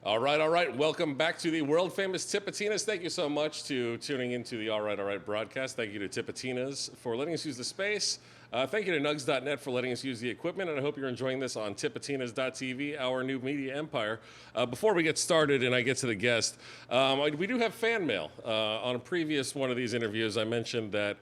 All right, all right. Welcome back to the world famous Tipitinas. Thank you so much to tuning into the All Right broadcast. Thank you to Tipitinas for letting us use the space. Thank you to Nugs.net for letting us use the equipment, and I hope you're enjoying this on Tipitinas.tv, our new media empire. Before we get started and I get to the guest, we do have fan mail. On a previous one of these interviews, I mentioned that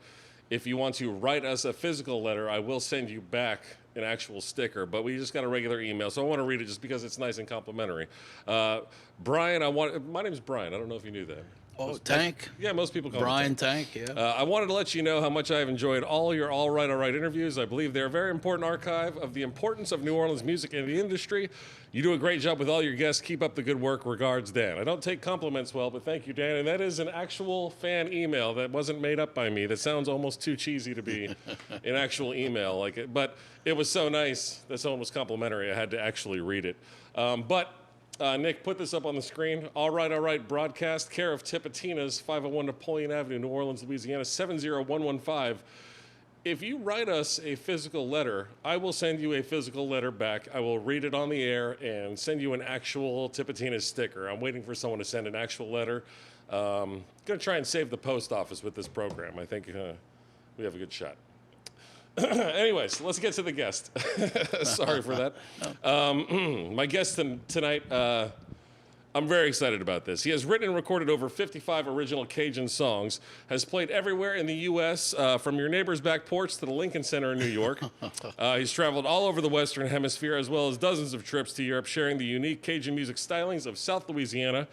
if you want to write us a physical letter, I will send you back an actual sticker, but we just got a regular email, so I want to read it just because it's nice and complimentary. Brian, my name's Brian. I don't know if you knew that. Oh, Tank? Yeah, most people call Brian me Tank. Yeah. I wanted to let you know how much I've enjoyed all your all right interviews. I believe they're a very important archive of the importance of New Orleans music in the industry. You do a great job with all your guests. Keep up the good work. Regards, Dan. I don't take compliments well, but thank you, Dan. And that is an actual fan email that wasn't made up by me. That sounds almost too cheesy to be an actual email. But it was so nice that someone was complimentary. I had to actually read it. Nick, put this up on the screen. All right, broadcast, care of Tipitina's, 501 Napoleon Avenue, New Orleans, Louisiana, 70115. If you write us a physical letter, I will send you a physical letter back. I will read it on the air and send you an actual Tipitina's sticker. I'm waiting for someone to send an actual letter. Going to try and save the post office with this program. I think we have a good shot. Anyways, let's get to the guest. Sorry for that. My guest tonight, I'm very excited about this. He has written and recorded over 55 original Cajun songs, has played everywhere in the U.S., from your neighbor's back porch to the Lincoln Center in New York. He's traveled all over the Western Hemisphere, as well as dozens of trips to Europe, sharing the unique Cajun music stylings of South Louisiana.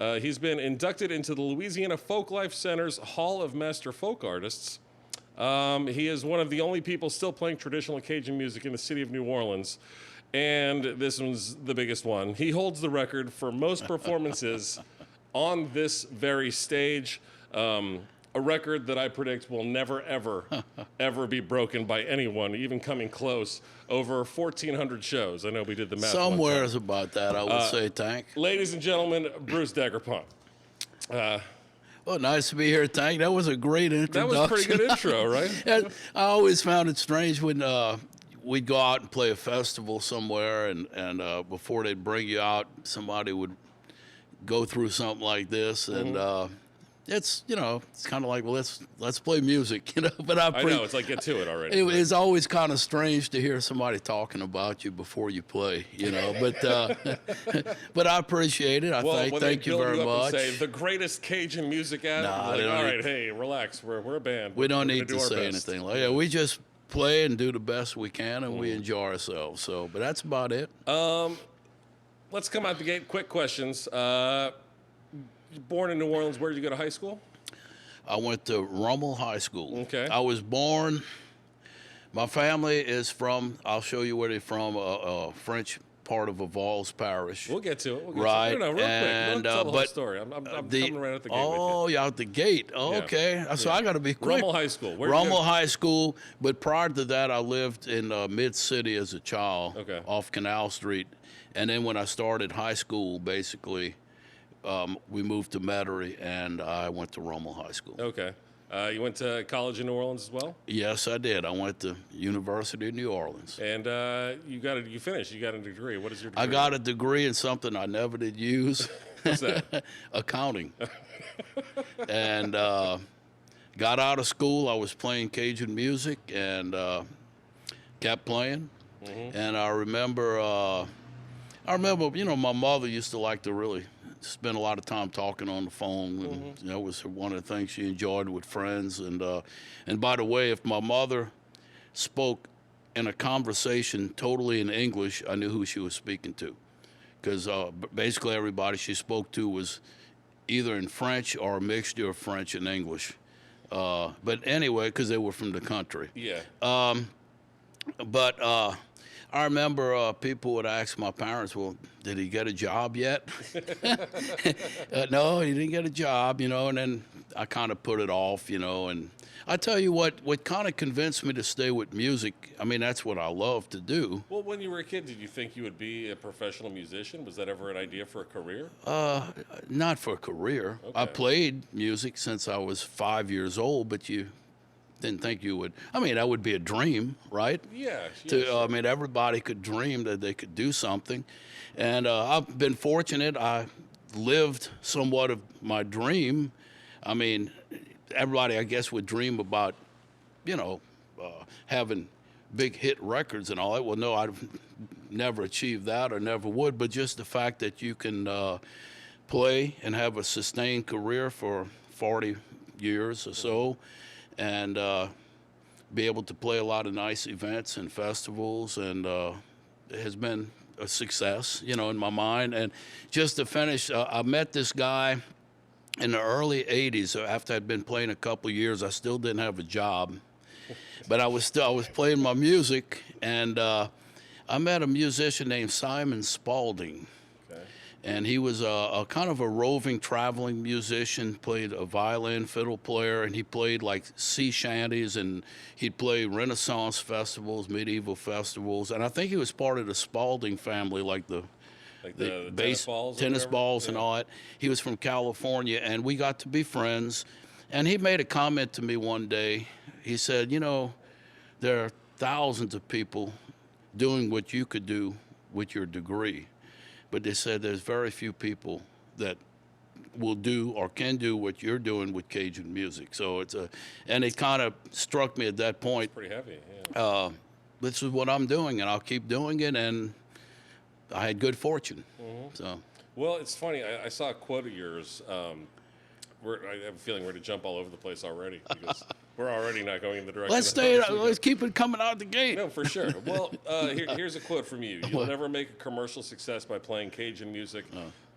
He's been inducted into the Louisiana Folklife Center's Hall of Master Folk Artists. He is one of the only people still playing traditional Cajun music in the city of New Orleans, and this one's the biggest one. He holds the record for most performances on this very stage, a record that I predict will never, ever be broken by anyone, even coming close. Over 1,400 shows. I know we did the math. Somewhere's about that, I would say, Tank. Ladies and gentlemen, Bruce Daigrepont. Well, nice to be here, Tank. That was a great introduction. That was a pretty good intro, right? I always found it strange when we'd go out and play a festival somewhere, and before they'd bring you out, somebody would go through something like this, and it's kind of like, well, let's play music, But I know, it's like, get to it already. It's always kind of strange to hear somebody talking about you before you play, But I appreciate it. Thank you very much. Say, the greatest Cajun music ever. Nah, all right, hey, relax. We're a band. We don't need to say anything like that. We just play and do the best we can, and we enjoy ourselves. But that's about it. Let's come out the gate. Quick questions. Born in New Orleans, where did you go to high school? I went to Rummel High School. Okay. I was born, my family is from, I'll show you where they're from, a French part of Wwoz parish. We'll get to it. Right. No, real quick. Tell the whole story. I'm coming right out the gate. Oh, you're out the gate. Oh, yeah. Okay. So I got to be quick. Rummel High School. Rummel High School. But prior to that, I lived in Mid-City as a child, off Canal Street. And then when I started high school, basically, we moved to Metairie, and I went to Rummel High School. Okay. You went to college in New Orleans as well? Yes, I did. I went to University of New Orleans. And you finished. You got a degree. What is your degree? I got a degree in something I never did use. What's that? Accounting. And got out of school. I was playing Cajun music and kept playing. Mm-hmm. And I remember, my mother used to like to really spend a lot of time talking on the phone, and that was one of the things she enjoyed with friends. And by the way, if my mother spoke in a conversation totally in English, I knew who she was speaking to, because basically everybody she spoke to was either in French or a mixture of French and English. But anyway, because they were from the country. Yeah. I remember people would ask my parents, well, did he get a job yet? No, he didn't get a job, and then I kind of put it off, and I tell you what kind of convinced me to stay with music, that's what I love to do. Well, when you were a kid, did you think you would be a professional musician? Was that ever an idea for a career? Not for a career. Okay. I played music since I was 5 years old, but you didn't think you would. I mean, that would be a dream, right? Yeah. I mean, everybody could dream that they could do something. And I've been fortunate. I lived somewhat of my dream. I mean, everybody, I guess, would dream about, having big hit records and all that. Well, no, I've never achieved that or never would. But just the fact that you can play and have a sustained career for 40 years or so, and be able to play a lot of nice events and festivals, and it has been a success, in my mind. And just to finish, I met this guy in the early 80s. After I'd been playing a couple years, I still didn't have a job, but I was playing my music, and I met a musician named Simon Spalding. And he was a kind of a roving, traveling musician, played a violin, fiddle player, and he played like sea shanties, and he'd play Renaissance festivals, medieval festivals. And I think he was part of the Spalding family, like the tennis balls and all that. He was from California, and we got to be friends. And he made a comment to me one day. He said, there are thousands of people doing what you could do with your degree. But they said there's very few people that will do or can do what you're doing with Cajun music. So and it kind of struck me at that point. It's pretty heavy, yeah. This is what I'm doing, and I'll keep doing it. And I had good fortune. Mm-hmm. So. Well, it's funny. I saw a quote of yours. I have a feeling we're going to jump all over the place already because we're already not going in the direction. Let's keep it coming out the gate. No, for sure. Well, here's a quote from you. You'll never make a commercial success by playing Cajun music,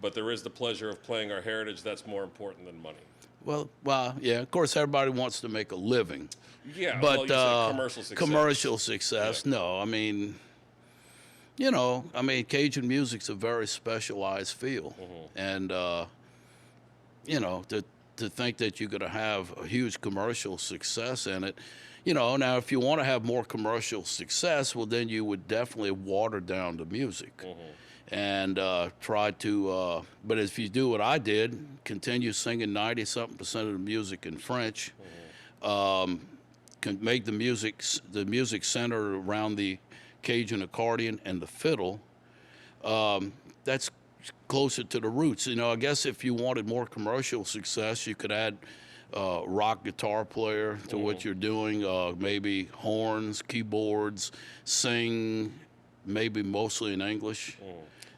but there is the pleasure of playing our heritage. That's more important than money. Well, yeah. Of course, everybody wants to make a living. Yeah, but you said commercial success. Commercial success, yeah. No. I mean, Cajun music's a very specialized field, and to think that you're going to have a huge commercial success in it. Now if you want to have more commercial success, well, then you would definitely water down the music and try to, but if you do what I did, continue singing 90-something% of the music in French, can make the music center around the Cajun accordion and the fiddle, that's closer to the roots. I guess if you wanted more commercial success, you could add rock guitar player to what you're doing, maybe horns, keyboards, sing, maybe mostly in English,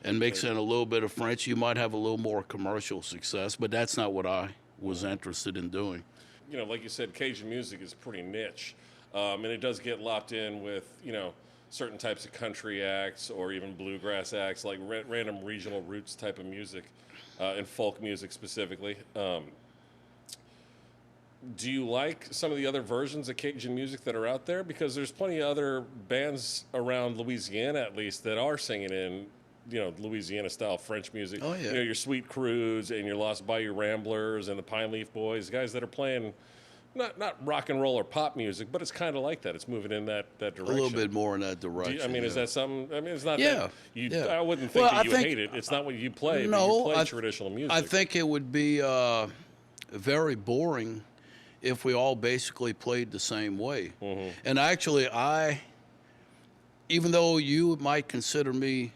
and mix in a little bit of French. You might have a little more commercial success, but that's not what I was interested in doing. Like you said, Cajun music is pretty niche, and it does get lopped in with, certain types of country acts or even bluegrass acts, like random regional roots type of music, and folk music specifically. Do you like some of the other versions of Cajun music that are out there? Because there's plenty of other bands around Louisiana, at least, that are singing in, Louisiana-style French music. Oh, yeah. Your Sweet Crews and your Lost Bayou Ramblers and the Pine Leaf Boys, guys that are playing not rock and roll or pop music, but it's kind of like that. It's moving in that direction. A little bit more in that direction. Is that something? It's not that I wouldn't think that you would hate it. It's not what you play, but you play traditional music. I think it would be very boring if we all basically played the same way. And actually, even though you might consider me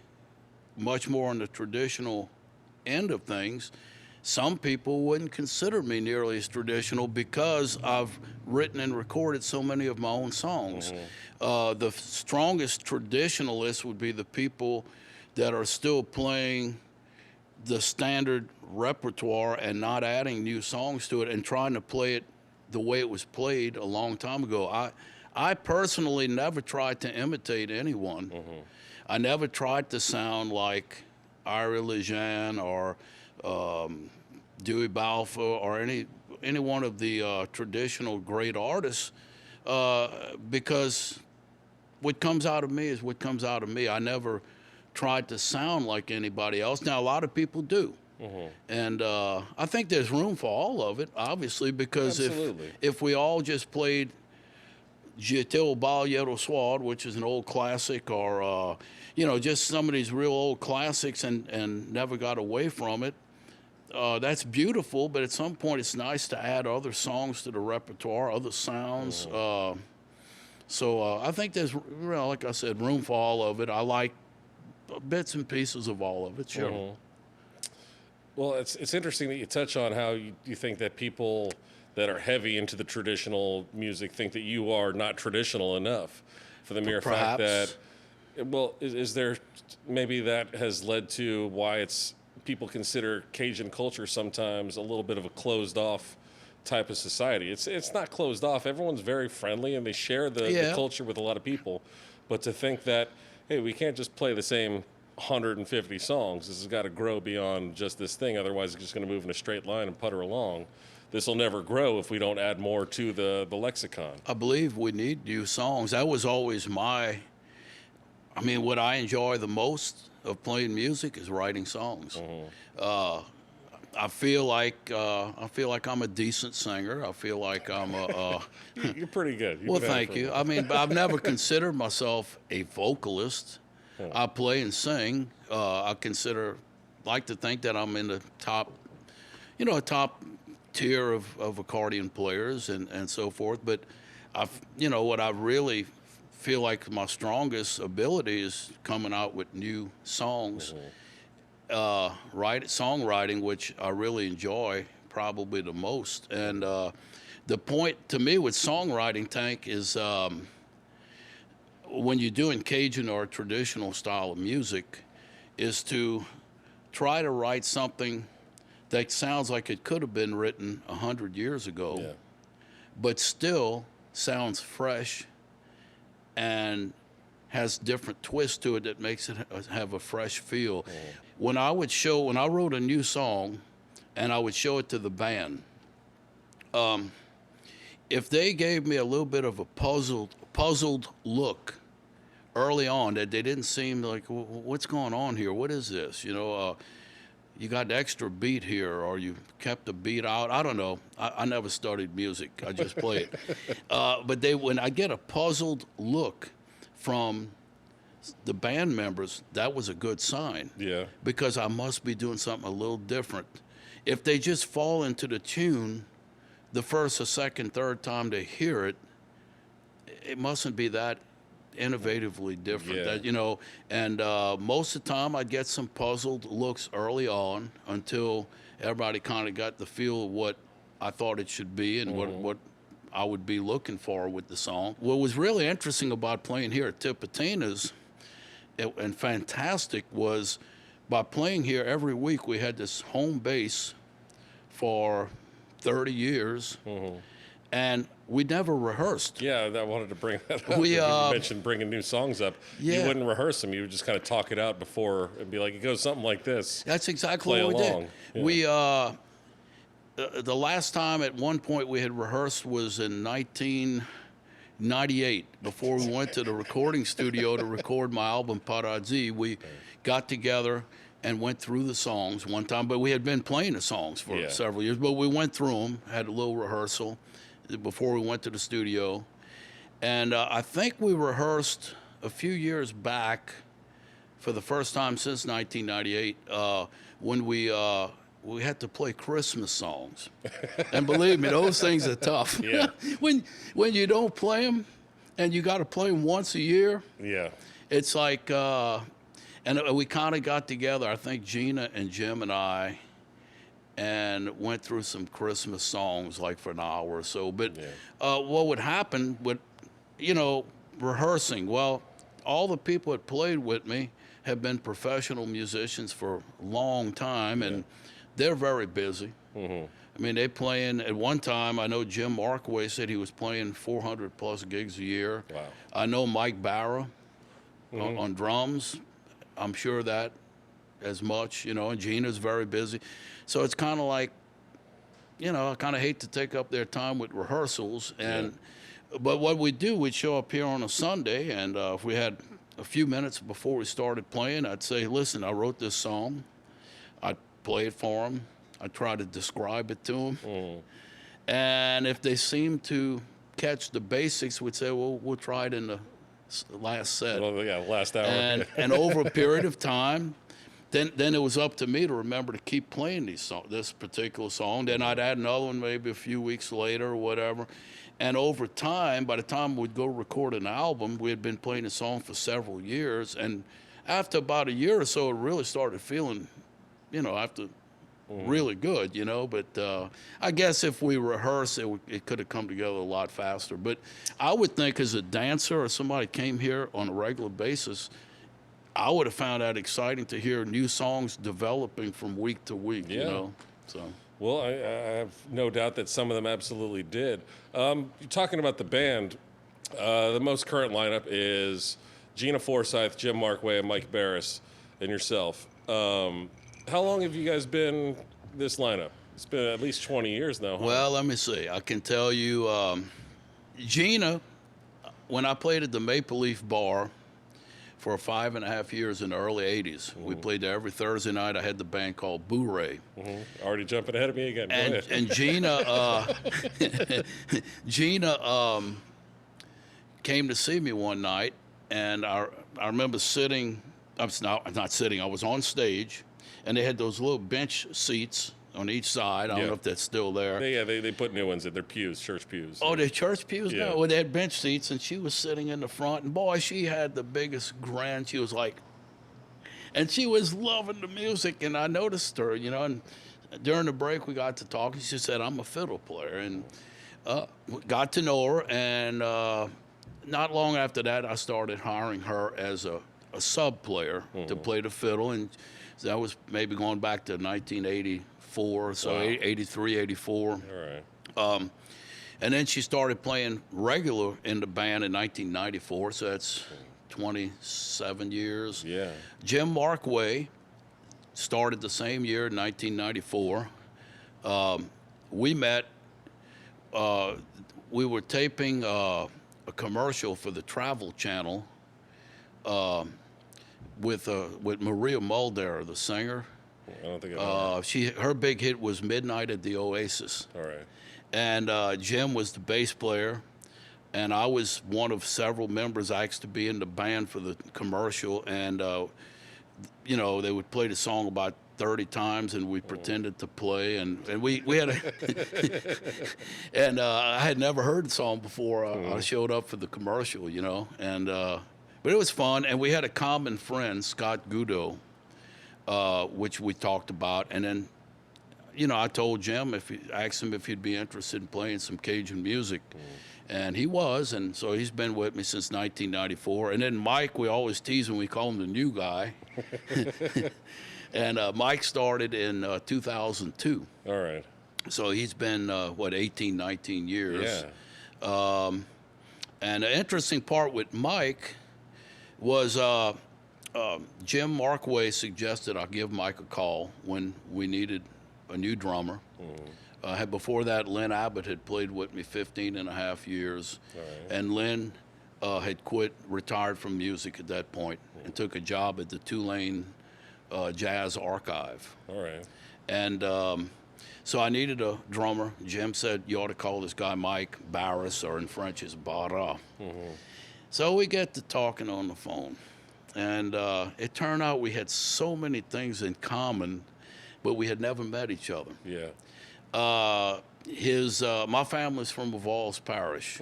much more on the traditional end of things, some people wouldn't consider me nearly as traditional because I've written and recorded so many of my own songs. The strongest traditionalists would be the people that are still playing the standard repertoire and not adding new songs to it and trying to play it the way it was played a long time ago. I personally never tried to imitate anyone. I never tried to sound like Ira Lejeune or Dewey Balfour or any one of the traditional great artists, because what comes out of me is what comes out of me. I never tried to sound like anybody else. Now, a lot of people do. And I think there's room for all of it, obviously, because if we all just played J'étais au bal hier au soir, which is an old classic, or just some of these real old classics and never got away from it, that's beautiful, but at some point it's nice to add other songs to the repertoire, other sounds. So I think there's, like I said, room for all of it. I like bits and pieces of all of it, sure. Well, it's interesting that you touch on how you think that people that are heavy into the traditional music think that you are not traditional enough, for the mere fact that, well, is there maybe that has led to why people consider Cajun culture sometimes a little bit of a closed off type of society. It's not closed off. Everyone's very friendly and they share the culture with a lot of people. But to think that, hey, we can't just play the same 150 songs. This has got to grow beyond just this thing. Otherwise, it's just going to move in a straight line and putter along. This will never grow if we don't add more to the lexicon. I believe we need new songs. That was always what I enjoy the most of playing music is writing songs. I feel like I'm a decent singer. I feel like I'm a. You're pretty good. Well, thank you. But I've never considered myself a vocalist. I play and sing. I like to think that I'm in the top tier of accordion players and so forth. But what I really feel like my strongest ability is coming out with new songs. Songwriting, which I really enjoy probably the most. And the point to me with songwriting, Tank, is when you're doing Cajun or traditional style of music, is to try to write something that sounds like it could have been written 100 years ago, but still sounds fresh and has different twist to it that makes it have a fresh feel. When I wrote a new song and I would show it to the band, if they gave me a little bit of a puzzled look early on, that they didn't seem like, what's going on here? What is this? You got an extra beat here, or you kept the beat out. I don't know. I never studied music. I just play it. But when I get a puzzled look from the band members, that was a good sign. Yeah. Because I must be doing something a little different. If they just fall into the tune the first or second, third time they hear it, it mustn't be that innovatively different. And most of the time I'd get some puzzled looks early on until everybody kind of got the feel of what I thought it should be and what I would be looking for with the song. What was really interesting about playing here at Tipitina's and fantastic was by playing here every week, we had this home base for 30 years. And we never rehearsed. Yeah, I wanted to bring that up. You mentioned bringing new songs up. You wouldn't rehearse them. You would just kind of talk it out before and be like, it goes something like this. That's exactly what we did. Yeah. The last time at one point we had rehearsed was in 1998, before we went to the recording studio to record my album Paradis. We got together and went through the songs one time, but we had been playing the songs for several years. But we went through them, had a little rehearsal before we went to the studio. And I think we rehearsed a few years back for the first time since 1998 when we had to play Christmas songs. And believe me, those things are tough. Yeah. when you don't play them and you got to play them once a year, it's like, and we kind of got together, I think Gina and Jim and I, and went through some Christmas songs like for an hour or so. But what would happen with, rehearsing? Well, all the people that played with me have been professional musicians for a long time, and they're very busy. I mean, they playing, at one time, I know Jim Markway said he was playing 400 plus gigs a year. Wow. I know Mike Barra on drums. I'm sure that as much, and Gina's very busy. So it's kind of like, I kind of hate to take up their time with rehearsals. But what we do, we'd show up here on a Sunday, and if we had a few minutes before we started playing, I'd say, listen, I wrote this song. I'd play it for them. I'd try to describe it to them. And if they seem to catch the basics, we'd say, well, we'll try it in the last set. Last hour. And over a period of time, then it was up to me to remember to keep playing this particular song. Then I'd add another one maybe a few weeks later or whatever. And over time, by the time we'd go record an album, we had been playing the song for several years. And after about a year or so, it really started feeling, really good, But I guess if we rehearse, it could have come together a lot faster. But I would think as a dancer or somebody came here on a regular basis, I would have found that exciting to hear new songs developing from week to week, So. Well, I have no doubt that some of them absolutely did. You're talking about the band. The most current lineup is Gina Forsyth, Jim Markway, and Mike Barris, and yourself. How long have you guys been this lineup? It's been at least 20 years now, huh? Well, let me see. I can tell you, Gina, when I played at the Maple Leaf Bar for 5.5 years in the early 80s, we played there every Thursday night. I had the band called Boo-Ray. Already jumping ahead of me again. And Gina, Gina came to see me one night, and I remember sitting. I'm not sitting. I was on stage, and they had those little bench seats on each side. I don't know if that's still there. They put new ones in. They're pews, church pews. Oh, they're church pews Yeah. now? Well, they had bench seats, and she was sitting in the front. And, boy, she had the biggest grin. She was like, and she was loving the music. And I noticed her, and during the break we got to talking. She said, I'm a fiddle player. And got to know her. And not long after that, I started hiring her as a sub player to play the fiddle. And that was maybe going back to 1984, so Wow. 83, 84. All right. And then she started playing regular in the band in 1994, so that's 27 years. Yeah. Jim Markway started the same year in 1994. We met, we were taping a commercial for the Travel Channel with Maria Muldaur, the singer. I don't think I know. Her big hit was Midnight at the Oasis. All right. And Jim was the bass player, and I was one of several members asked to be in the band for the commercial. And, they would play the song about 30 times, and we pretended to play. And we had and I had never heard the song before I showed up for the commercial, And but it was fun, and we had a common friend, Scott Gudo, which we talked about. And then, I told Jim, asked him if he'd be interested in playing some Cajun music. And he was, and so he's been with me since 1994. And then Mike, we always tease him, we call him the new guy. And Mike started in 2002. All right. So he's been, 18, 19 years. Yeah. And the interesting part with Mike was Jim Markway suggested I give Mike a call when we needed a new drummer. Before that, Lynn Abbott had played with me 15 and a half years. All right. And Lynn had retired from music at that point, and took a job at the Tulane Jazz Archive. All right. And so I needed a drummer. Jim said, you ought to call this guy Mike Barris, or in French is Barra. So we get to talking on the phone. And it turned out we had so many things in common, but we had never met each other. Yeah. My family's from Wwoz Parish.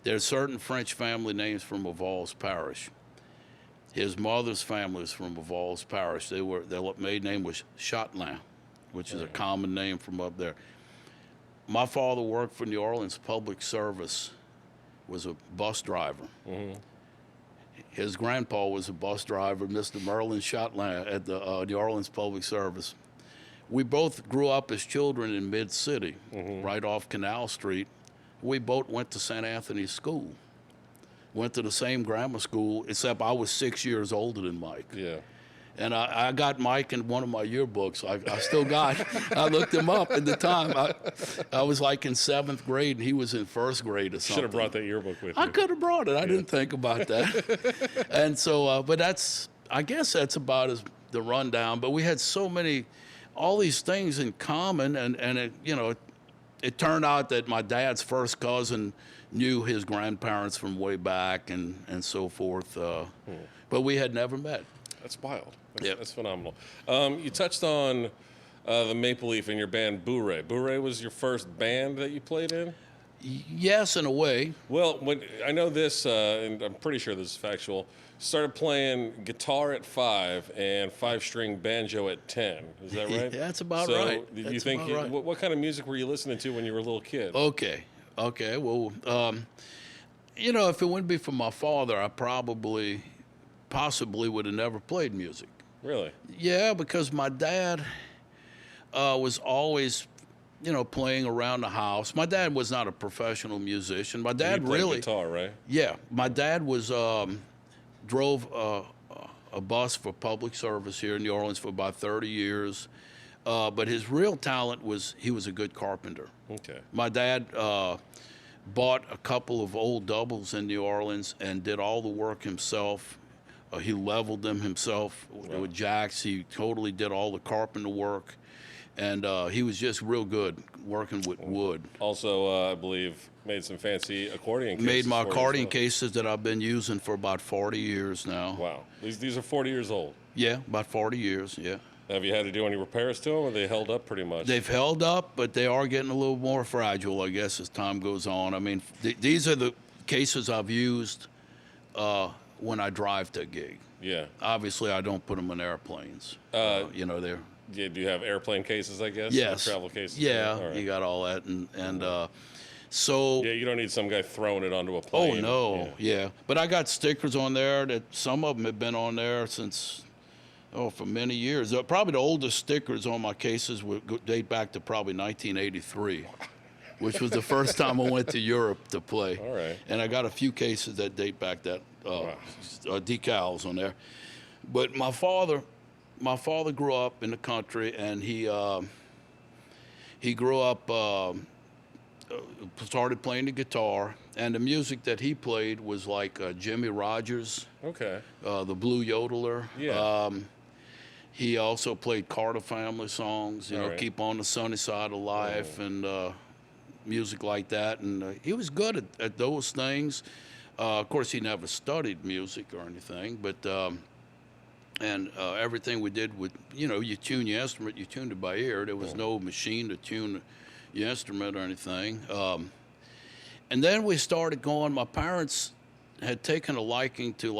There's certain French family names from Wwoz Parish. His mother's family is from Wwoz Parish. Their maiden name was Châtelain, which is a common name from up there. My father worked for New Orleans Public Service, was a bus driver. His grandpa was a bus driver, Mr. Merlin Châtelain, at the New Orleans Public Service. We both grew up as children in Mid-City, right off Canal Street. We both went to St. Anthony's School. Went to the same grammar school, except I was 6 years older than Mike. Yeah. And I got Mike in one of my yearbooks. I still got, I looked him up at the time. I was like in 7th grade, and he was in 1st grade or something. Should have brought that yearbook with you. I could have brought it. I didn't think about that. And so, but I guess that's about the rundown. But we had so many, all these things in common, and it turned out that my dad's first cousin knew his grandparents from way back and so forth. But we had never met. That's wild. Yep. That's phenomenal. You touched on the Maple Leaf in your band Bourrée. Bourrée was your first band that you played in? Yes, in a way. Well, when I know this, and I'm pretty sure this is factual, started playing guitar at 5 and 5-string banjo at 10. Is that right? That's about so right. Did you That's think about right. what kind of music were you listening to when you were a little kid? Okay. Well, you know, if it wouldn't be for my father, I possibly would have never played music. Really? Yeah, because my dad was always, you know, playing around the house. My dad was not a professional musician. My dad You played really, guitar, right? yeah. My dad was drove a bus for public service here in New Orleans for about 30 years. But his real talent was he was a good carpenter. Okay. My dad bought a couple of old doubles in New Orleans and did all the work himself. He leveled them himself with jacks. He totally did all the carpenter work. And he was just real good working with wood. Also, I believe, made some fancy accordion cases. Made my for you as accordion well. cases that I've been using for about 40 years now. Wow. These are 40 years old. Yeah, about 40 years, yeah. Have you had to do any repairs to them, or they held up pretty much? They've held up, but they are getting a little more fragile, I guess, as time goes on. I mean, these are the cases I've used when I drive to a gig. Yeah. Obviously, I don't put them in airplanes. You know, they're... Yeah, do you have airplane cases, I guess? Yes. Travel cases? Yeah, All right. you got all that. And so... Yeah, you don't need some guy throwing it onto a Oh, plane. no, yeah. But I got stickers on there that some of them have been on there since... for many years. Probably the oldest stickers on my cases would date back to probably 1983, which was the first time I went to Europe to play. All right. And I got a few cases that date back that decals on there. But my father grew up in the country, and he grew up, started playing the guitar, and the music that he played was like Jimmy Rogers, Okay. the Blue Yodeler. Yeah. He also played Carter family songs, you know, right. Keep on the Sunny Side of Life, and music like that. And he was good at those things. Of course, he never studied music or anything, but everything we did with, you know, you tune your instrument, you tuned it by ear. There was no machine to tune your instrument or anything. And then we started going. My parents had taken a liking to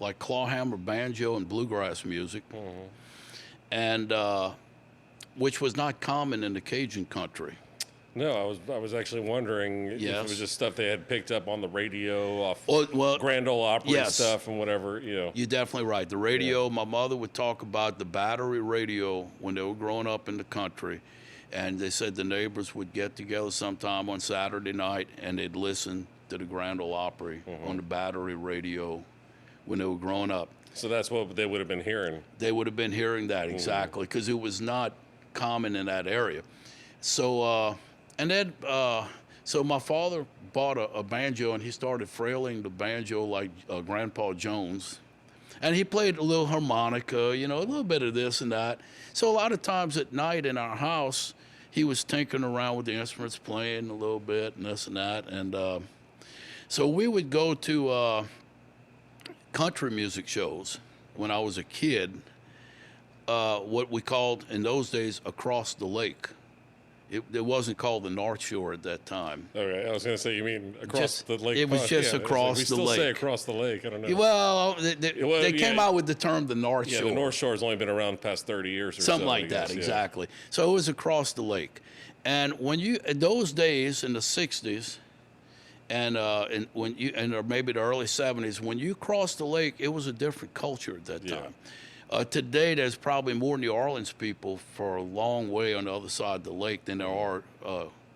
like clawhammer banjo and bluegrass music, and which was not common in the Cajun country. No, I was actually wondering if it was just stuff they had picked up on the radio off Grand Ole Opry stuff and whatever, you know. You're definitely right. The radio, my mother would talk about the battery radio when they were growing up in the country, and they said the neighbors would get together sometime on Saturday night and they'd listen to the Grand Ole Opry on the battery radio when they were growing up. So that's what they would have been hearing. They would have been hearing that, exactly, because it was not common in that area. So, so my father bought a banjo, and he started frailing the banjo like Grandpa Jones. And he played a little harmonica, you know, a little bit of this and that. So a lot of times at night in our house, he was tinkering around with the instruments, playing a little bit and this and that. And so we would go to country music shows when I was a kid, what we called in those days across the lake. It wasn't called the North Shore at that time. All right, I was going to say, you mean across the lake? It was just across the lake. We still say across the lake. I don't know. Well, they came out with the term the North Shore. Yeah, the North Shore has only been around the past 30 years or so. Something like that, exactly. So it was across the lake. And when you, in those days in the 60s, or maybe the early 70s, when you crossed the lake, it was a different culture at that time. Today, there's probably more New Orleans people for a long way on the other side of the lake than there are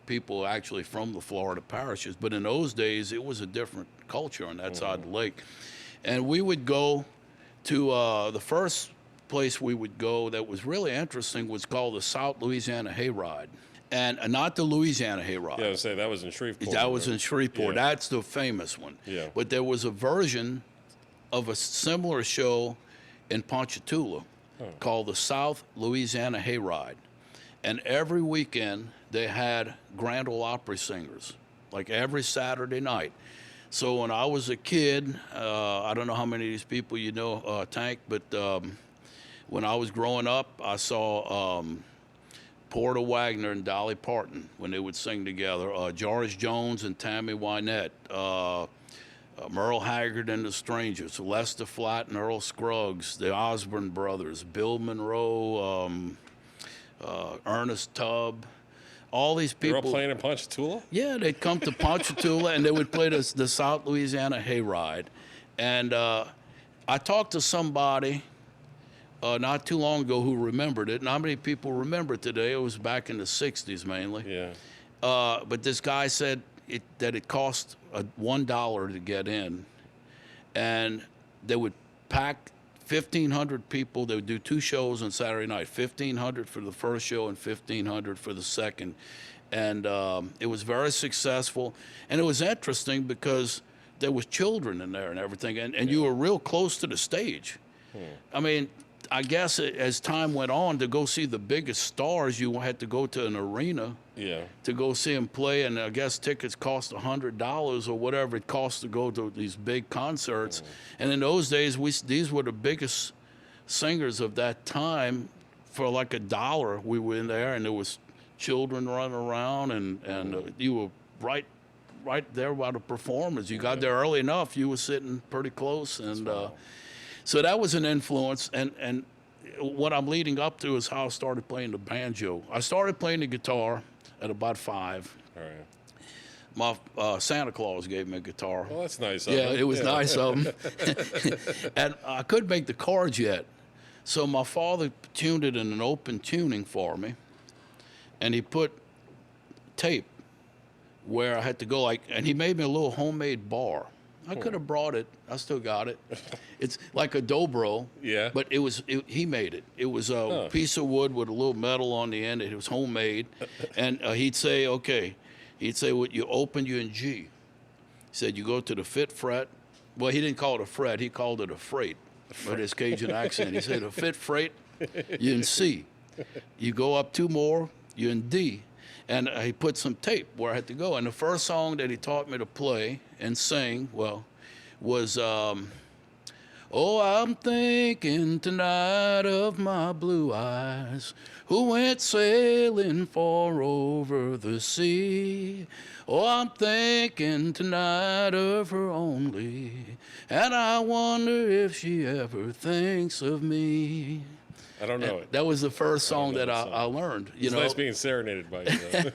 people actually from the Florida parishes. But in those days, it was a different culture on that side of the lake. And we would go to the first place we would go that was really interesting was called the South Louisiana Hayride. And not the Louisiana Hayride. Yeah, I would say that was in Shreveport. That was in Shreveport. Yeah. That's the famous one. Yeah. But there was a version of a similar show in Ponchatoula called the South Louisiana Hayride. And every weekend they had Grand Ole Opry singers, like every Saturday night. So when I was a kid, I don't know how many of these people you know, Tank, but when I was growing up, I saw Porter Wagner and Dolly Parton when they would sing together, George Jones and Tammy Wynette, Merle Haggard and the Strangers, Lester Flatt and Earl Scruggs, the Osborne Brothers, Bill Monroe, Ernest Tubb. All these people. They're all playing in Ponchatoula? Yeah, they'd come to Ponchatoula and they would play the South Louisiana Hayride. And I talked to somebody not too long ago who remembered it. Not many people remember it today. It was back in the 60s mainly. Yeah. But this guy said that it cost $1 to get in. And they would pack 1,500 people. They would do 2 shows on Saturday night, 1,500 for the first show and 1,500 for the second. And it was very successful. And it was interesting because there was children in there and everything. And you were real close to the stage. I mean, I guess as time went on, to go see the biggest stars, you had to go to an arena to go see them play. And I guess tickets cost $100 or whatever it cost to go to these big concerts. And in those days, these were the biggest singers of that time. For like $1, we were in there, and there was children running around, and you were right there by the performers. You got there early enough, you were sitting pretty close. And so that was an influence, and what I'm leading up to is how I started playing the banjo. I started playing the guitar at about 5. All right. My Santa Claus gave me a guitar. Well, that's nice of Yeah, him. it was nice of him. And I couldn't make the chords yet, so my father tuned it in an open tuning for me, and he put tape where I had to go, and he made me a little homemade bar. I could have brought it. I still got it. It's like a dobro. Yeah. But he made it. It was a piece of wood with a little metal on the end. It was homemade. And he'd say, okay. He'd say, well, you open, you in G. He said, you go to the 5th fret. Well, he didn't call it a fret. He called it a freight with his Cajun accent. He said, a 5th freight, you in C. You go up 2 more, you're in D. And he put some tape where I had to go. And the first song that he taught me to play and sing, was, oh, I'm thinking tonight of my blue eyes, who went sailing far over the sea. Oh, I'm thinking tonight of her only, and I wonder if she ever thinks of me. I don't know it. That was the first song that I learned. It's nice being serenaded by you, though.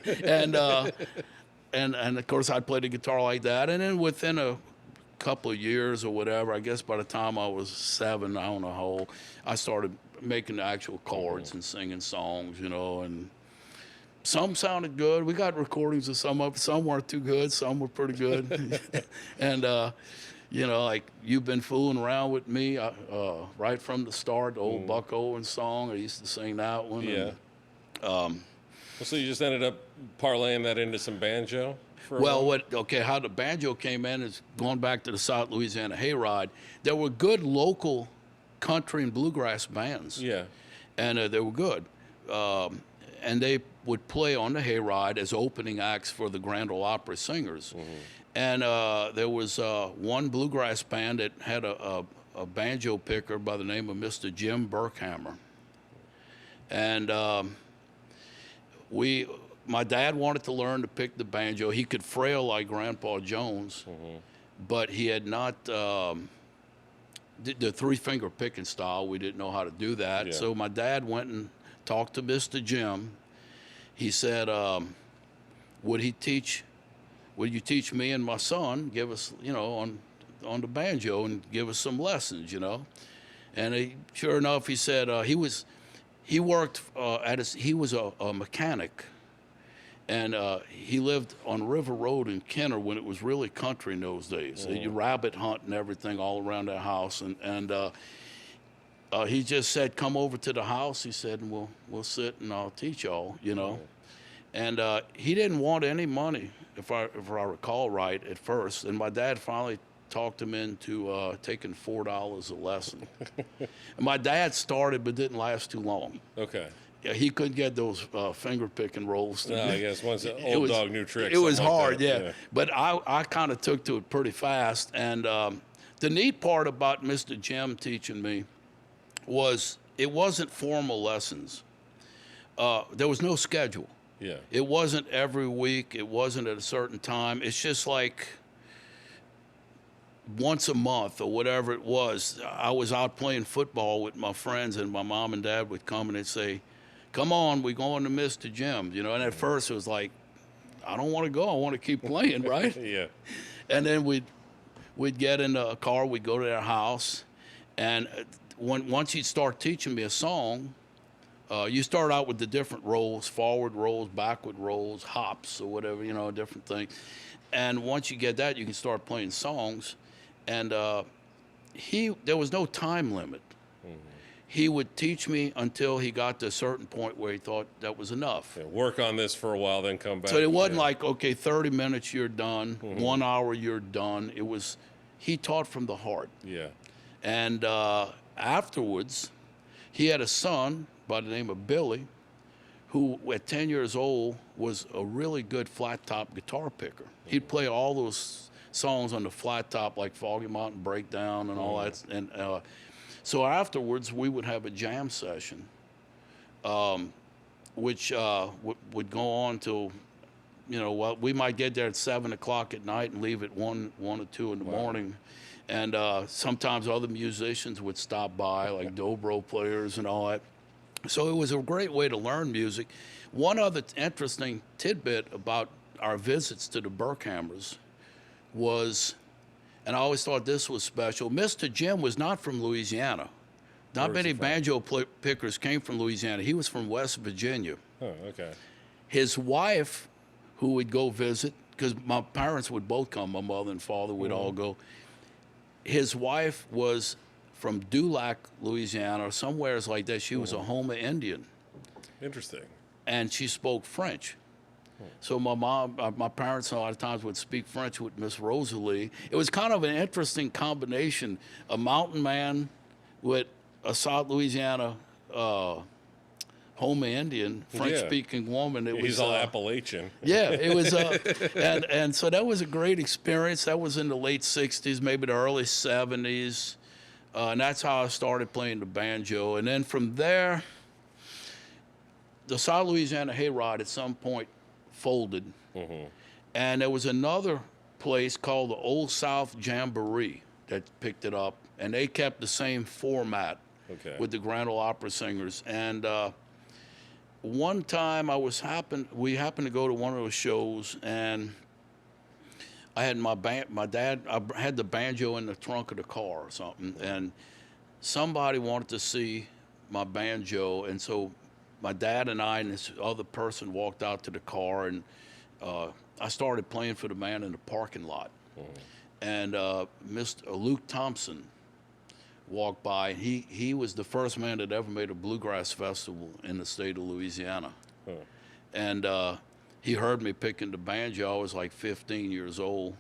and of course, I'd play the guitar like that. And then within a couple of years or whatever, I guess by the time I was 7, I don't know how old, I started making the actual chords and singing songs, and some sounded good. We got recordings of some of them. Some weren't too good. Some were pretty good. And, like You've Been Fooling Around With Me, right from the start, the old Buck Owens song. I used to sing that one. Yeah. And, So you just ended up parlaying that into some banjo? How the banjo came in is going back to the South Louisiana Hayride. There were good local country and bluegrass bands. Yeah. And they were good. And they would play on the Hayride as opening acts for the Grand Ole Opry singers. And there was one bluegrass band that had a banjo picker by the name of Mr. Jim Burkhammer. And my dad wanted to learn to pick the banjo. He could frail like Grandpa Jones, but he had not the 3-finger picking style. We didn't know how to do that. Yeah. So my dad went and talked to Mr. Jim. He said, would you teach me and my son, give us, on the banjo and give us some lessons, And sure enough, he said he was a mechanic. And he lived on River Road in Kenner when it was really country in those days. You rabbit hunt and everything all around that house. And he just said, come over to the house. He said, and we'll sit and I'll teach y'all, And he didn't want any money, if I recall right, at first. And my dad finally talked him into taking $4 a lesson. And my dad started but didn't last too long. Okay. he couldn't get those finger picking rolls. No, I guess once an old dog, new tricks. It was something like hard, that. yeah. But I kind of took to it pretty fast. And the neat part about Mr. Jim teaching me was it wasn't formal lessons. There was no schedule. Yeah. It wasn't every week. It wasn't at a certain time. It's just like once a month or whatever it was. I was out playing football with my friends, and my mom and dad would come and they'd say, "Come on, we're going to Mr. Jim." You know, and at first it was like, I don't want to go. I want to keep playing, right? Yeah. And then we'd get in a car. We'd go to their house, and once he'd start teaching me a song, you start out with the different rolls, forward rolls, backward rolls, hops, or whatever, you know, different things. And once you get that, you can start playing songs. And there was no time limit. Mm-hmm. He would teach me until he got to a certain point where he thought that was enough. Yeah, work on this for a while, then come back. So it wasn't like, okay, 30 minutes, you're done. Mm-hmm. 1 hour, you're done. It was, he taught from the heart. Yeah. And afterwards, he had a son by the name of Billy, who at 10 years old was a really good flat top guitar picker. He'd play all those songs on the flat top, like Foggy Mountain Breakdown and all that. And so afterwards, we would have a jam session, which would go on till, you know, well, we might get there at 7 o'clock at night and leave at 1 or 2 in the morning. And sometimes other musicians would stop by, like dobro players and all that. So it was a great way to learn music. One other interesting tidbit about our visits to the Berkhammers was, and I always thought this was special, Mr. Jim was not from Louisiana. Not many banjo pickers came from Louisiana. He was from West Virginia. Oh, okay. His wife, who would go visit, because my parents would both come, my mother and father would all go. His wife was from Dulac, Louisiana, or somewhere like that. She was a Houma Indian. Interesting. And she spoke French. So my parents a lot of times would speak French with Miss Rosalie. It was kind of an interesting combination, a mountain man with a South Louisiana Houma Indian, French-speaking woman. He's all Appalachian. Yeah, it was, and so that was a great experience. That was in the late 60s, maybe the early 70s. And that's how I started playing the banjo. And then from there, the South Louisiana Hayride at some point folded. Mm-hmm. And there was another place called the Old South Jamboree that picked it up. And they kept the same format with the Grand Ole Opera singers. And one time we happened to go to one of those shows, and I had my dad, I had the banjo in the trunk of the car or something, and somebody wanted to see my banjo, and so my dad and I and this other person walked out to the car, and I started playing for the man in the parking lot. And Mr. Luke Thompson walked by, and he was the first man that ever made a bluegrass festival in the state of Louisiana. And he heard me picking the banjo. I was like 15 years old,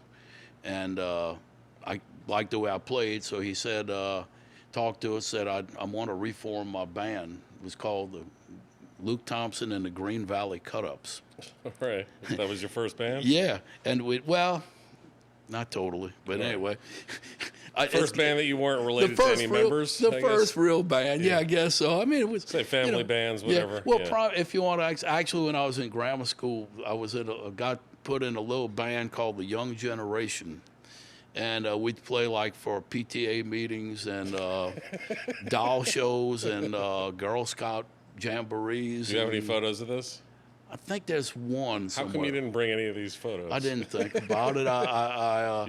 and I liked the way I played, so he said, talked to us, said, I want to reform my band. It was called the Luke Thompson and the Green Valley Cut-Ups. Right. That was your first band? Yeah. And well, not totally, but anyway. First band that you weren't related to any members? The first real band, yeah, I guess so. I mean, it was... Say family bands, whatever. Yeah. Well, if you want to... Actually, when I was in grammar school, I was got put in a little band called the Young Generation. And we'd play like for PTA meetings and doll shows and Girl Scout jamborees. Do you have any photos of this? I think there's one somewhere. How come you didn't bring any of these photos? I didn't think about it.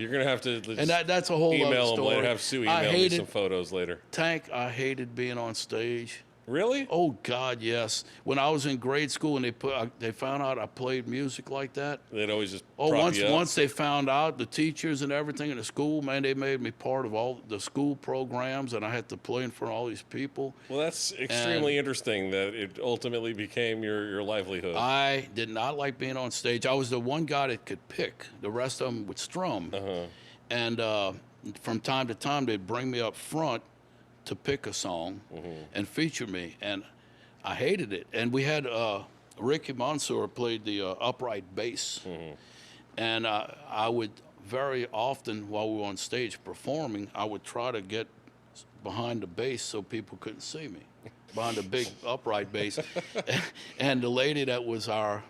You're going to have to and that's a whole other story. Email them later. Have Sue email me some photos later. Tank, I hated being on stage. Really? Oh, God, yes. When I was in grade school and they found out I played music like that. They'd always just prop you up. Once they found out, the teachers and everything in the school, man, they made me part of all the school programs, and I had to play in front of all these people. Well, that's extremely interesting that it ultimately became your livelihood. I did not like being on stage. I was the one guy that could pick. The rest of them would strum. And from time to time, they'd bring me up front to pick a song and feature me. And I hated it. And we had Ricky Mansour played the upright bass. And I would very often, while we were on stage performing, I would try to get behind the bass so people couldn't see me, behind the big upright bass. And the lady that was our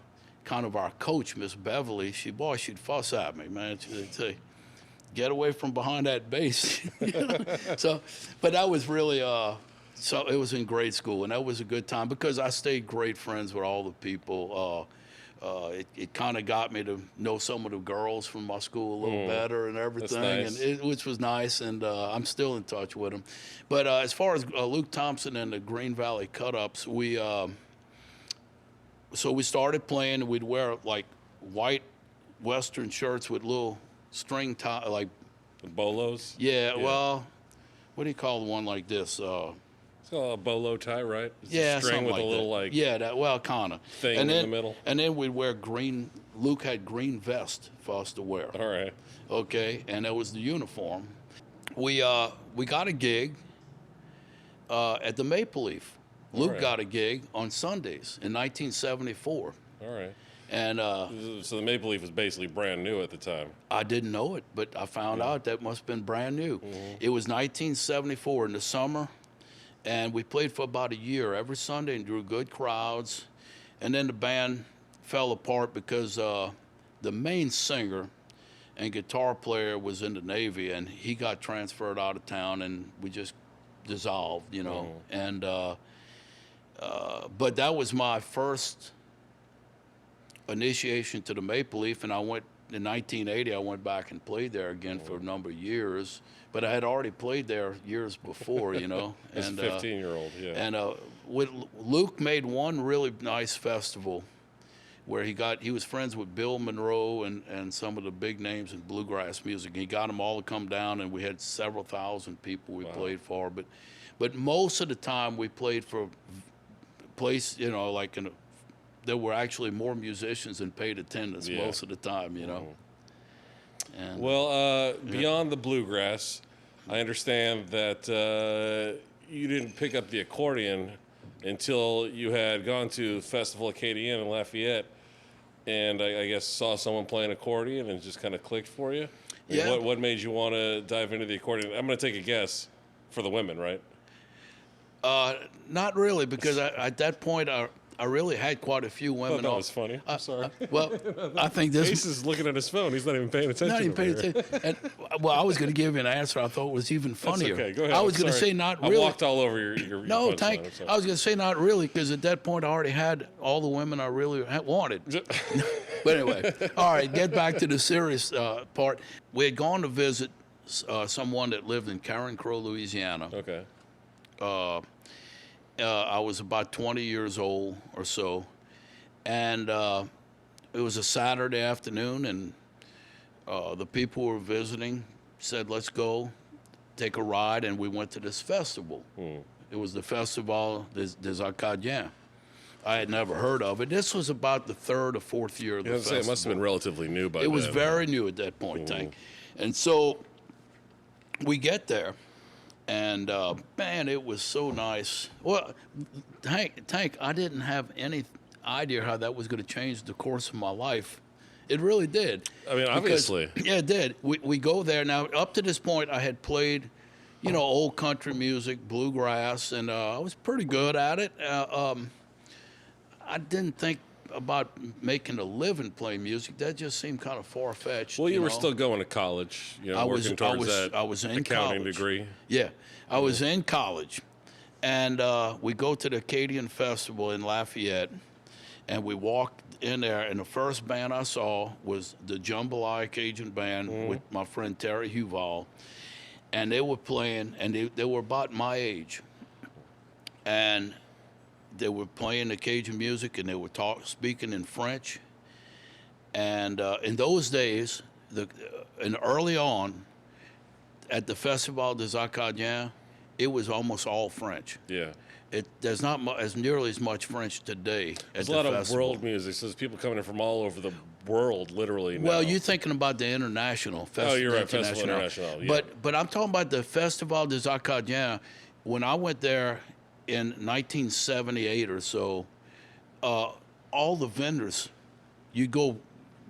coach, Miss Beverly, she'd fuss at me, man. She'd say, get away from behind that bass. So, but that was really, so it was in grade school, and that was a good time because I stayed great friends with all the people. It kind of got me to know some of the girls from my school a little better and everything, nice. and which was nice. And I'm still in touch with them. But as far as Luke Thompson and the Green Valley Cut-Ups, we started playing, and we'd wear like white Western shirts with little string tie, like The bolos? yeah. Well, what do you call the one like this? It's called a bolo tie, right? It's Yeah, a string something with like a little that. Yeah, that kind of thing in the middle. And then we'd wear green. Luke had green vest for us to wear. All right. Okay, and that was the uniform. We got a gig at the Maple Leaf. Luke right. got a gig on Sundays in 1974. All right. And So the Maple Leaf was basically brand new at the time. I didn't know it, but I found out that must have been brand new. It was 1974 in the summer, and we played for about a year every Sunday and drew good crowds. And then the band fell apart because the main singer and guitar player was in the Navy, and he got transferred out of town, and we just dissolved, you know. And but that was my first initiation to the Maple Leaf, and I went in 1980. I went back and played there again for a number of years, but I had already played there years before, you know. As a 15-year-old, yeah. And Luke made one really nice festival where he was friends with Bill Monroe and some of the big names in bluegrass music. He got them all to come down, and we had several thousand people we played for. But most of the time we played for place, you know, like there were actually more musicians than paid attendance most of the time, you know. And, well, beyond the bluegrass, I understand that you didn't pick up the accordion until you had gone to Festival Acadian in Lafayette, and I guess saw someone playing accordion and it just kind of clicked for you. Yeah. What made you want to dive into the accordion? I'm going to take a guess for the women, right? not really, because at that point I really had quite a few women. That was funny. I'm sorry. Well, I think this. Ace is looking at his phone. He's not even paying attention. Not even over paying here. attention. And, well, I was going to give you an answer I thought was even funnier. That's okay. Go ahead. I was I'm going to sorry. say not really. I walked all over your No, punchline. thank. I'm sorry. I was going to say not really, because at that point I already had all the women I really wanted. But anyway, all right. Get back to the serious part. We had gone to visit someone that lived in Karen Crow, Louisiana. Okay. I was about 20 years old or so, and it was a Saturday afternoon, and the people who were visiting said, let's go take a ride, and we went to this festival. It was the Festival des Acadiens. I had never heard of it. This was about the third or fourth year of the festival. It must have been relatively new by then. It was very new at that point, Tank. And so we get there, and man, it was so nice. Well, Tank, I didn't have any idea how that was going to change the course of my life. It really did. I mean, obviously. Yeah, it did. We go there. Now, up to this point, I had played, old country music, bluegrass, and I was pretty good at it. I didn't think about making a living playing music. That just seemed kind of far-fetched. Well, you were still going to college, working towards that I was in accounting college. degree. Yeah, I was in college, and we go to the Acadian Festival in Lafayette, and we walked in there, and the first band I saw was the Jambalaya Cajun Band with my friend Terry Huval, and they were playing, and they were about my age, and they were playing the Cajun music, and they were speaking in French. And in those days, and early on, at the Festival des Acadiens, it was almost all French. Yeah. There's not as nearly as much French today. There's a lot of world music. So there's people coming in from all over the world, literally. Well, now. you're thinking about the international festival. Oh, you're right, Festival International. Yeah. But I'm talking about the Festival des Acadiens. When I went there in 1978 or so, all the vendors, you go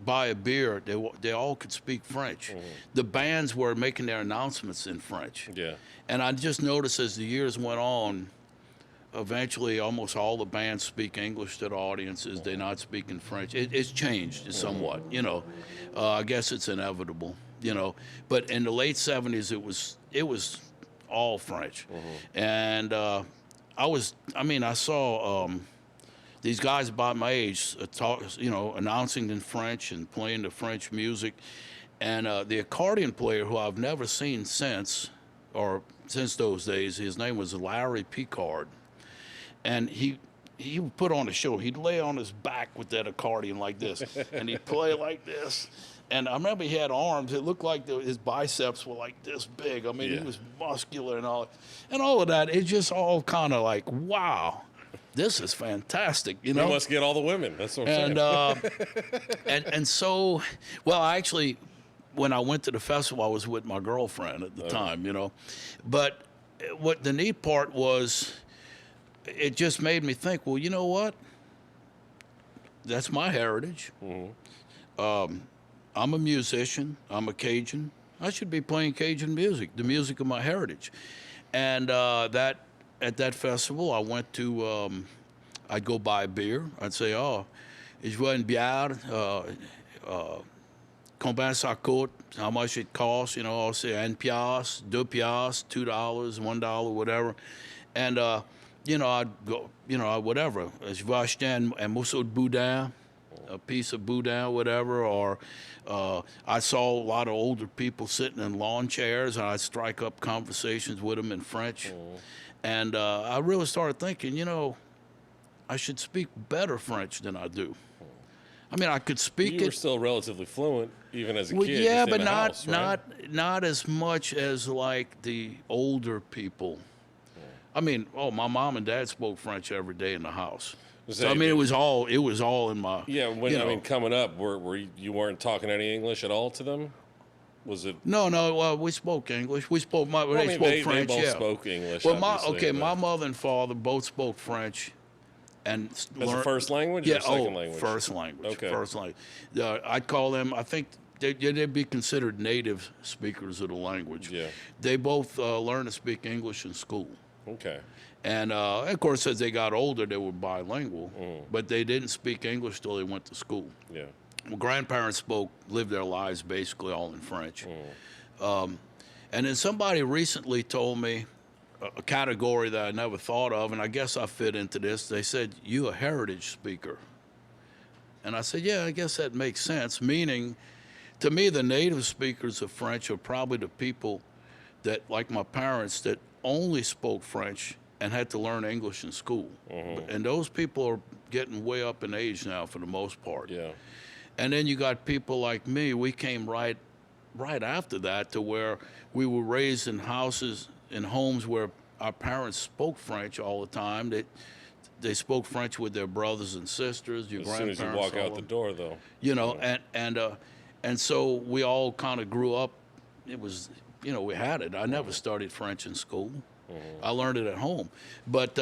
buy a beer, they all could speak French. The bands were making their announcements in French. Yeah. And I just noticed as the years went on, eventually almost all the bands speak English to the audiences. They're not speaking French. It's changed somewhat, you know. I guess it's inevitable, you know. But in the late 70s, it was all French. And I saw these guys about my age announcing in French and playing the French music. And the accordion player, who I've never seen since those days, his name was Larry Picard. And he would put on a show. He'd lay on his back with that accordion like this, and he'd play like this. And I remember he had arms. It looked like his biceps were like this big. I mean, he was muscular and all of that. It just all kind of like, wow, this is fantastic, you know. You must get all the women. That's what I'm saying. And so, well, actually, when I went to the festival, I was with my girlfriend at the time, you know. But what the neat part was, it just made me think, well, you know what? That's my heritage. I'm a musician. I'm a Cajun. I should be playing Cajun music, the music of my heritage. And at that festival, I went to, I'd go buy a beer. I'd say, oh, je veux une bière. Combien ça coûte? How much it costs? You know, I'll say un piastre, deux piastres, $2, $1, whatever. And, I'd go, whatever. Je vais acheter un morceau de boudin, a piece of boudin, whatever. Or I saw a lot of older people sitting in lawn chairs, and I'd strike up conversations with them in French. And I really started thinking, I should speak better French than I do. I mean, I could speak it. You were still relatively fluent, even as a kid. Yeah, just but in the house, right? not as much as like the older people. I mean, my mom and dad spoke French every day in the house. So, I mean, it was all in my. Yeah, coming up, you weren't talking any English at all to them? Was it? No. We spoke English. We spoke. They spoke French. They both spoke English. Well, my mother and father both spoke French. And as a first language or second language? First language. Okay. First language. I'd call them, I think they'd be considered native speakers of the language. Yeah. They both learned to speak English in school. Okay. And, of course, as they got older, they were bilingual. But they didn't speak English till they went to school. Yeah. My grandparents lived their lives basically all in French. And then somebody recently told me, a category that I never thought of, and I guess I fit into this. They said, you a heritage speaker. And I said, yeah, I guess that makes sense, meaning to me the native speakers of French are probably the people that, like my parents, that only spoke French and had to learn English in school. And those people are getting way up in age now for the most part. Yeah. And then you got people like me. We came right after that to where we were raised in homes where our parents spoke French all the time. They spoke French with their brothers and sisters. Your grandparents. As soon as you walk out the door, though. And so we all kind of grew up. It was, we had it. I never studied French in school. I learned it at home. But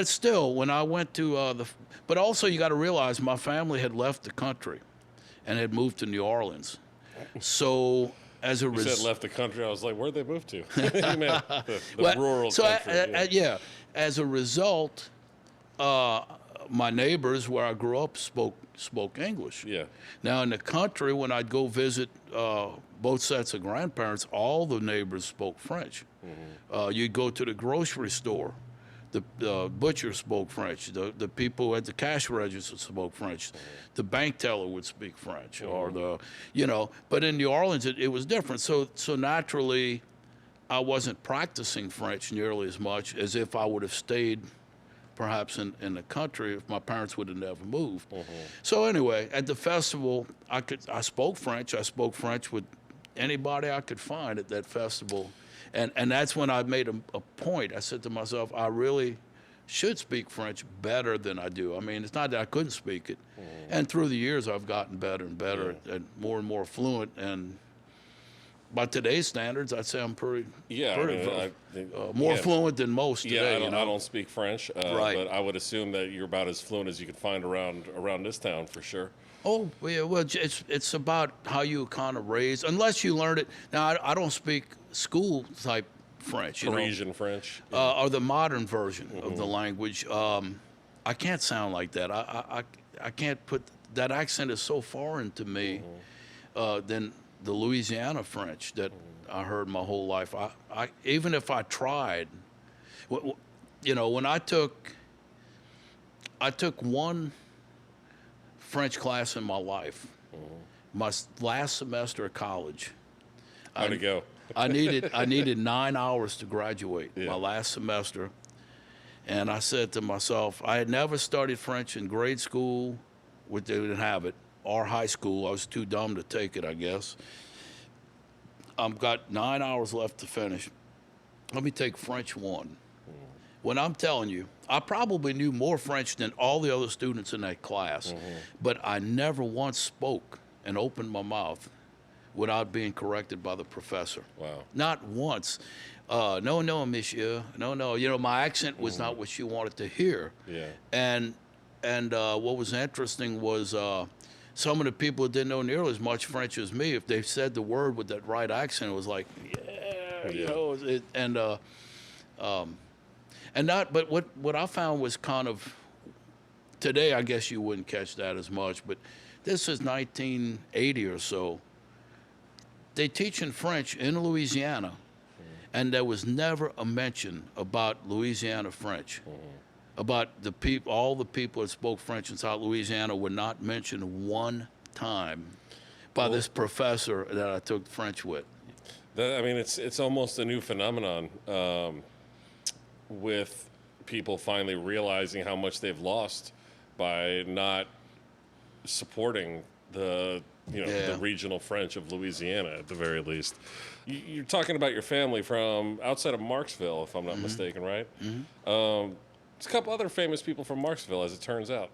still, when I went to but also you got to realize my family had left the country and had moved to New Orleans. So as a result, said left the country. I was like, where'd they move to? You meant the rural country. As a result, my neighbors where I grew up spoke English. Yeah. Now in the country, when I'd go visit both sets of grandparents, all the neighbors spoke French. You'd go to the grocery store. The butcher spoke French. The people at the cash register spoke French. The bank teller would speak French, or But in New Orleans, it was different. So naturally, I wasn't practicing French nearly as much as if I would have stayed, perhaps in the country, if my parents would have never moved. So anyway, at the festival, I spoke French. I spoke French with anybody I could find at that festival. And that's when I made a point. I said to myself, I really should speak French better than I do. I mean, it's not that I couldn't speak it. And through the years, I've gotten better and better and more fluent. And by today's standards, I'd say I'm pretty, Yeah, more yeah. fluent than most today. I don't speak French, Right. but I would assume that you're about as fluent as you could find around this town for sure. Oh, yeah, well, it's about how you kind of raised, unless you learn it. Now, I don't speak school type French, Parisian French. or the modern version of the language. I can't sound like that. I can't put that accent is so foreign to me than the Louisiana French that I heard my whole life. I even if I tried, when I took one French class in my life, my last semester of college. How'd it go? I needed 9 hours to graduate Yeah. my last semester, and I said to myself, I had never studied French in grade school, which they didn't have it, or high school. I was too dumb to take it, I guess. I've got 9 hours left to finish. Let me take French 1. When I'm telling you, I probably knew more French than all the other students in that class, but I never once spoke and opened my mouth without being corrected by the professor. Wow. Not once. No, monsieur. No. My accent was not what she wanted to hear. Yeah. And what was interesting was some of the people who didn't know nearly as much French as me, if they said the word with that right accent, it was like, but what I found was kind of, today I guess you wouldn't catch that as much, but this is 1980 or so. They teach in French in Louisiana, and there was never a mention about Louisiana French. About all the people that spoke French in South Louisiana were not mentioned one time by this professor that I took French with. It's almost a new phenomenon with people finally realizing how much they've lost by not supporting the regional French of Louisiana at the very least. You're talking about your family from outside of Marksville, if I'm not mistaken, right? There's a couple other famous people from Marksville, as it turns out.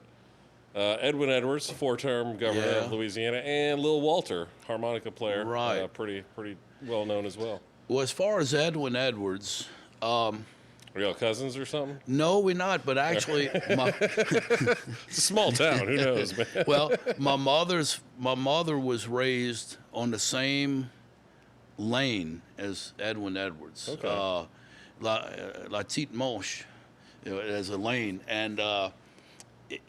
Edwin Edwards, 4-term governor of Louisiana, and Lil Walter, harmonica player, right? Pretty well known as well. Well, as far as Edwin Edwards, are y'all cousins or something? no, we're not. But actually, It's a small town. Who knows, man? well, my mother was raised on the same lane as Edwin Edwards. Okay. La Petite Manche, as a lane, and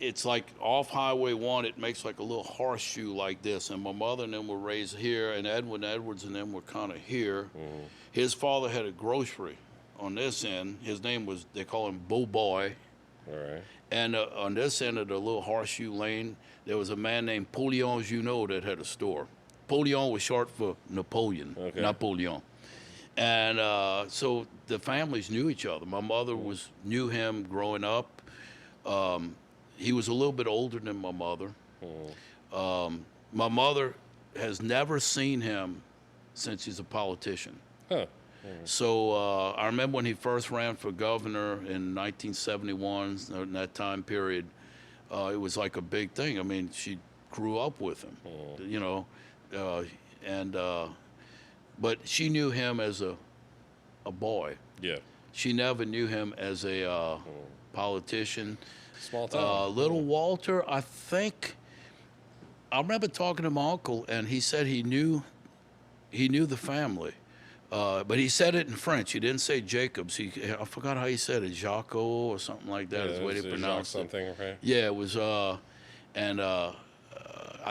it's like off Highway 1. It makes like a little horseshoe like this, and my mother and them were raised here, and Edwin Edwards and them were kind of here. His father had a grocery on this end. His name was, they call him Beau Boy. All right. And on this end of the little horseshoe lane, there was a man named Napoleon Junot that had a store. Napoleon was short for Napoleon, Okay. Napoleon. And so the families knew each other. My mother knew him growing up. He was a little bit older than my mother. My mother has never seen him since he's a politician. Huh. So I remember when he first ran for governor in 1971, in that time period, it was like a big thing. I mean, she grew up with him, but she knew him as a boy. Yeah. She never knew him as a politician. Small town. Little Walter, I remember talking to my uncle, and he said he knew the family. But he said it in French. He didn't say Jacobs. I forgot how he said it, Jaco or something like that is the way they pronounce it. Something, right? Yeah, it was, I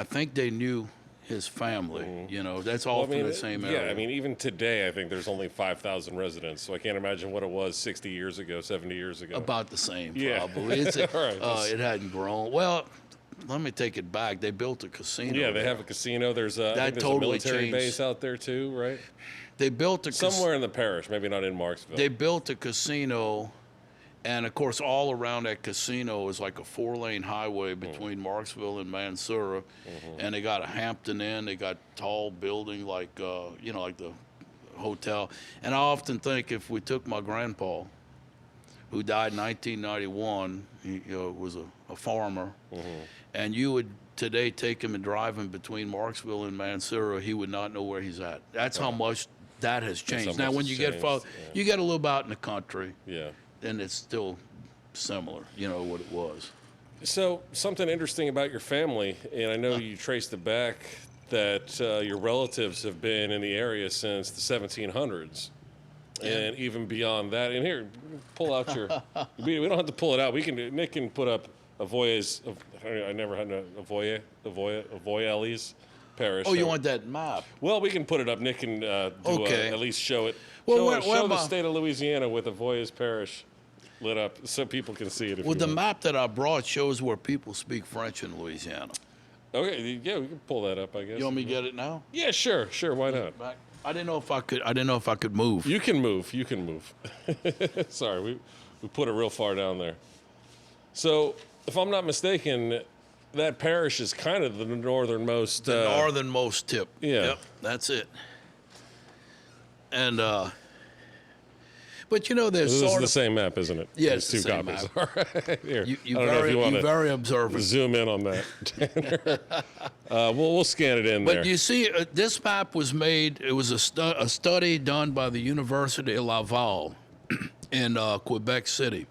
think they knew his family. That's all from the same area. Yeah, I mean, even today, I think there's only 5,000 residents, so I can't imagine what it was 60 years ago, 70 years ago. About the same, Yeah. probably. Right. It hadn't grown. Well, let me take it back. They built a casino. Yeah, they there. have a casino. There's I think there's totally a military changed. base out there too, right? They built Somewhere in the parish, maybe not in Marksville. They built a casino, and of course, all around that casino is like a 4-lane highway between Marksville and Mansura, and they got a Hampton Inn. They got tall building like like the hotel. And I often think if we took my grandpa, who died in 1991, he was a farmer, and you would today take him and drive him between Marksville and Mansura, he would not know where he's at. That's how much that has changed. how Now, much when it's you get changed, far, yeah. you get a little bit out in the country, Yeah. then it's still similar, what it was. So something interesting about your family, and I know you traced it back, that your relatives have been in the area since the 1700s, and even beyond that. And here, we don't have to pull it out. Nick can put up Avoyes. I never had a Avoyelles parish. Oh, you want that map? Well, we can put it up. Nick can Okay. at least show it. Well, Show the state of Louisiana with Avoyes parish lit up so people can see it. Well, the map that I brought shows where people speak French in Louisiana. Okay, yeah, we can pull that up, I guess. You want me to get it now? Yeah, sure, why not? Back. I didn't know if I could move. You can move. Sorry, we put it real far down there. So, if I'm not mistaken, that parish is kind of the northernmost. Northernmost tip. Yeah. Yep, that's it. And but there's This is sort the of same map, isn't it? Yeah, There's it's the two same copies. map. All right, here. you I don't know if you want to very observant. zoom in on that. We'll scan it in there. But you see, this map was made. It was a study done by the University of Laval in Quebec City,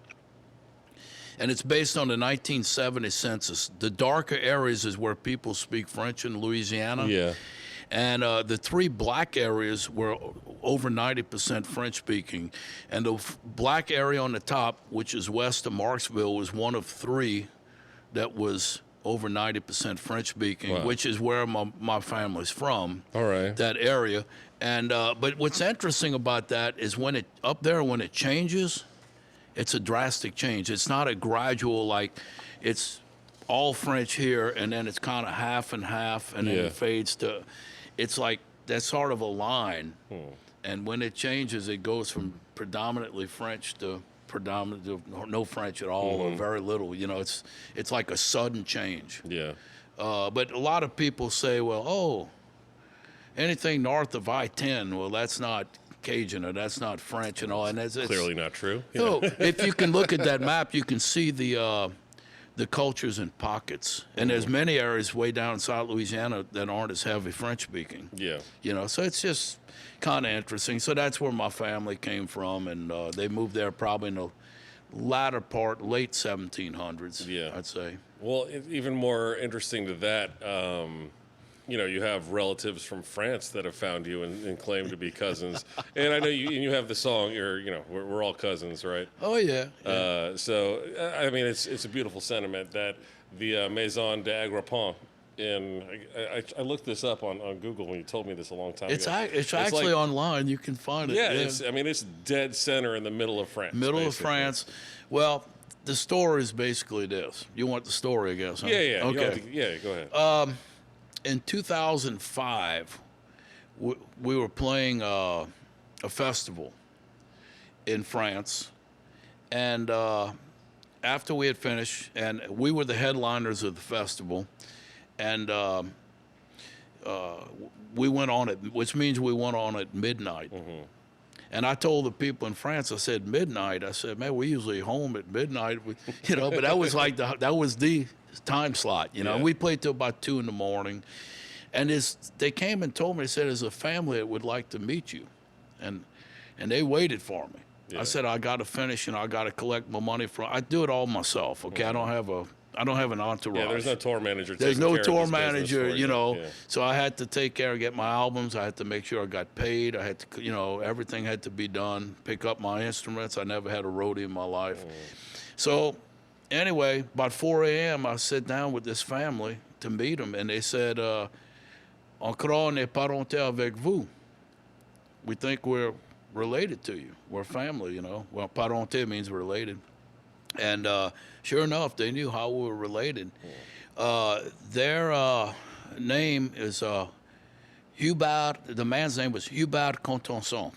and it's based on the 1970 census. The darker areas is where people speak French in Louisiana. Yeah. And the three black areas were over 90% French speaking. And the black area on the top, which is west of Marksville, was one of three that was over 90% French speaking, Wow. which is where my family's from. All right. That area. And but what's interesting about that is when it changes, it's a drastic change. It's not a gradual, like it's all French here and then it's kind of half and half and then Yeah. it fades to, it's like that's sort of a line. And when it changes, it goes from predominantly French to no French at all or very little. It's like a sudden change. Yeah. But a lot of people say, well, anything north of I-10, well, that's not Cajun or that's not French and all. And it's Clearly not true. No, if you can look at that map, you can see the cultures in pockets. And there's many areas way down in South Louisiana that aren't as heavy French speaking. Yeah. So it's just kind of interesting. So that's where my family came from, and they moved there probably in the latter part, late 1700s, Yeah. I'd say. Well, even more interesting to that, you have relatives from France that have found you and claim to be cousins. And I know you have the song. We're all cousins, right? Oh yeah. So I mean, it's a beautiful sentiment that the Maison Daigrepont. And I looked this up on Google when you told me this a long time It's ago. it's actually like, online. You can find it. yeah, it's dead center in the middle of France. Middle of basically. France. Well, the story is basically this. You want the story, I guess, huh? Yeah, yeah. Okay. Go ahead. In 2005, we were playing a festival in France, and after we had finished, and we were the headliners of the festival, and we went on at, which means we went on at midnight. And I told the people in France, I said, midnight. I said, man, we're usually home at midnight, but that was like that was the time slot, Yeah. We played till about 2 a.m. And they came and told me, they said, there's a family that would like to meet you. And they waited for me. Yeah. I said, I got to finish, I got to collect my money I do it all myself, okay? I don't have an entourage. Yeah, there's no tour manager. There's taking no care of tour this business manager, for you. Yeah. So I had to take care of get my albums. I had to make sure I got paid. I had to, everything had to be done. Pick up my instruments. I never had a roadie in my life. So anyway, about 4 a.m., I sat down with this family to meet them, and they said, "On croit on est parenté avec vous." We think we're related to you. We're family, Well, parenté means related. And sure enough, they knew how we were related. Their name is Hubert. The man's name was Hubert Contenson.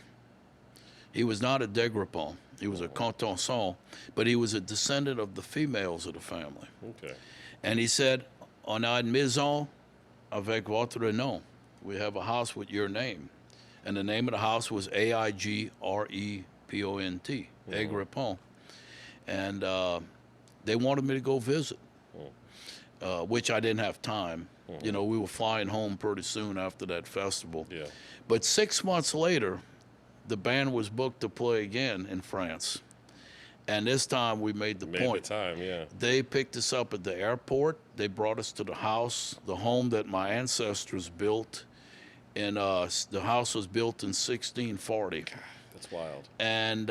He was not a Daigrepont. He was a Contenson, but he was a descendant of the females of the family. Okay. And he said, "On a une maison avec votre nom." We have a house with your name. And the name of the house was Aigrepont, Daigrepont. And they wanted me to go visit. which I didn't have time. You know, we were flying home pretty soon after that festival. Yeah. But 6 months later, the band was booked to play again in France. And this time we made the point. The time, yeah. They picked us up at the airport. They brought us to the house, the home that my ancestors built. And the house was built in 1640. God, that's wild. And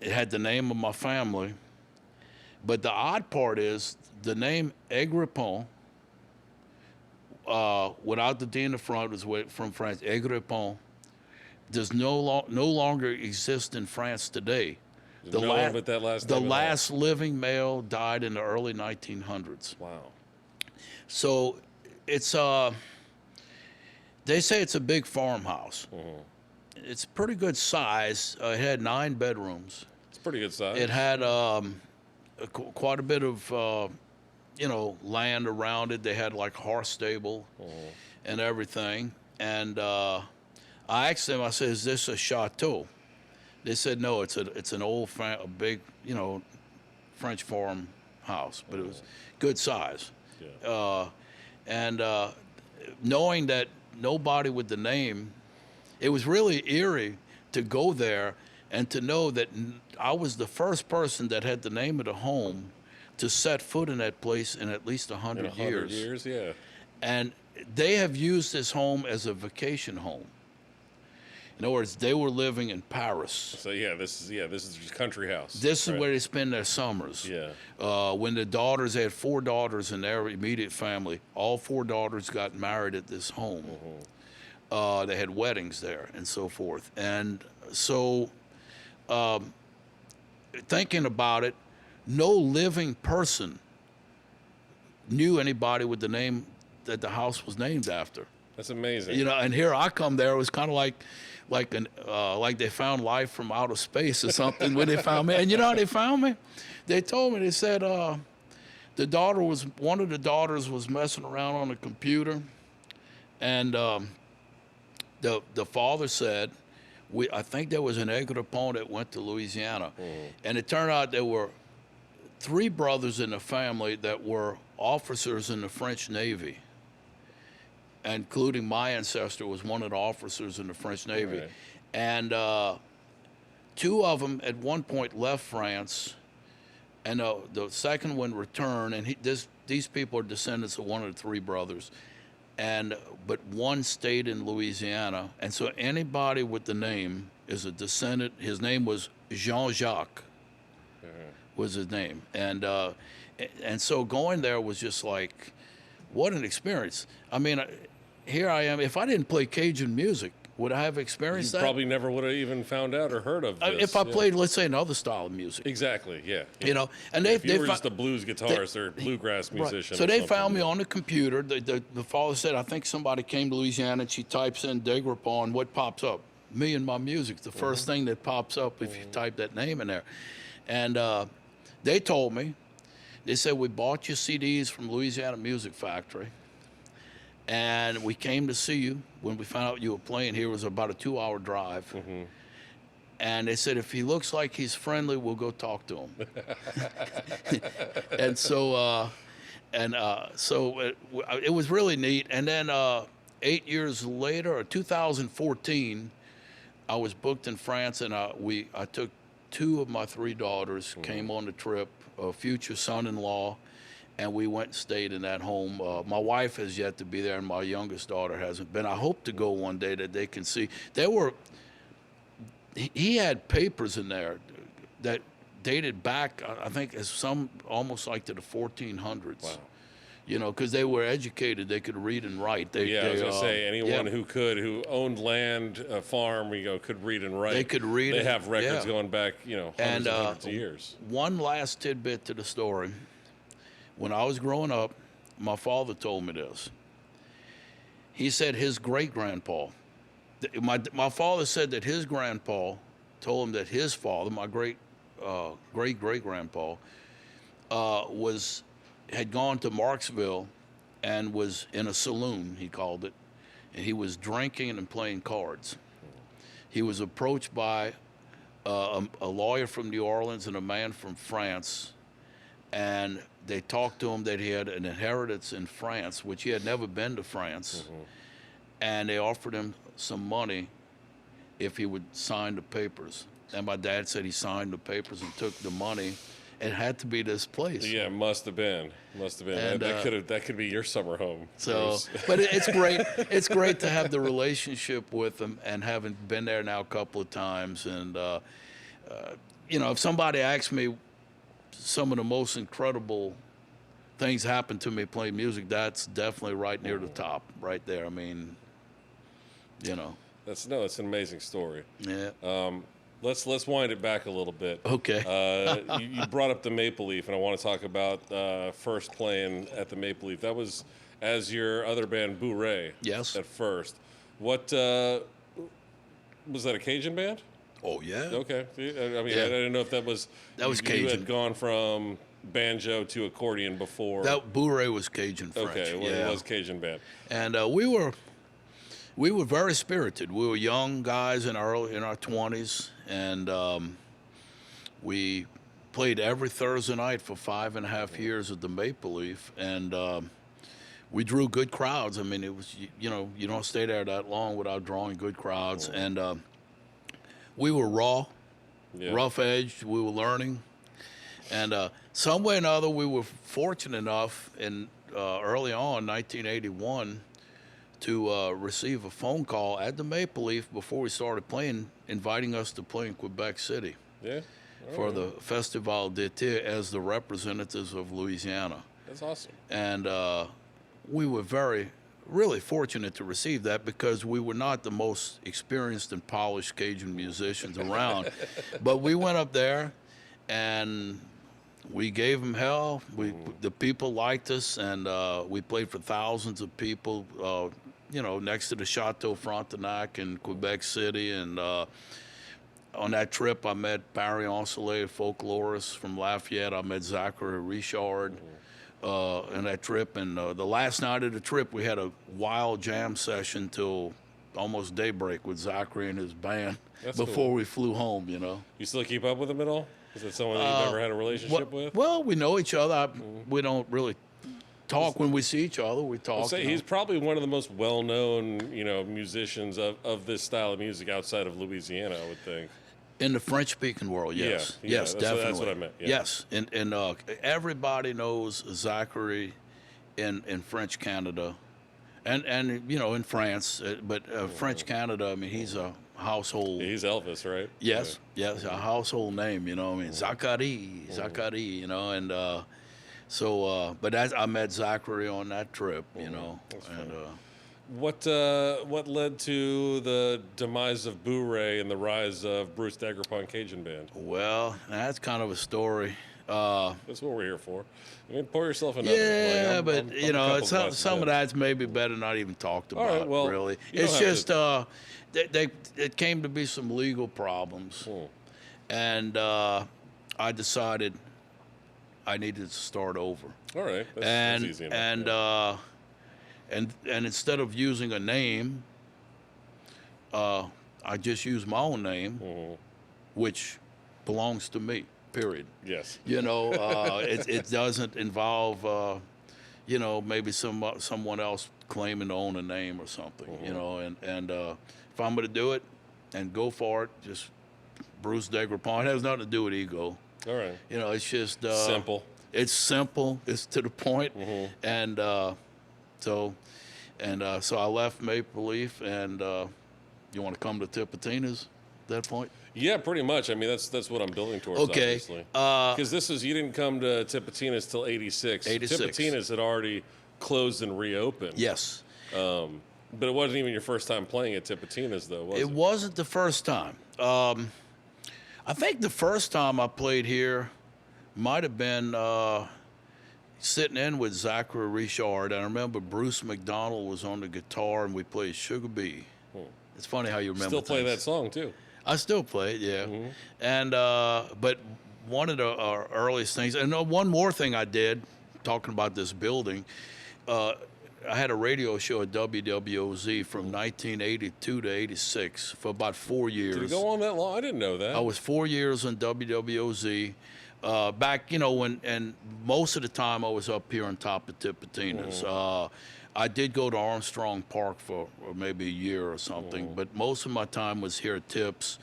it had the name of my family. But the odd part is the name Daigrepont, without the D in the front, was from France. Daigrepont does no longer exist in France today. No one but that last The name at all. last living male died in the early 1900s. Wow. So it's they say it's a big farmhouse. It's pretty good size. It had 9 bedrooms. It's pretty good size. It had quite a bit of land around it. They had like horse stable and everything. And I asked them, I said, "Is this a chateau?" They said, "No, it's an old, a big, French farmhouse, but it was good size." Yeah. And knowing that nobody with the name, it was really eerie to go there and to know that I was the first person that had the name of the home to set foot in that place in at least 100 years. 100 years, yeah. And they have used this home as a vacation home. In other words, they were living in Paris. So this is just country house. This is where they spend their summers. Yeah. When the daughters, they had 4 daughters in their immediate family. All 4 daughters got married at this home. They had weddings there and so forth. And so, thinking about it, no living person knew anybody with the name that the house was named after. That's amazing. And here I come there. It was kind of like they found life from outer space or something when they found me. And you know how they found me? They told me, they said one of the daughters was messing around on the computer, and the father said, I think there was an Daigrepont that went to Louisiana, and it turned out there were 3 brothers in the family that were officers in the French Navy, including my ancestor was one of the officers in the French Navy. Right. And 2 of them at one point left France, and the second one returned, and these people are descendants of one of the 3 brothers. But one stayed in Louisiana, and so anybody with the name is a descendant. His name was Jean-Jacques, was his name, and so going there was just like, what an experience. I mean, here I am. If I didn't play Cajun music, would I have experienced that? Probably never would have even found out or heard of this. If I played, let's say, another style of music. Exactly, yeah. And if you were just a blues guitarist or bluegrass musician. Right. So they found me on the computer. The father said, I think somebody came to Louisiana, and she types in Daigrepont, what pops up? Me and my music, the first thing that pops up if you type that name in there. And they told me, they said, we bought your CDs from Louisiana Music Factory, and we came to see you. When we found out you were playing here, it was about a 2-hour drive. And they said, if he looks like he's friendly, we'll go talk to him. And so it was really neat. And then 8 years later, or 2014, I was booked in France, and I took 2 of my 3 daughters, came on the trip, a future son-in-law, and we went and stayed in that home. My wife has yet to be there, and my youngest daughter hasn't been. I hope to go one day that they can see. He had papers in there that dated back, I think, as some almost like to the 1400s. Wow. Because they were educated, they could read and write. I was going to say, anyone who owned land, a farm, could read and write. They could read. They have records going back, hundreds and hundreds of years. One last tidbit to the story. When I was growing up, my father told me this. He said his great-grandpa, my father said that his grandpa told him that his father, my great-great-grandpa, had gone to Marksville and was in a saloon, he called it, and he was drinking and playing cards. He was approached by a lawyer from New Orleans and a man from France, and they talked to him that he had an inheritance in France, which he had never been to France, and they offered him some money if he would sign the papers. And my dad said he signed the papers and took the money. It had to be this place. Yeah, must have been. And, that could be your summer home. So, Bruce. but it's great. It's great to have the relationship with them, and having been there now a couple of times. And you know, if somebody asks me some of the most incredible things happened to me playing music, that's definitely right near the top, right there. I mean, you know. It's an amazing story. Yeah. Let's wind it back a little bit. Okay. You brought up the Maple Leaf, and I want to talk about first playing at the Maple Leaf. That was as your other band, Boo Ray. Yes. At first, what was that? A Cajun band? Oh yeah. Okay. I mean, Yeah. I didn't know if that was You Cajun. had gone from banjo to accordion before. That Bourrée was Cajun French. Okay. Well, yeah. it was Cajun band. And we were very spirited. We were young guys in our 20s, and we played every Thursday night for 5.5 years at the Maple Leaf, and we drew good crowds. I mean, it was, you know, you don't stay there that long without drawing good crowds, and we were raw, Yeah. rough edged. We were learning, and some way or another, we were fortunate enough in early on, 1981. To receive a phone call at the Maple Leaf before we started playing, inviting us to play in Quebec City Yeah. for the Festival d'été as the representatives of Louisiana. That's awesome. And we were really fortunate to receive that, because we were not the most experienced and polished Cajun musicians around. But we went up there and we gave them hell. The people liked us, and we played for thousands of people, you know, next to the Chateau Frontenac in Quebec City. And on that trip, I met Barry Ancelet, a folklorist from Lafayette. I met Zachary Richard on that trip. And the last night of the trip, we had a wild jam session till almost daybreak with Zachary and his band. That's before cool. we flew home, you know. You still keep up with them at all? Is it someone that you've ever had a relationship with? Well, we know each other. We don't really talk when we see each other. We talk. I'll say he's probably one of the most well-known, you know, musicians of this style of music outside of Louisiana, I would think. In the French-speaking world, yes. Yeah, Yes, that's definitely. that's what I meant. Yeah. Yes, and everybody knows Zachary in French Canada, and you know, in France, but French Canada. I mean, he's a household. He's Elvis, right? Yes, yes, a household name. You know, I mean, Zachary, you know, and but I met Zachary on that trip. You know, and. What led to the demise of Boo Ray and the rise of Bruce Daigrepont Cajun Band? Well, that's kind of a story. That's what we're here for. I mean, pour yourself another. Yeah, I'm but a you know, couple glasses some in. of that's maybe better not even talked about. right, well, really, you don't it's have just it came to be some legal problems, and I decided I needed to start over. All right, that's easy enough. And instead of using a name, I just use my own name, which belongs to me. Period. Yes. You know, it doesn't involve, you know, maybe someone else claiming to own a name or something. You know, and if I'm going to do it and go for it, just Bruce Daigrepont. It has nothing to do with ego. All right. You know, it's just Simple. It's simple. It's to the point. And so I left Maple Leaf, and you want to come to Tipitina's at that point? Yeah, pretty much. I mean, that's what I'm building towards. Okay. Obviously, because you didn't come to Tipitina's till '86. 86. Tipitina's had already closed and reopened. Yes. But it wasn't even your first time playing at Tipitina's, though, was it? It wasn't the first time. I think the first time I played here might have been sitting in with Zachary Richard. And I remember Bruce McDonald was on the guitar, and we played Sugar Bee. It's funny how you remember Still play things. that song, too. I still play it, yeah. And but one of the earliest things, and one more thing I did, talking about this building, I had a radio show at WWOZ from 1982 to 86 for about 4 years. Did it go on that long? I didn't know that. I was 4 years on WWOZ. back, and most of the time I was up here on top of Tipitina's. I did go to Armstrong Park for maybe a year or something, but most of my time was here at Tips.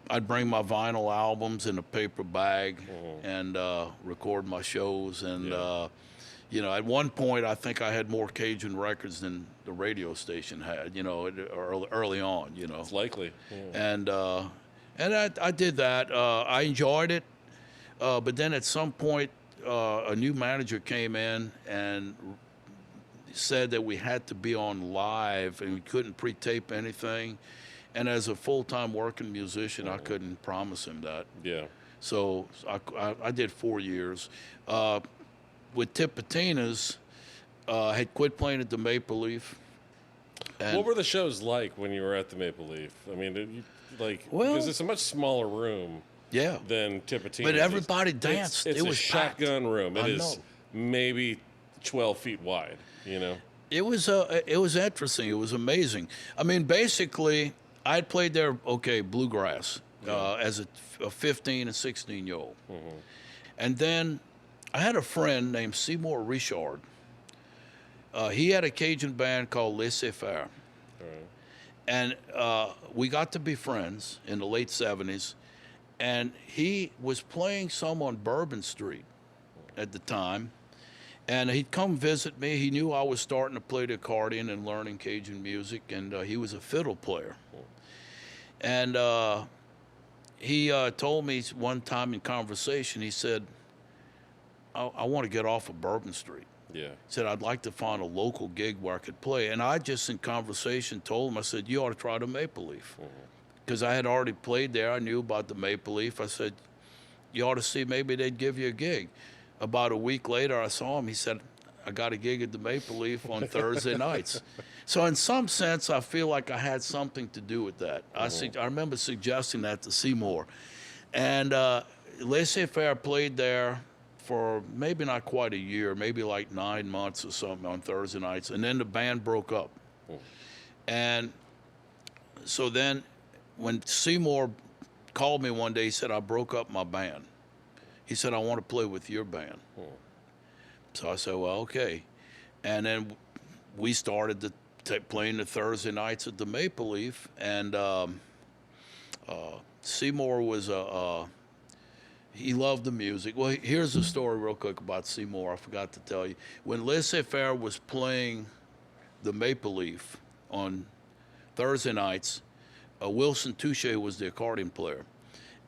I'd bring my vinyl albums in a paper bag and record my shows. And, at one point, I think I had more Cajun records than the radio station had, early on, It's likely. And I did that. I enjoyed it. But then at some point, a new manager came in and said that we had to be on live and we couldn't pre-tape anything. And as a full-time working musician, I couldn't promise him that. Yeah. So I did 4 years. With Tipitina's, I had quit playing at the Maple Leaf. What were the shows like when you were at the Maple Leaf? I mean, because it's a much smaller room than Tipitina. But everybody danced. It's it a was shotgun packed. room. It is maybe 12 feet wide, It was interesting. It was amazing. I mean, basically, I had played there, bluegrass, as a 15 and 16-year-old. And then I had a friend named Seymour Richard. He had a Cajun band called Laissez-Faire. And we got to be friends in the late 70s. And he was playing some on Bourbon Street at the time. And he'd come visit me. He knew I was starting to play the accordion and learning Cajun music, and he was a fiddle player. And he told me one time in conversation, he said, I want to get off of Bourbon Street. Yeah. He said, I'd like to find a local gig where I could play. And I just in conversation told him, I said, you ought to try the Maple Leaf. Because I had already played there. I knew about the Maple Leaf. I said, you ought to see maybe they'd give you a gig. About a week later, I saw him. He said, I got a gig at the Maple Leaf on Thursday nights. So in some sense, I feel like I had something to do with that. I remember suggesting that to Seymour. And Laissez-Faire played there for maybe not quite a year, maybe like 9 months or something on Thursday nights. And then the band broke up. And so then when Seymour called me one day, he said, I broke up my band. He said, I want to play with your band. So I said, well, okay. And then we started playing the Thursday nights at the Maple Leaf. And Seymour was he loved the music. Well, here's a story real quick about Seymour. I forgot to tell you. When Laissez-Faire was playing the Maple Leaf on Thursday nights, Wilson Touche was the accordion player.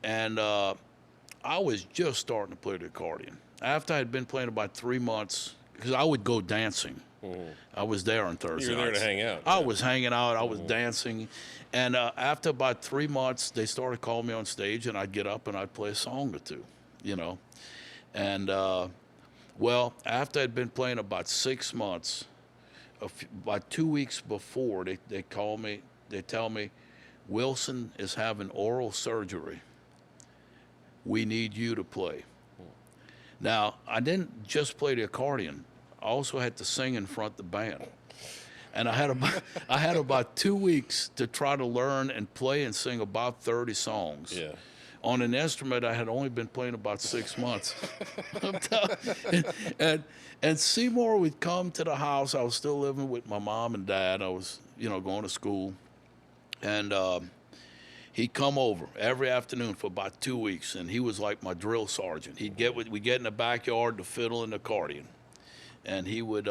And I was just starting to play the accordion. After I had been playing about 3 months, because I would go dancing. I was there on Thursday You were there nights. to hang out. I was hanging out. I was dancing. And after about 3 months, they started calling me on stage, and I'd get up and I'd play a song or two, And, well, after I'd been playing about 6 months, about 2 weeks before, they call me, they tell me, Wilson is having oral surgery. We need you to play. Now, I didn't just play the accordion. I also had to sing in front of the band. And I had about 2 weeks to try to learn and play and sing about 30 songs. Yeah. On an instrument I had only been playing about 6 months. and Seymour would come to the house. I was still living with my mom and dad. I was, going to school. And he'd come over every afternoon for about 2 weeks, and he was like my drill sergeant. We'd get in the backyard to fiddle and accordion, and he would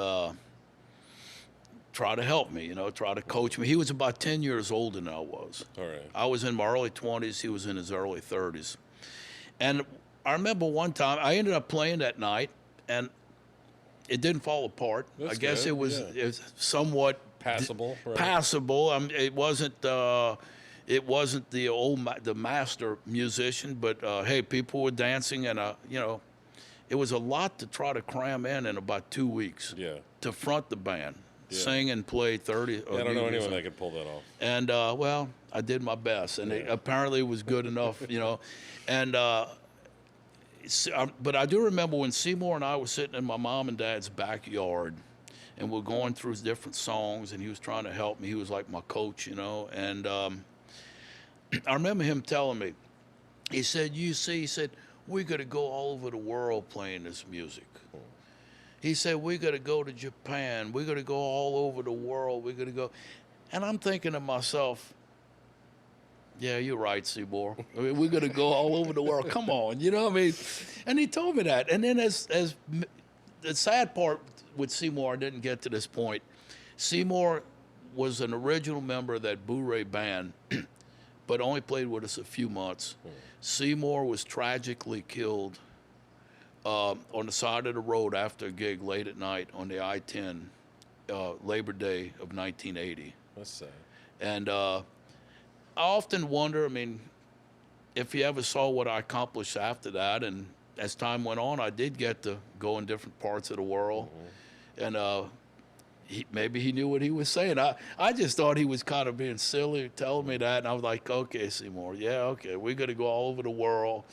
try to help me, try to coach me. He was about 10 years older than I was. All right. I was in my early 20s. He was in his early 30s. And I remember one time I ended up playing that night, and it didn't fall apart. That's I guess good. it was somewhat Passable. Right? passable. It wasn't the master musician, but hey, people were dancing, and it was a lot to try to cram in about 2 weeks. Yeah. To front the band, Yeah. sing and play 30. I don't know anyone that could pull that off. And well, I did my best, and it apparently was good enough, And but I do remember when Seymour and I were sitting in my mom and dad's backyard, and we're going through different songs, and he was trying to help me. He was like my coach, And I remember him telling me, he said, he said, "We got to go all over the world playing this music." He said, "We got to go to Japan. We got to go all over the world. We got to go." And I'm thinking to myself, yeah, you're right, Seymour. I mean, we're going to go all over the world. Come on, you know what I mean? And he told me that. And then as the sad part with Seymour, I didn't get to this point. Seymour was an original member of that Bourrée band, but only played with us a few months. Seymour was tragically killed on the side of the road after a gig late at night on the I-10, Labor Day of 1980. That's sad. And I often wonder, I mean, if he ever saw what I accomplished after that. And as time went on, I did get to go in different parts of the world. And maybe he knew what he was saying. I just thought he was kind of being silly telling me that. And I was like, okay, Seymour, yeah, okay, we're going to go all over the world,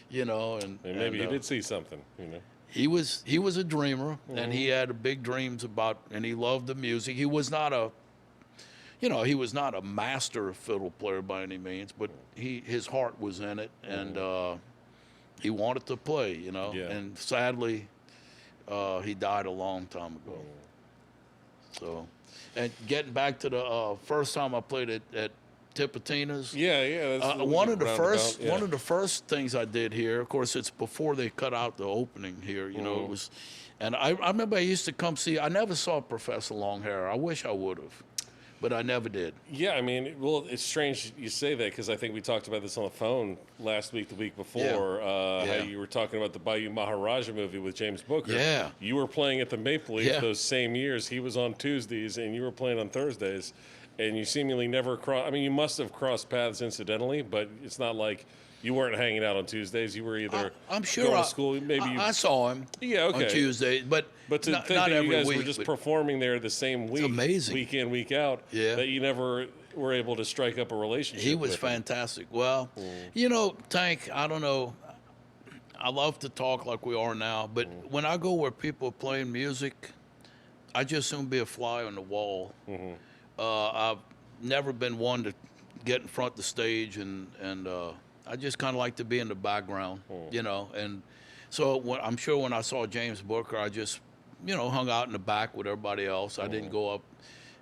you know. And maybe he did see something, you know. He was a dreamer, and he had big dreams about, and he loved the music. He was not a master fiddle player by any means, but his heart was in it, and he wanted to play, you know. Yeah. And sadly, he died a long time ago. So, and getting back to the first time I played at Tipitina's. Yeah. That's One of the first things I did here, of course, it's before they cut out the opening here. You know, it was, and I remember I used to come see. I never saw Professor Longhair. I wish I would have, but I never did. Yeah, I mean, well, it's strange you say that because I think we talked about this on the phone last week, the week before, how you were talking about the Bayou Maharaja movie with James Booker. Yeah. You were playing at the Maple Leaf those same years. He was on Tuesdays, and you were playing on Thursdays. And you seemingly never crossed. I mean, you must have crossed paths incidentally, but it's not like you weren't hanging out on Tuesdays. You were either I'm sure going to school. Maybe I saw him. Yeah, okay. On Tuesday, but to not, think not that every you guys week, were just performing there the same week, amazing. Week in, week out. Yeah. That you never were able to strike up a relationship. He was with fantastic. Well, you know, Tank, I don't know. I love to talk like we are now, but when I go where people are playing music, I just soon be a fly on the wall. I've never been one to get in front of the stage, and I just kind of like to be in the background, you know. And so I'm sure when I saw James Booker, I just, you know, hung out in the back with everybody else. I didn't go up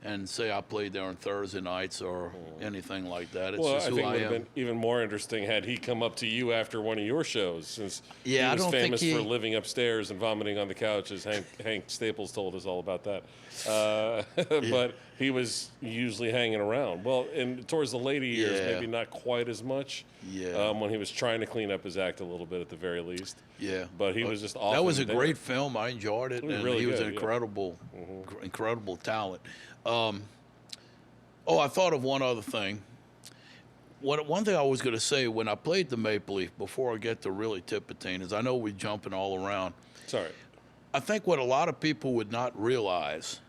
and say I played there on Thursday nights or anything like that. It's just I who think it I would have am. been even more interesting had he come up to you after one of your shows, since he I was don't think famous for living upstairs and vomiting on the couch, as Hank Staples told us all about that. But he was usually hanging around. Well, and towards the later years, maybe not quite as much. When he was trying to clean up his act a little bit at the very least. Yeah. But he was just awesome. That was a there. great film. I enjoyed it. was And really he was good, an incredible talent. I thought of one other thing. One thing I was going to say, when I played the Maple Leaf, before I get to really Tipitina's, I know we're jumping all around. Sorry. I think what a lot of people would not realize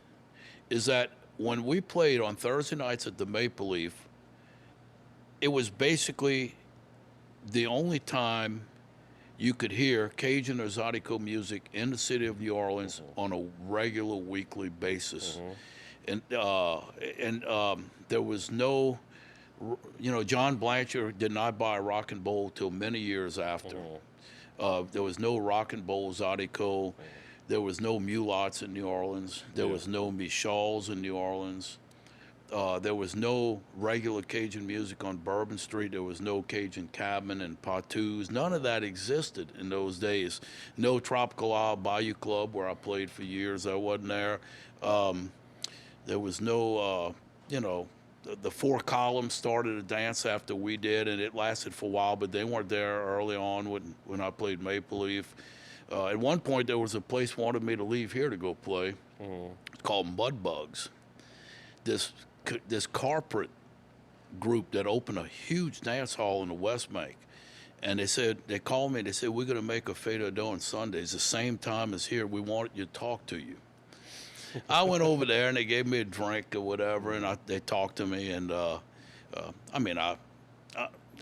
is that when we played on Thursday nights at the Maple Leaf, it was basically the only time you could hear Cajun or Zydeco music in the city of New Orleans on a regular weekly basis. And there was no, you know, John Blanchard did not buy a rock and bowl till many years after. There was no rock and bowl Zydeco. There was no Mulots in New Orleans. There was no Michals in New Orleans. There was no regular Cajun music on Bourbon Street. There was no Cajun Cabin and Patoos. None of that existed in those days. No Tropical Isle Bayou Club, where I played for years. I wasn't there. There was no, you know, the Four Columns started a dance after we did, and it lasted for a while, but they weren't there early on when I played Maple Leaf. At one point, there was a place wanted me to leave here to go play. It's called Mudbugs. This corporate group that opened a huge dance hall in the West Bank. And they called me, they said, we're going to make a Fado Do on Sundays, the same time as here. We want you to talk to you. I went over there, and they gave me a drink or whatever, and they talked to me. And,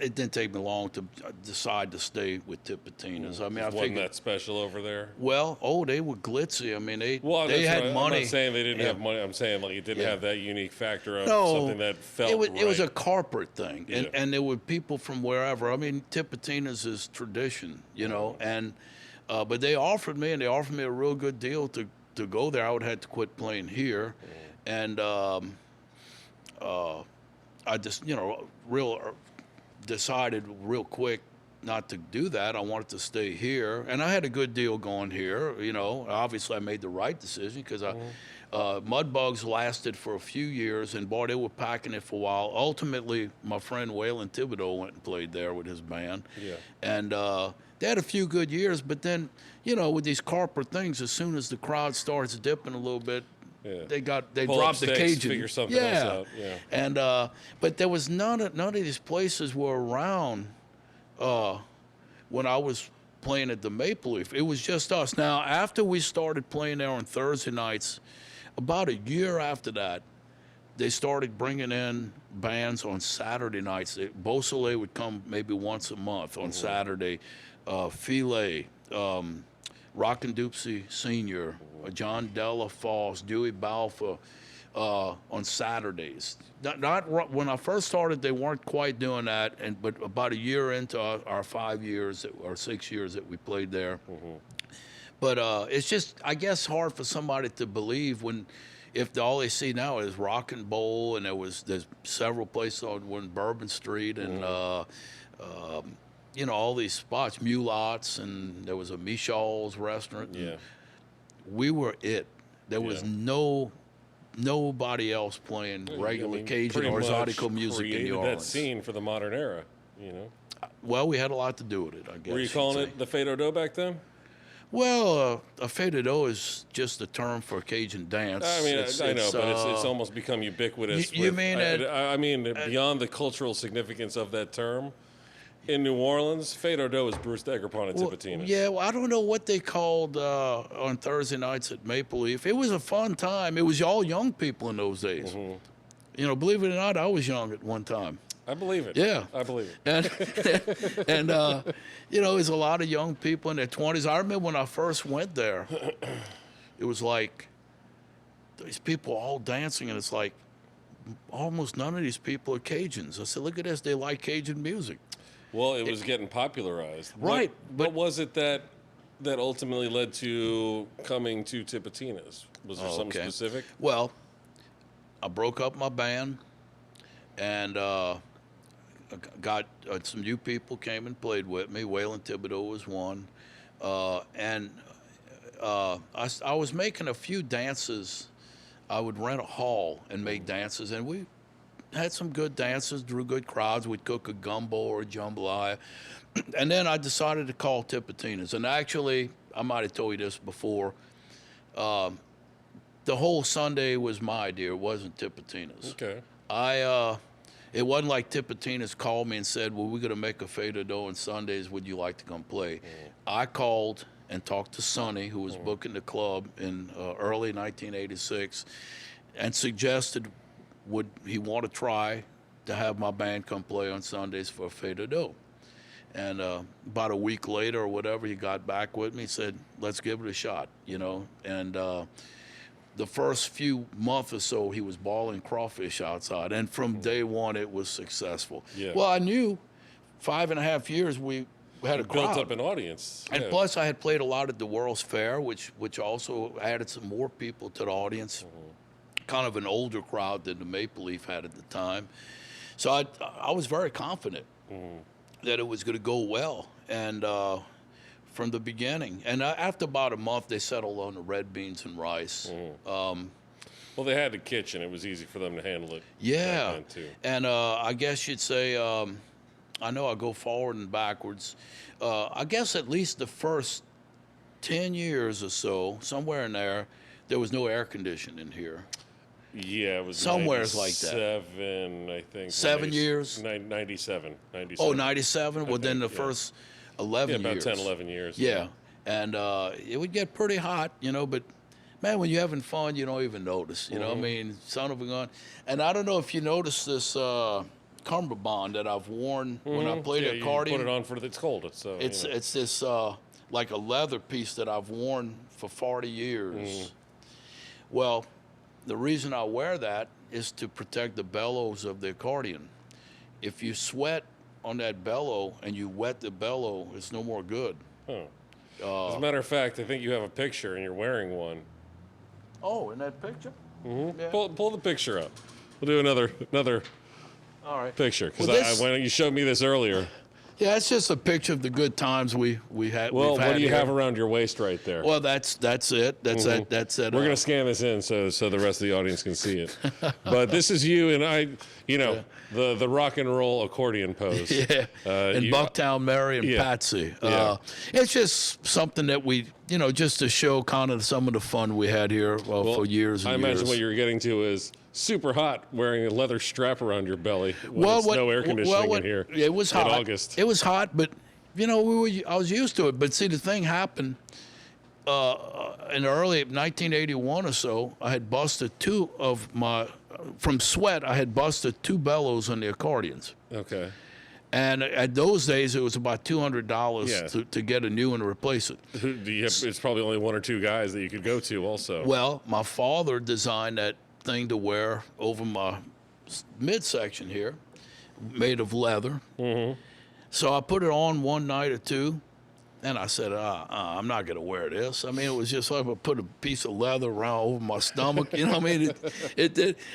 it didn't take me long to decide to stay with Tipitinas. I mean, I Wasn't figured, that special over there? well, they were glitzy. I mean, they That's had right. money. I'm not saying they didn't have money. I'm saying like it didn't Yeah. have that unique factor of No, something that felt it was a right. corporate thing, Yeah. and there were people from wherever. I mean, Tipitinas is tradition, you know, and but they offered me a real good deal to go there. I would have had to quit playing here, and I just decided real quick not to do that. I wanted to stay here, and I had a good deal going here. You know, obviously I made the right decision because Mudbugs lasted for a few years, and boy, they were packing it for a while. Ultimately, my friend Waylon Thibodeau went and played there with his band, and they had a few good years. But then, you know, with these corporate things, as soon as the crowd starts dipping a little bit, they Pull up dropped the stakes, Cajun. figure something else out. Yeah. And but there was none of these places were around when I was playing at the Maple Leaf. It was just us. Now, after we started playing there on Thursday nights, about a year after that, they started bringing in bands on Saturday nights. Beausoleil would come maybe once a month on Saturday. Filet, Rockin' Doopsie Sr., John Della Foss, Dewey Balfa on Saturdays. Not when I first started, they weren't quite doing that, but about a year into our 5 years or 6 years that we played there. But it's just, I guess, hard for somebody to believe if all they see now is Rock and Bowl, and there's several places on Bourbon Street, and you know, all these spots, Mulots, and there was a Michal's restaurant. Yeah. We were it. There was nobody else playing regular Cajun or exotico music in New Orleans. That scene for the modern era, you know. Well, we had a lot to do with it, I guess. Were you calling it the Fado Do back then? Well, a fado do is just a term for Cajun dance. I mean, I know, but it's almost become ubiquitous. You mean I mean, beyond the cultural significance of that term, in New Orleans, Fado Do is Bruce Daigrepont and Tipitina. Yeah, well, I don't know what they called on Thursday nights at Maple Leaf. It was a fun time. It was all young people in those days. You know, believe it or not, I was young at one time. I believe it. Yeah. I believe it. And you know, there's a lot of young people in their 20s. I remember when I first went there, it was like these people all dancing, and it's like almost none of these people are Cajuns. I said, look at this, they like Cajun music. Well, it was getting popularized. Right. What was it that ultimately led to coming to Tipitina's? Was there something specific? Well, I broke up my band, and got some new people came and played with me. Waylon Thibodeau was one, and I was making a few dances. I would rent a hall and make dances, and we had some good dances, drew good crowds. We'd cook a gumbo or a jambalaya, and then I decided to call Tipitinas. And actually, I might have told you this before. The whole Sunday was my idea. It wasn't Tipitina's. Okay. It wasn't like Tipitinas called me and said, well, we're going to make a Fado Do on Sundays. Would you like to come play? I called and talked to Sonny, who was booking the club in early 1986, and suggested, would he want to try to have my band come play on Sundays for a Fado Do? And about a week later or whatever, he got back with me and said, let's give it a shot, you know. And the first few months or so, he was balling crawfish outside. And from day one, it was successful. Yeah. Well, I knew 5.5 years we had a crowd. Built up an audience. And plus, I had played a lot at the World's Fair, which also added some more people to the audience. Kind of an older crowd than the Maple Leaf had at the time. So I was very confident that it was going to go well. And from the beginning. And after about a month, they settled on the red beans and rice. Well, they had the kitchen. It was easy for them to handle it. Yeah. Back then, too. And I guess you'd say, I know I go forward and backwards. I guess at least the first 10 years or so, somewhere in there was no air conditioning here. Yeah, it was Somewhere's like that. 97, I think. 7 years? 97. Oh, 97? Well, then the first 11 about years. 10, 11 years. Yeah. And it would get pretty hot, you know, but man, when you're having fun, you don't even notice, you know what I mean? Son of a gun. And I don't know if you noticed this, cummerbund that I've worn when I played Yeah, you accordion. put it on for it's cold. So It's this like a leather piece that I've worn for 40 years. Well, the reason I wear that is to protect the bellows of the accordion. If you sweat on that bellow and you wet the bellow, it's no more good. As a matter of fact, I think you have a picture and you're wearing one. Oh, in that picture? Yeah. Pull the picture up. We'll do another All right. picture because Well, when you showed me this earlier. Yeah, it's just a picture of the good times we had. Well, we've what had do you here. have around your waist right there? Well, that's it. That's it. That's it. We're gonna scan this in so the rest of the audience can see it. But this is you and I. The rock and roll accordion pose. Yeah. And Bucktown Mary and Yeah. Patsy. Yeah. It's just something that we, just to show kind of some of the fun we had here for years and I years. imagine what you're getting to is super hot wearing a leather strap around your belly. There's no air conditioning in here. It was hot. In August. It was hot, but I was used to it. But see, the thing happened in early 1981 or so. I had busted from sweat. I had busted 2 bellows on the accordions. Okay. And at those days, it was about $200 Yeah. to get a new one to replace it. It's probably only 1 or 2 guys that you could go to also. Well, my father designed that thing to wear over my midsection here, made of leather. So I put it on one night or two, and I said, I'm not going to wear this. I mean, it was just like I put a piece of leather around over my stomach. You know what I mean?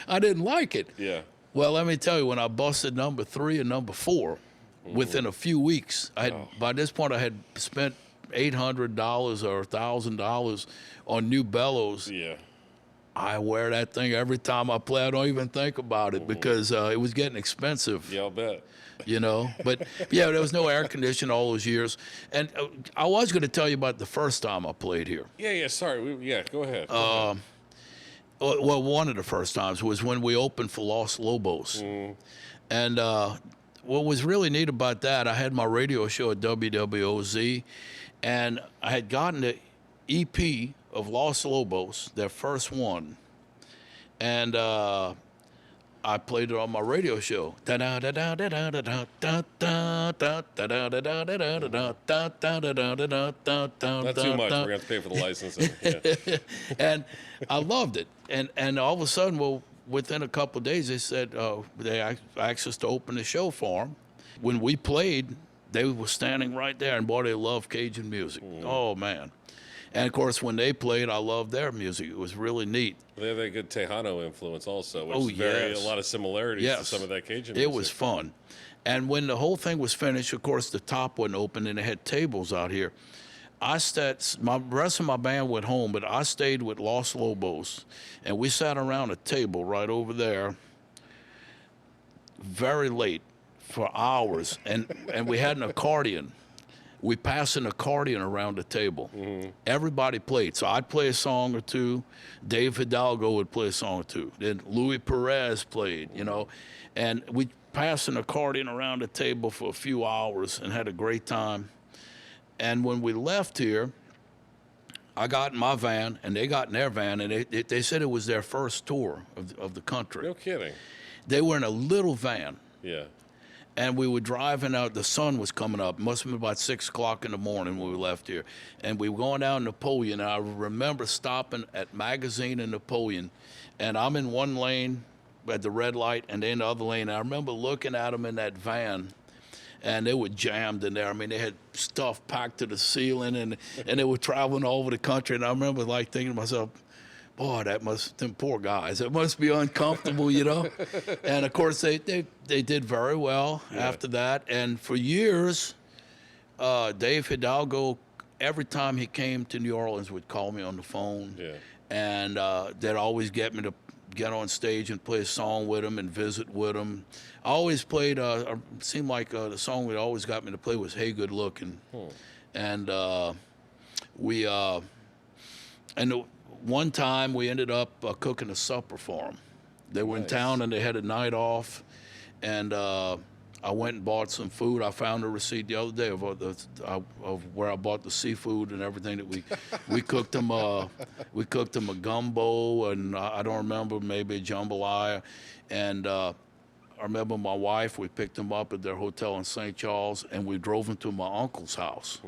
I didn't like it. Yeah. Well, let me tell you, when I busted number 3 and number 4, within a few weeks, by this point I had spent $800 or $1,000 on new bellows. Yeah. I wear that thing every time I play. I don't even think about it because it was getting expensive. Yeah, I'll bet. But yeah, there was no air conditioning all those years. And I was going to tell you about the first time I played here. Yeah. Sorry. Go ahead. Well, one of the first times was when we opened for Los Lobos. And what was really neat about that, I had my radio show at WWOZ, and I had gotten the EP of Los Lobos, their first one. And I played it on my radio show. Not too much. We're going to have to pay for the licensing. Yeah. And I loved it. And all of a sudden, within a couple of days, they said they asked us to open the show for them. When we played, they were standing right there, and boy, they love Cajun music. Oh, man. And, of course, when they played, I loved their music. It was really neat. They have a good Tejano influence also, which is a lot of similarities to some of that Cajun music. It was fun. And when the whole thing was finished, of course, the top wasn't open, and they had tables out here. The rest of my band went home, but I stayed with Los Lobos, and we sat around a table right over there very late for hours, and we had an accordion. We passed an accordion around the table. Everybody played. So I'd play a song or two. Dave Hidalgo would play a song or two. Then Louis Perez played, And we passed an accordion around the table for a few hours and had a great time. And when we left here, I got in my van, and they got in their van, and they said it was their first tour of the country. No kidding. They were in a little van. Yeah. And we were driving out. The sun was coming up. It must have been about 6 o'clock in the morning when we left here. And we were going down Napoleon. And I remember stopping at Magazine and Napoleon. And I'm in one lane at the red light, and they in the other lane. And I remember looking at them in that van, and they were jammed in there. I mean, they had stuff packed to the ceiling, and they were traveling all over the country. And I remember thinking to myself, boy, them poor guys, it must be uncomfortable, And of course, they did very well after that. And for years, Dave Hidalgo, every time he came to New Orleans, would call me on the phone. Yeah. And they'd always get me to get on stage and play a song with him and visit with him. I always played, it seemed like the song that always got me to play was Hey Good Looking. And one time we ended up cooking a supper for them. They were in town and they had a night off, and I went and bought some food. I found a receipt the other day of where I bought the seafood and everything that we cooked them. We cooked them a gumbo, and I don't remember, maybe a jambalaya, and I remember my wife, we picked them up at their hotel in St. Charles, and we drove them to my uncle's house.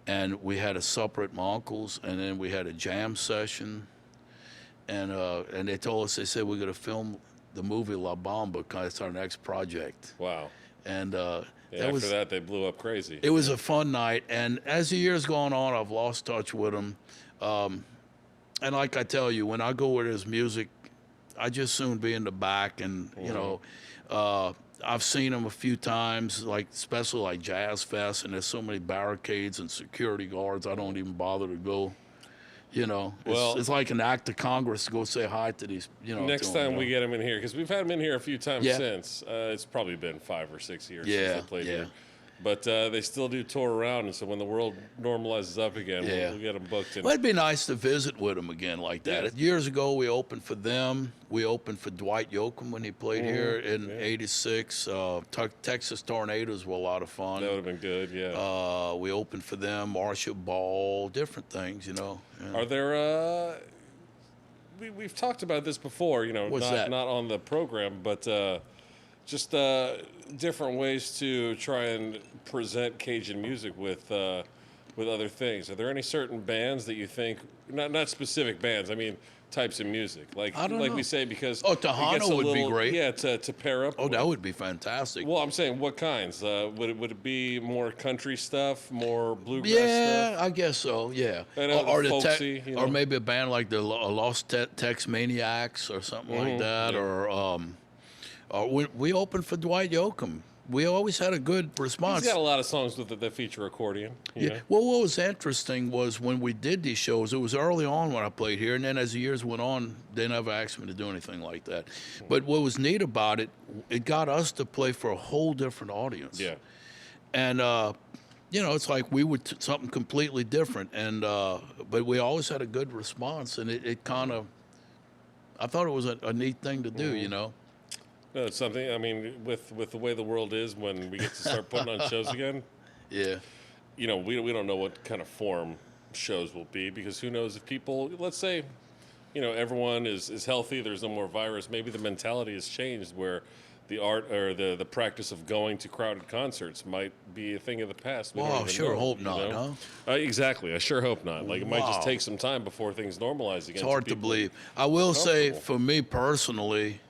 And we had a supper at my uncle's, and then we had a jam session. And they told us, they said, we're going to film the movie La Bamba, because it's our next project. Wow. And After that, they blew up crazy. it was a fun night. And as the years gone on, I've lost touch with them. And like I tell you, when I go where there's music, I just soon be in the back. And, you know, I've seen them a few times, like especially like Jazz Fest, and there's so many barricades and security guards, I don't even bother to go. You know, it's like an act of Congress to go say hi to these, you know. Next time we get them in here, because we've had them in here a few times Yeah. since. It's probably been 5 or 6 years Yeah, since they played yeah. here. But they still do tour around, and so when the world normalizes up again, Yeah. we'll get them booked. Well, it'd be nice to visit with them again like that. Yeah. Years ago, we opened for them. We opened for Dwight Yoakam when he played here in '86. Texas Tornadoes were a lot of fun. That would have been good, yeah. We opened for them, Marcia Ball, different things, you know. Yeah. Are there? We've talked about this before, you know, What's that? not on the program, but just different ways to try and present Cajun music with other things. Are there any certain bands that you think, not specific bands, I mean types of music, like I don't like know. we say, because Oh, it gets Tejano a would be little- great. Yeah, to pair up. Oh, with. that would be fantastic. Well, I'm saying, what kinds? Would it be more country stuff, more bluegrass Yeah, stuff? I guess so. Yeah, I know, or the the folksy, you know. or maybe a band like the Lost Tex Maniacs or something like that. yeah. Or we opened for Dwight Yoakam. We always had a good response. He's got a lot of songs that feature accordion. You know? Well, what was interesting was when we did these shows, it was early on when I played here, and then as the years went on, they never asked me to do anything like that. But what was neat about it, it got us to play for a whole different audience. Yeah. And, you know, it's like we were something completely different. And but we always had a good response, and it kind of, I thought it was a neat thing to do, you know. No, it's something. I mean, with the way the world is, when we get to start putting on shows again, Yeah. you know, we don't know what kind of form shows will be, because who knows if people, let's say, you know, everyone is healthy, there's no more virus. Maybe the mentality has changed, where the art or the practice of going to crowded concerts might be a thing of the past. We don't Well, I even sure know, hope you not, know? huh? Exactly. I sure hope not. Like, it might just Wow. take some time before things normalize again. It's so hard to people- believe. I will say, comfortable. for me personally,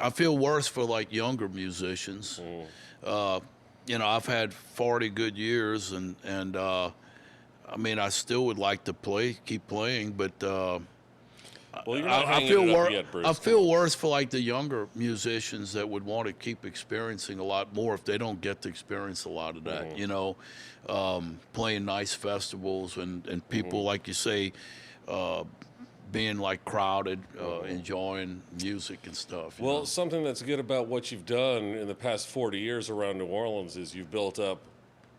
I feel worse for like younger musicians. You know, I've had 40 good years, and I mean, I still would like to keep playing, but Well, you're not I hanging feel it up worse. yet, Bruce. I feel worse for like the younger musicians that would want to keep experiencing a lot more if they don't get to experience a lot of that. You know, playing nice festivals and people like you say, being like crowded, enjoying music and stuff. you Well, know? something that's good about what you've done in the past 40 years around New Orleans is you've built up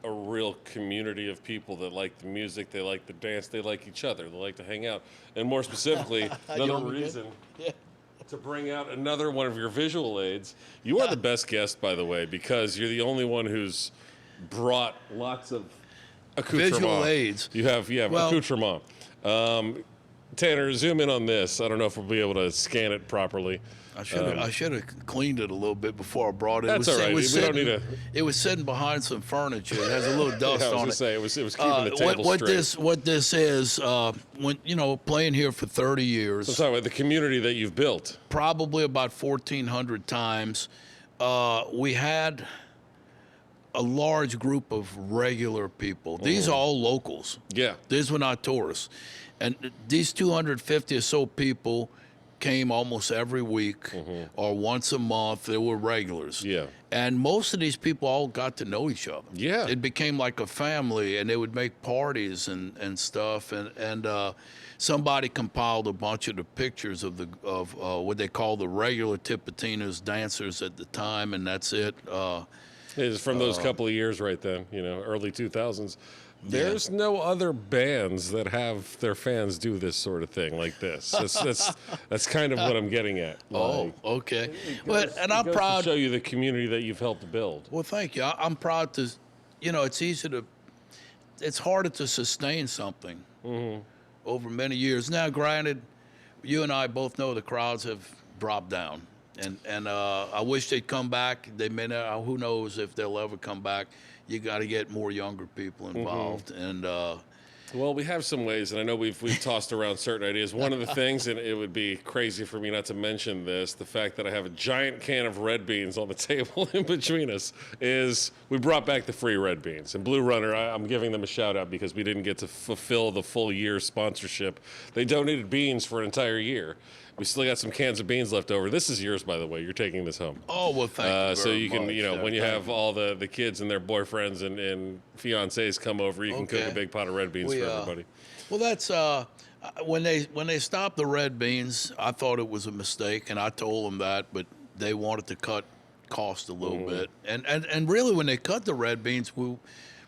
a real community of people that like the music, they like the dance, they like each other, they like to hang out. And more specifically, another want me to- reason to bring out another one of your visual aids. You are the best guest, by the way, because you're the only one who's brought lots of accoutrement. Visual aids. You have Well- accoutrement. Tanner, zoom in on this. I don't know if we'll be able to scan it properly. I should have cleaned it a little bit before I brought it. That's all right. We don't sitting, need to- It was sitting behind some furniture. It has a little Yeah, dust I was on gonna it. say it was keeping the table what straight. what this is, when you know, playing here for 30 years, I'm talking about the community that you've built. probably about 1,400 times, we had a large group of regular people. These are all locals. Yeah. These were not tourists. And these 250 or so people came almost every week or once a month. They were regulars. Yeah. And most of these people all got to know each other. Yeah. It became like a family, and they would make parties and stuff. And somebody compiled a bunch of the pictures of what they call the regular Tipitinas dancers at the time, and that's it. It's from those couple of years right then, you know, early 2000s. There's no other bands that have their fans do this sort of thing like this. That's kind of what I'm getting at. Oh, okay. But and I'm It goes proud. to show you the community that you've helped build. Well, thank you. I'm proud to, you know, it's harder to sustain something over many years. Now, granted, you and I both know the crowds have dropped down. And I wish they'd come back. They may not. Who knows if they'll ever come back? You got to get more younger people involved. And well, we have some ways, and I know we've tossed around certain ideas. One of the things, and it would be crazy for me not to mention this, the fact that I have a giant can of red beans on the table in between us, is we brought back the free red beans. And Blue Runner, I'm giving them a shout out because we didn't get to fulfill the full year sponsorship. They donated beans for an entire year. We still got some cans of beans left over. This is yours, by the way. You're taking this home. oh well, thank you. Very So you can, much. when you have all the kids and their boyfriends and fiancés come over, you can cook a big pot of red beans for everybody. Well, that's when they stopped the red beans. I thought it was a mistake, and I told them that, but they wanted to cut cost a little bit, and really when they cut the red beans,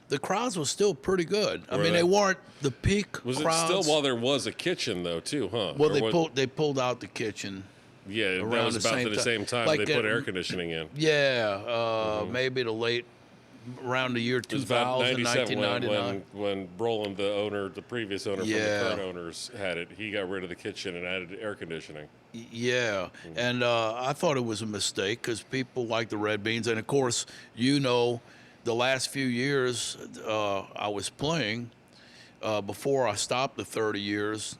the crowds were still pretty good. I mean, they weren't the peak Was crowds. it still while there was a kitchen though too, huh? Well, Or they pulled out the kitchen. Yeah, that around was the about same the time. same time Like they that- put air conditioning in. Yeah, maybe around the year It was about 2000, 97 1999. when Brolin, the previous owner from the Yeah. current owners, had it. He got rid of the kitchen and added air conditioning. Yeah, and I thought it was a mistake because people like the red beans, and of course, the last few years I was playing before I stopped the 30 years.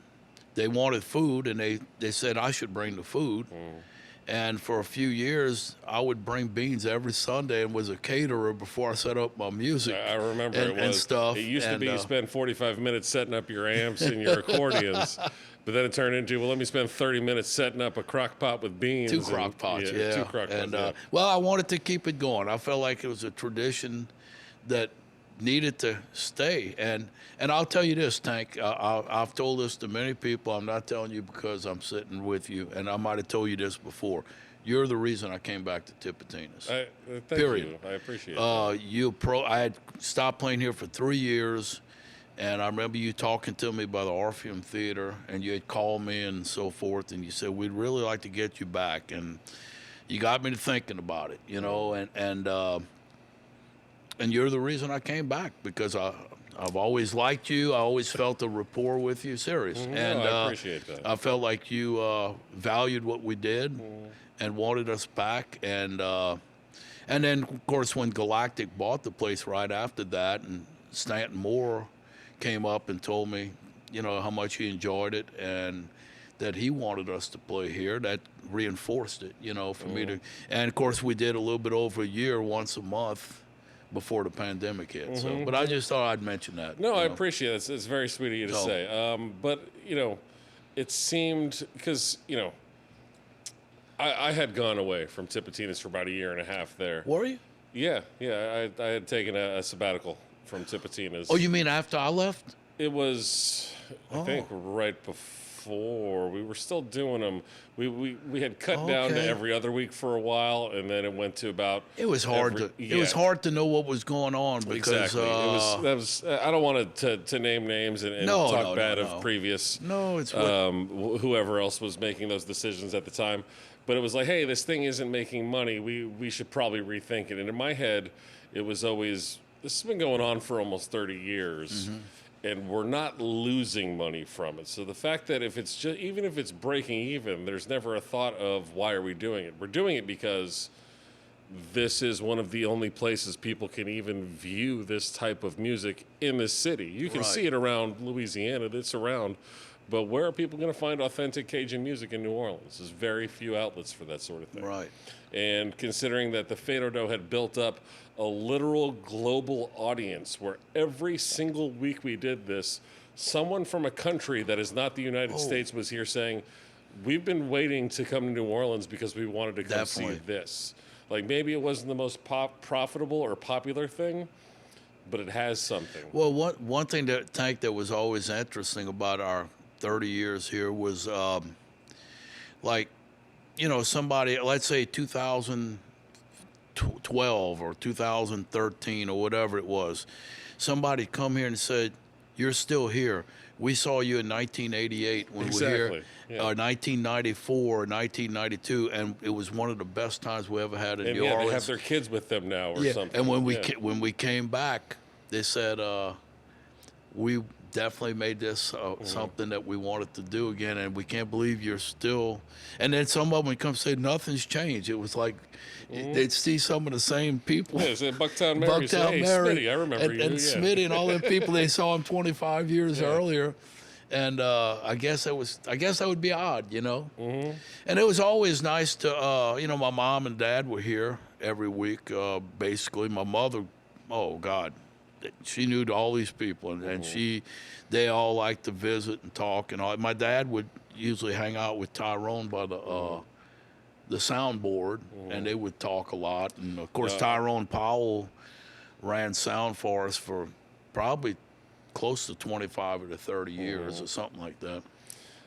They wanted food, and they said I should bring the food. And for a few years, I would bring beans every Sunday and was a caterer before I set up my music. I remember and, it was. and stuff. It used to be you and, spend 45 minutes setting up your amps and your accordions, but then it turned into, well, let me spend 30 minutes setting up a crock pot with beans. two crock pots, yeah. Two crock pots, And well, I wanted to keep it going. I felt like it was a tradition that needed to stay. And I'll tell you this, Tank. I've told this to many people. I'm not telling you because I'm sitting with you, and I might have told you this before. You're the reason I came back to Tipitinas. Thank Period. you. I appreciate it. I had stopped playing here for 3 years, and I remember you talking to me by the Orpheum Theater, and you had called me and so forth, and you said, we'd really like to get you back. And you got me to thinking about it, and you're the reason I came back because I've always liked you. I always felt a rapport with you, serious. And I appreciate that. I felt like you valued what we did and wanted us back. And then, of course, when Galactic bought the place right after that, and Stanton Moore came up and told me, how much he enjoyed it and that he wanted us to play here, that reinforced it, for me to. And, of course, we did a little bit over a year, once a month, before the pandemic hit. So, but I just thought I'd mention that. No, I appreciate it. It's very sweet of you to say. But, it seemed, because, I had gone away from Tipitinas for about a year and a half there. Were you? Yeah. I had taken a sabbatical from Tipitinas. Oh, you mean after I left? It was, I think, right before. We were still doing them. We had cut down to every other week for a while, and then it went to about. It was hard It was hard to know what was going on because exactly. That was. I don't want to name names and talk bad of previous. No, it's whoever else was making those decisions at the time, but it was like, hey, this thing isn't making money. We should probably rethink it. And in my head, it was always, this has been going on for almost 30 years. And we're not losing money from it. So the fact that even if it's breaking even, there's never a thought of why are we doing it? We're doing it because this is one of the only places people can even view this type of music in this city. You can see it around Louisiana, it's around, but where are people going to find authentic Cajun music in New Orleans? There's very few outlets for that sort of thing. Right. And considering that the Fado Do had built up a literal global audience where every single week we did this, someone from a country that is not the United States was here saying, we've been waiting to come to New Orleans because we wanted to come see this. Like, maybe it wasn't the most profitable or popular thing, but it has something. Well, one thing that was always interesting about our 30 years here was somebody, let's say 2012 or 2013 or whatever it was, somebody come here and said, you're still here. We saw you in 1988 when we were here, 1994, 1992, and it was one of the best times we ever had in New Orleans. They have their kids with them now or something. And when we came back, they said, we definitely made this something that we wanted to do again, and we can't believe you're still. And then some of them would come say nothing's changed. It was like they'd see some of the same people. Yeah, it's Bucktown Mary. Bucktown Hey, Mary, Smitty, I remember and, you. and yeah. Smitty and all them people they saw him 25 years earlier, and I guess that would be odd, you know. And it was always nice to, you know, my mom and dad were here every week. Basically, my mother, oh God, she knew all these people, and they all liked to visit and talk and all. My dad would usually hang out with Tyrone by the soundboard, and they would talk a lot. And of course, Tyrone Powell ran sound for us for probably close to 25 or to 30 years or something like that.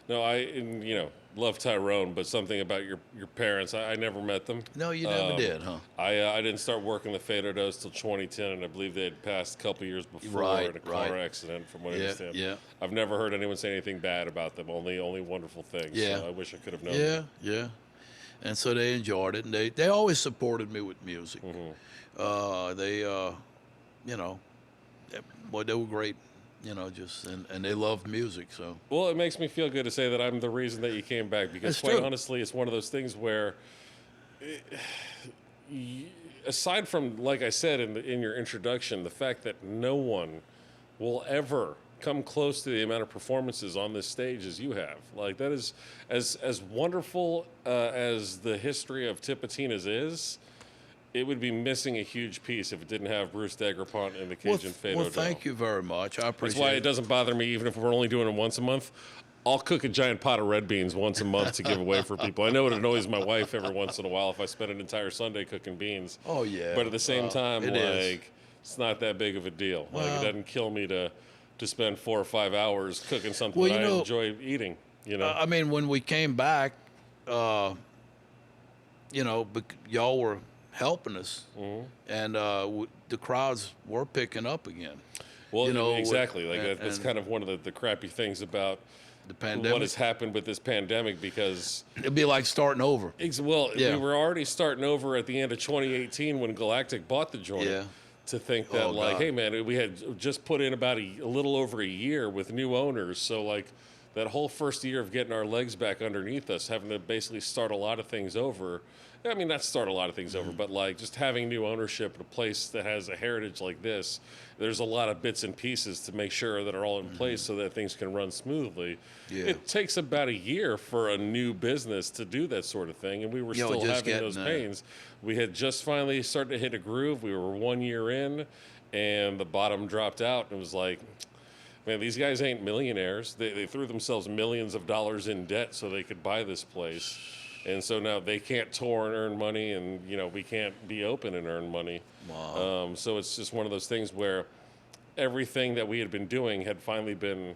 No, you know, love Tyrone, but something about your parents, I never met them. No, you never did, huh? I didn't start working the Faderdos till 2010, and I believe they had passed a couple years before Right, in a car accident, from what I understand. Yeah. I've never heard anyone say anything bad about them, only wonderful things. Yeah. So I wish I could have known them. Yeah. And so they enjoyed it, and they always supported me with music. They, you know, boy, they were great. You know, and they love music, so. Well, it makes me feel good to say that I'm the reason that you came back, because That's quite true. honestly, it's one of those things where, aside from, like I said in your introduction, the fact that no one will ever come close to the amount of performances on this stage as you have. Like, that is, as wonderful as the history of Tipitina's is, it would be missing a huge piece if it didn't have Bruce Daigrepont and the Cajun Fado. Well, thank you very much. I appreciate That's why it doesn't bother me, even if we're only doing it once a month. I'll cook a giant pot of red beans once a month to give away for people. I know it annoys my wife every once in a while if I spend an entire Sunday cooking beans. Oh, yeah. But at the same time, it it's not that big of a deal. Well, it doesn't kill me to spend 4 or 5 hours cooking something Well, that you know, I enjoy eating. You know, I mean, when we came back, you know, y'all were helping us, and the crowds were picking up again. well, you know, exactly. That's and kind of one of the crappy things about the pandemic. what has happened with this pandemic, because It'd be like starting over. well, Yeah. we were already starting over at the end of 2018 when Galactic bought the joint. Yeah. To think that, Oh, like, God. hey, man, we had just put in about a little over a year with new owners. So, like, that whole first year of getting our legs back underneath us, having to basically start a lot of things over. I mean, not start a lot of things over, but, like, just having new ownership at a place that has a heritage like this, there's a lot of bits and pieces to make sure that are all in place so that things can run smoothly. Yeah. It takes about a year for a new business to do that sort of thing, and we were still just having getting those there. pains. We had just finally started to hit a groove. We were 1 year in, and the bottom dropped out. And it was like, man, these guys ain't millionaires. They threw themselves millions of dollars in debt so they could buy this place. And so now they can't tour and earn money, and, you know, we can't be open and earn money. Wow. So it's just one of those things where everything that we had been doing had finally been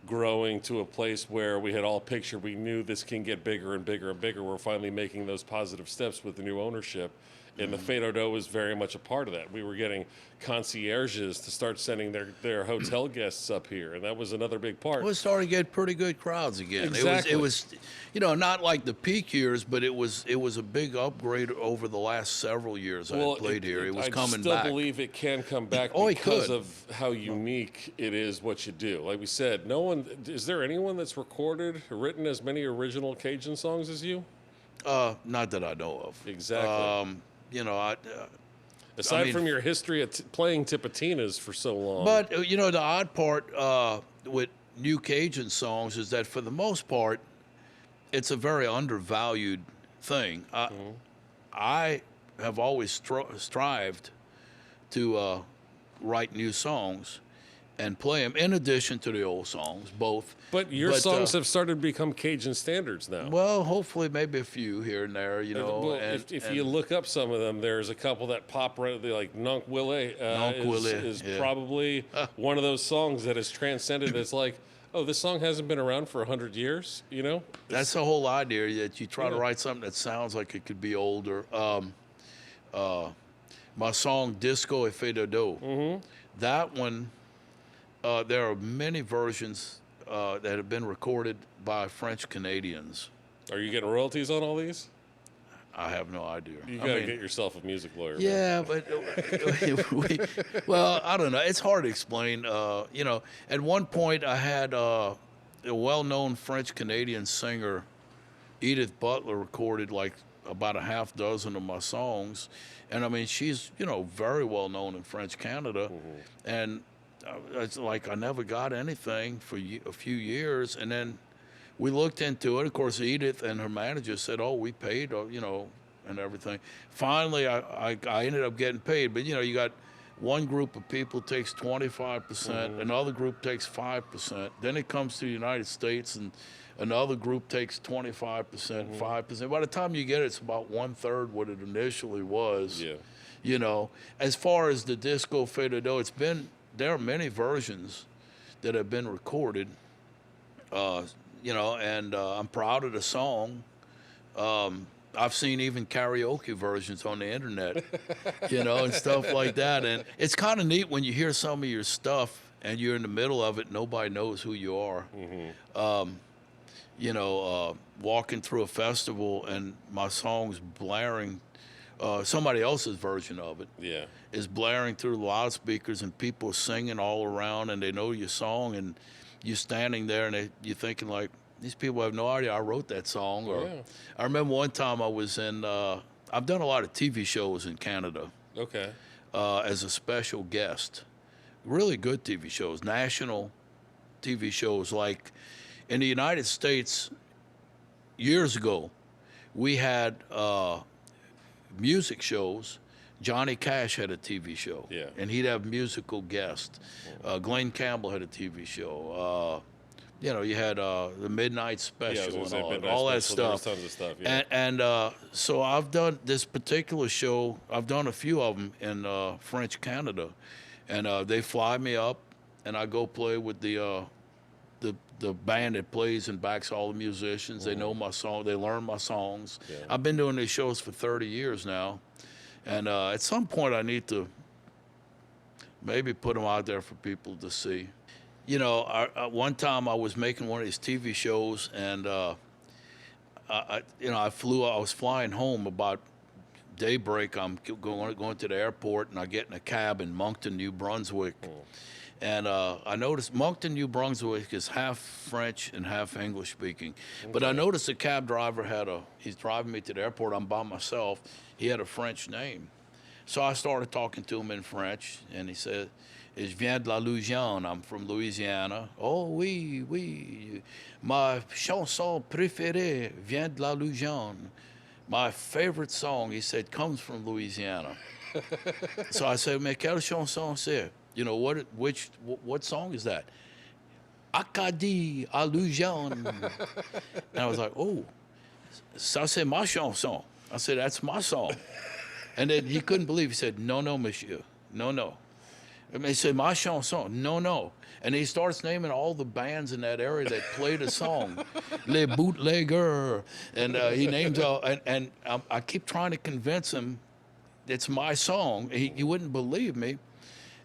growing to a place where we had all pictured, we knew this can get bigger and bigger and bigger. We're finally making those positive steps with the new ownership. And the Fado Do was very much a part of that. We were getting concierges to start sending their hotel guests up here, and that was another big part. Well, it started to get pretty good crowds again. Exactly. It was, you know, not like the peak years, but it was a big upgrade over the last several years I played here. It was coming back. I still believe it can come back Oh, it because could. of how unique it is what you do. Like we said, no one is there anyone that's recorded, written as many original Cajun songs as you? Not that I know of. Exactly. You know, Aside mean- from your history of playing Tipitinas for so long. But you know, the odd part with new Cajun songs is that for the most part, it's a very undervalued thing. I have always strived to write new songs and play them in addition to the old songs, both. But your songs have started to become Cajun standards now. Well, hopefully, maybe a few here and there, you know. Well, if you look up some of them, there's a couple that pop right. Like Nunk Willie is yeah. probably one of those songs that has transcended. It's like, oh, this song hasn't been around for 100 years. You know, That's the whole idea, that you try to Yeah. write something that sounds like it could be older. My song Disco e Fado Do, that one, there are many versions that have been recorded by French Canadians. Are you getting royalties on all these? I have no idea. You got to get yourself a music lawyer. Yeah, but well, I don't know. It's hard to explain. You know, at one point I had a well-known French-Canadian singer, Edith Butler, recorded like about a half dozen of my songs, and I mean she's very well known in French Canada, and it's like I never got anything for a few years, and then we looked into it. Of course, Edith and her manager said, "Oh, we paid, and everything." Finally, I ended up getting paid, but you got one group of people takes 25%, another group takes 5%. Then it comes to the United States, and another group takes 25%, 5%. By the time you get it, it's about 1/3 what it initially was. Yeah. As far as the disco fado, there are many versions that have been recorded. And I'm proud of the song. I've seen even karaoke versions on the internet, and stuff like that. And it's kind of neat when you hear some of your stuff and you're in the middle of it, nobody knows who you are. Walking through a festival and my song's blaring, somebody else's version of it is blaring through the loudspeakers, and people are singing all around, and they know your song, and you're standing there and you're thinking like, these people have no idea I wrote that song. Or I remember one time I was in, I've done a lot of TV shows in Canada. Okay. As a special guest. Really good TV shows, national TV shows. Like in the United States, years ago, we had music shows. Johnny Cash had a TV show, and he'd have musical guests. Glenn Campbell had a TV show. You had the Midnight Special and all that stuff. Tons of stuff. And so I've done this particular show. I've done a few of them in French Canada, and they fly me up, and I go play with the band that plays and backs all the musicians. They know my song. They learn my songs. I've been doing these shows for 30 years now, and at some point I need to maybe put them out there for people to see. One time I was making one of these TV shows, and I was flying home about daybreak. I'm going to the airport, and I get in a cab in Moncton, New Brunswick. And I noticed Moncton, New Brunswick is half French and half English speaking. Okay. But I noticed the cab driver he's driving me to the airport. I'm by myself. He had a French name. So I started talking to him in French, and he said, "Je viens de la Louisiane. I'm from Louisiana." "Oh, oui, oui. Ma chanson préférée vient de la Louisiane." My favorite song, he said, comes from Louisiana. So I said, "Mais quelle chanson c'est?" What song is that? "Acadie à Louisiane." And I was like, "Oh, ça c'est ma chanson." I said, "That's my song." And then he couldn't believe. He said, "No, no, monsieur. No, no." And he said, "Ma chanson." "No, no." And he starts naming all the bands in that area that played a song. Les Bootleggers. And he names all. And I keep trying to convince him it's my song. He wouldn't believe me.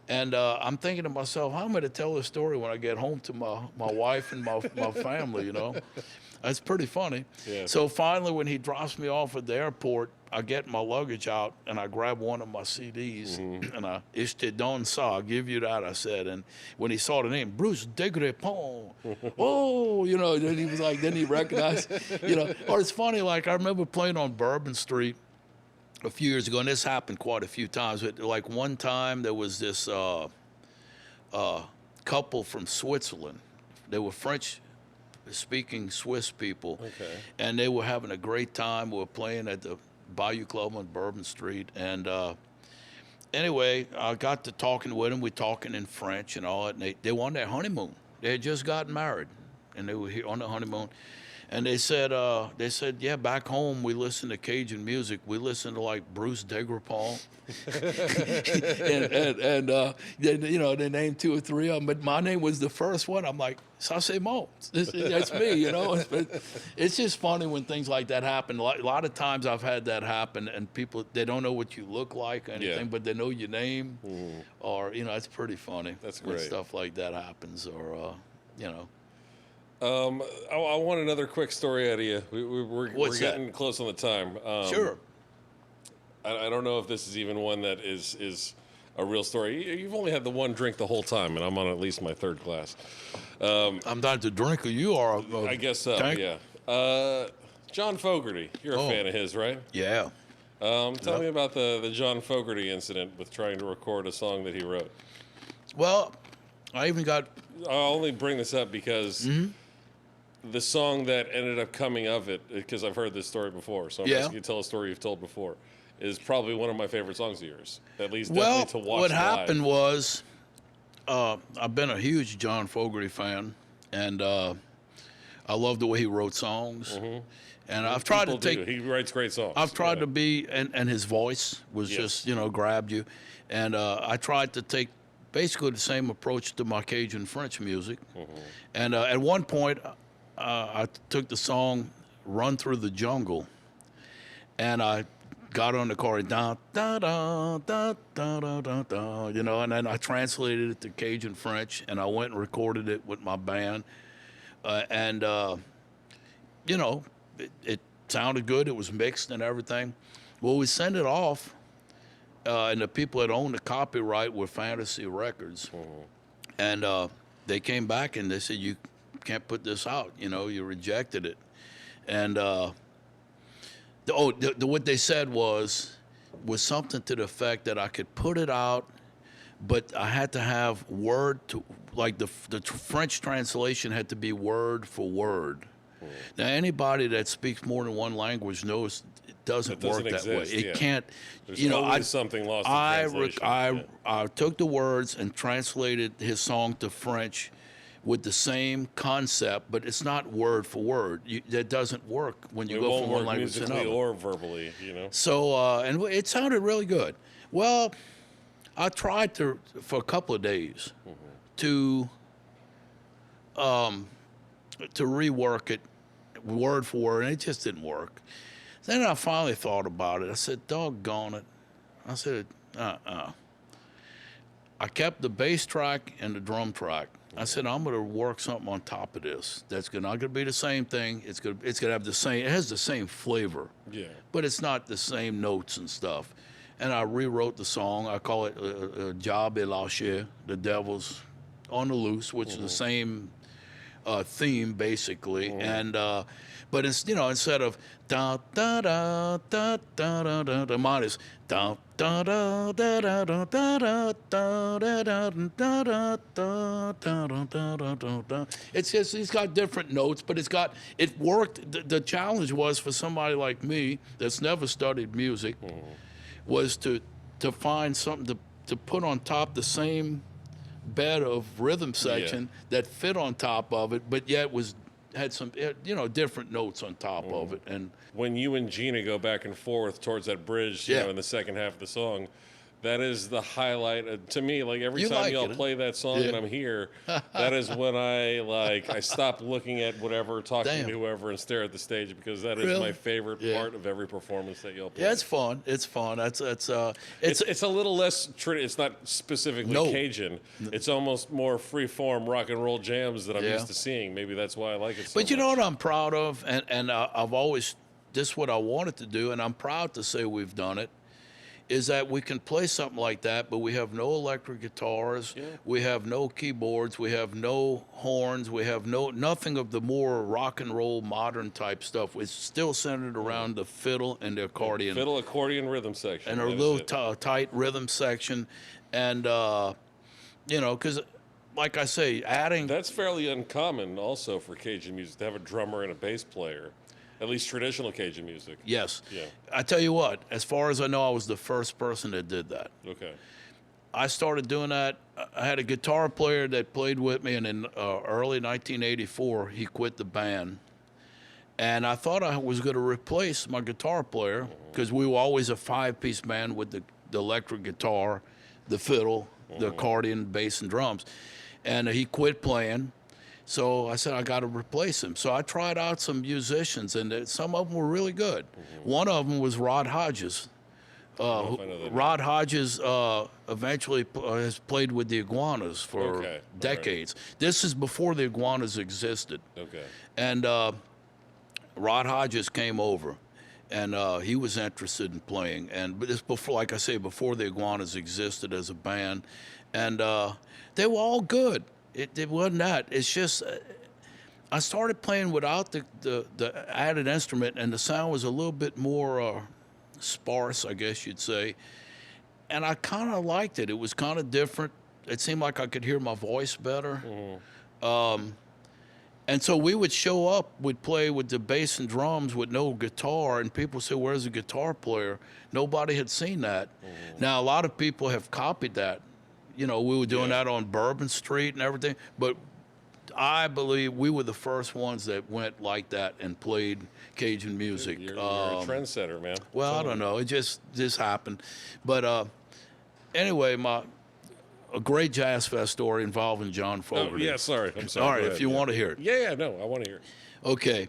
And I'm thinking to myself, how am I going to tell this story when I get home to my wife and my family, That's pretty funny. Yeah. So finally, when he drops me off at the airport, I get my luggage out, and I grab one of my CDs, and "Je te donne ça," "I'll give you that," I said. And when he saw the name, Bruce Daigrepont, oh, then he was like, then he recognized, Or it's funny, like I remember playing on Bourbon Street a few years ago, and this happened quite a few times. But like one time, there was this couple from Switzerland. They were French-speaking Swiss people, and they were having a great time. We were playing at the Bayou Club on Bourbon Street, and anyway, I got to talking with them. We're talking in French and all that, and they were on their honeymoon. They had just gotten married, and they were here on the honeymoon. And they said, yeah, back home we listen to Cajun music. We listen to like Bruce Daigrepont, and they named 2 or 3 of them. But my name was the first one. I'm like, "Ça c'est moi. That's me." It's just funny when things like that happen. A lot of times I've had that happen, and people, they don't know what you look like or anything, but they know your name, or it's pretty funny. That's great. When stuff like that happens, or I want another quick story out of you. We're What's getting close on the time. Sure. I don't know if this is even one that is a real story. You've only had the one drink the whole time, and I'm on at least my third glass. I'm not the drinker. You are. I guess so, tank? yeah. John Fogerty, you're a fan of his, right? Yeah. Tell me about the John Fogerty incident with trying to record a song that he wrote. Well, I even got. I'll only bring this up because the song that ended up coming of it, because I've heard this story before, so I'm asking you to tell a story you've told before, is probably one of my favorite songs of yours. At least definitely to watch what live. happened was, I've been a huge John Fogerty fan, and I love the way he wrote songs. And I've tried to take. He writes great songs. I've tried to be, and his voice was just, grabbed you. And I tried to take basically the same approach to my Cajun French music. And at one point, I took the song "Run Through the Jungle," and I got on the chorus, da da da da da da da da, and then I translated it to Cajun French, and I went and recorded it with my band, it sounded good. It was mixed and everything. Well, we sent it off, and the people that owned the copyright were Fantasy Records, and they came back and they said, "You can't put this out. You rejected it," and what they said was something to the effect that I could put it out, but I had to have word to, like the French translation had to be word for word. Now, anybody that speaks more than one language knows it doesn't work that way. It can't. There's always something lost in translation. I took the words and translated his song to French with the same concept, but it's not word for word. That doesn't work when you go from one language to another. Or verbally, So, and it sounded really good. Well, I tried for a couple of days to rework it word for word, and it just didn't work. Then I finally thought about it. I said, doggone it. I said, I kept the bass track and the drum track. I said, I'm going to work something on top of this. That's not going to be the same thing. It's going to have the same. It has the same flavor. Yeah. But it's not the same notes and stuff. And I rewrote the song. I call it Job et Lâché, the Devil's on the Loose, which is the same theme basically. And but it's instead of da da da da da da da da, mine is da da da da da da da da da da da da da. It's just he's got different notes, but it worked. The challenge was for somebody like me that's never studied music was to find something to put on top the same bed of rhythm section that fit on top of it, but yet had some different notes on top of it. And when you and Gina go back and forth towards that bridge, in the second half of the song, that is the highlight to me. Like every time y'all play that song and I'm here, that is when I stop looking at whatever, talking to whoever, and stare at the stage, because that is my favorite part of every performance that y'all play. Yeah, it's fun. It's fun. It's a little less. It's not specifically Cajun. It's almost more free-form rock and roll jams that I'm used to seeing. Maybe that's why I like it so much. But you know what I'm proud of, and I've always this is what I wanted to do, and I'm proud to say we've done it. Is that we can play something like that, but we have no electric guitars, we have no keyboards, we have no horns, we have nothing of the more rock and roll modern type stuff. It's still centered around the fiddle and the accordion. Fiddle, accordion, rhythm section. And a little tight rhythm section. And, because like I say, adding... That's fairly uncommon also for Cajun music, to have a drummer and a bass player. At least traditional Cajun music. Yes. Yeah. I tell you what, as far as I know, I was the first person that did that. Okay. I started doing that. I had a guitar player that played with me, and in early 1984, he quit the band. And I thought I was going to replace my guitar player, because we were always a five-piece band with the electric guitar, the fiddle, the accordion, bass, and drums. And he quit playing. So I said, I got to replace him. So I tried out some musicians, and some of them were really good. One of them was Hodges, if I know that. Rod Hodges eventually has played with the Iguanas for Okay, all right. decades. This is before the Iguanas existed. Okay. And Rod Hodges came over, and he was interested in playing. But this before, like I say, before the Iguanas existed as a band, and they were all good. It wasn't that. It's just I started playing without the added instrument, and the sound was a little bit more sparse, I guess you'd say. And I kind of liked it. It was kind of different. It seemed like I could hear my voice better. And so we would show up, we'd play with the bass and drums with no guitar, and people say, "Where's the guitar player?" Nobody had seen that. Now, a lot of people have copied that. You know, we were doing that on Bourbon Street and everything, but I believe we were the first ones that went like that and played Cajun music. You're a trendsetter, man. Well, I don't know. It just happened. But anyway, a great Jazz Fest story involving John Fogerty. Oh, yeah, sorry. I'm sorry. All right, Go if ahead, you yeah. want to hear it. Yeah, no, I want to hear it. Okay.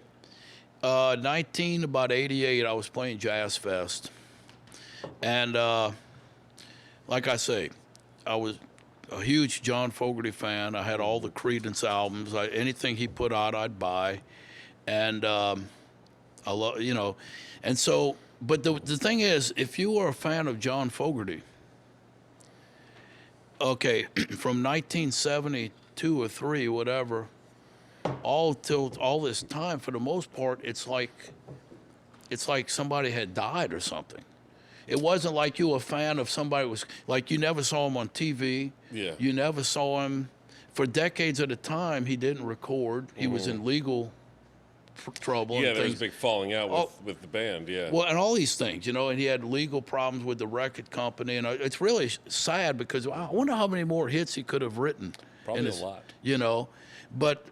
88, I was playing Jazz Fest. And like I say, I was a huge John Fogerty fan. I had all the Creedence albums. Anything he put out, I'd buy. And I love, you know. And so, but the thing is, if you were a fan of John Fogerty, okay, from 1972 or 3, whatever, all this time, for the most part, it's like somebody had died or something. It wasn't like you were a fan of somebody was like you never saw him on TV. Yeah. You never saw him for decades at a time. He didn't record. He was in legal trouble. Yeah, and there was things. a big falling out with the band. Yeah. Well, and all these things, you know, and he had legal problems with the record company, and it's really sad because I wonder how many more hits he could have written. Probably a lot. You know, but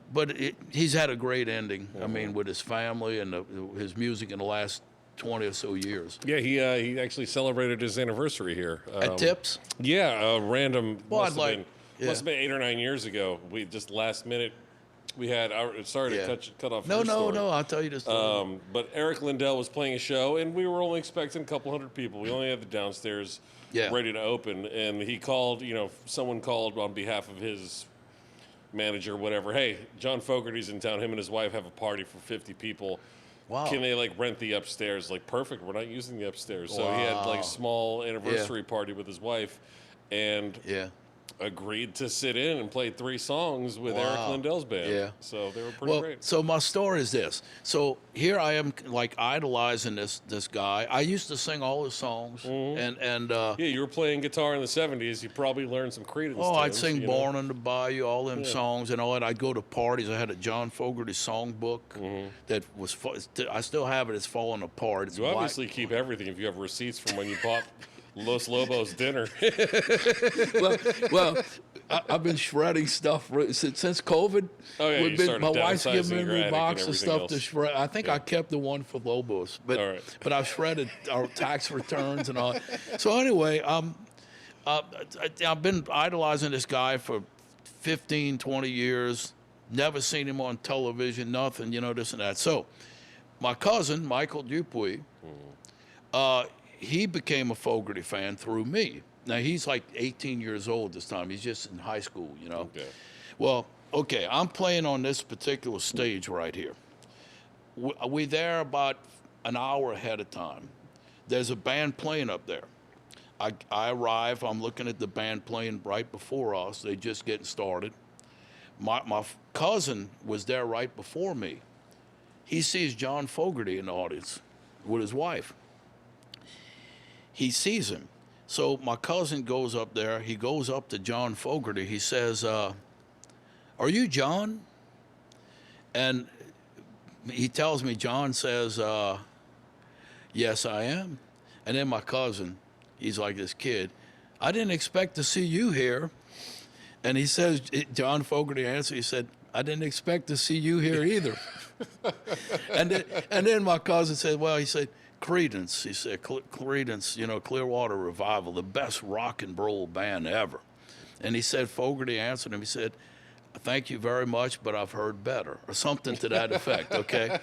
he's had a great ending. I mean, with his family and his music in the last 20 or so years. Yeah, he actually celebrated his anniversary here. At Tips? Yeah, random. Well, must have been 8 or 9 years ago. We just last minute. We had sorry to cut off. No, your story. I'll tell you this story. But Eric Lindell was playing a show, and we were only expecting a couple hundred people. We only had the downstairs ready to open, and he called. You know, someone called on behalf of his manager, whatever. Hey, John Fogerty's in town. Him and his wife have a party for 50 people. Wow. Can they rent the upstairs? Perfect. We're not using the upstairs. So he had a small anniversary party with his wife, and agreed to sit in and play 3 songs with Eric Lindell's band. Yeah. So they were pretty great. So my story is this. So here I am idolizing this guy. I used to sing all his songs and Yeah, you were playing guitar in the 70s. You probably learned some Creedence tunes, I'd sing you know? Born on the Bayou, all them songs and all that. I'd go to parties. I had a John Fogerty songbook that was I still have it. It's falling apart. It's You obviously keep everything if you have receipts from when you bought Los Lobos dinner. well, I've been shredding stuff since COVID. Oh, yeah, you started my wife's downsizing giving your me attic box and of stuff everything to else. shred. I think I kept the one for Lobos, but All right. but I've shredded our tax returns and all. So anyway, I've been idolizing this guy for 15, 20 years. Never seen him on television, nothing, you know, this and that. So my cousin, Michael Dupuy, he became a Fogerty fan through me. Now, he's like 18 years old this time. He's just in high school, you know. Okay. Well, okay, I'm playing on this particular stage right here. We there about an hour ahead of time. There's a band playing up there. I arrive. I'm looking at the band playing right before us. They just getting started. My cousin was there right before me. He sees John Fogerty in the audience with his wife. He sees him. So my cousin goes up there. He goes up to John Fogerty. He says, "Are you John?" And he tells me, John says, "Yes, I am." And then my cousin, he's like this kid, "I didn't expect to see you here." And he says, John Fogerty answered, he said, "I didn't expect to see you here either." and then my cousin said, well, he said, Creedence, he said, Creedence, you know, Clearwater Revival, the best rock and roll band ever. And he said, Fogerty answered him, he said, "Thank you very much, but I've heard better," or something to that effect, okay?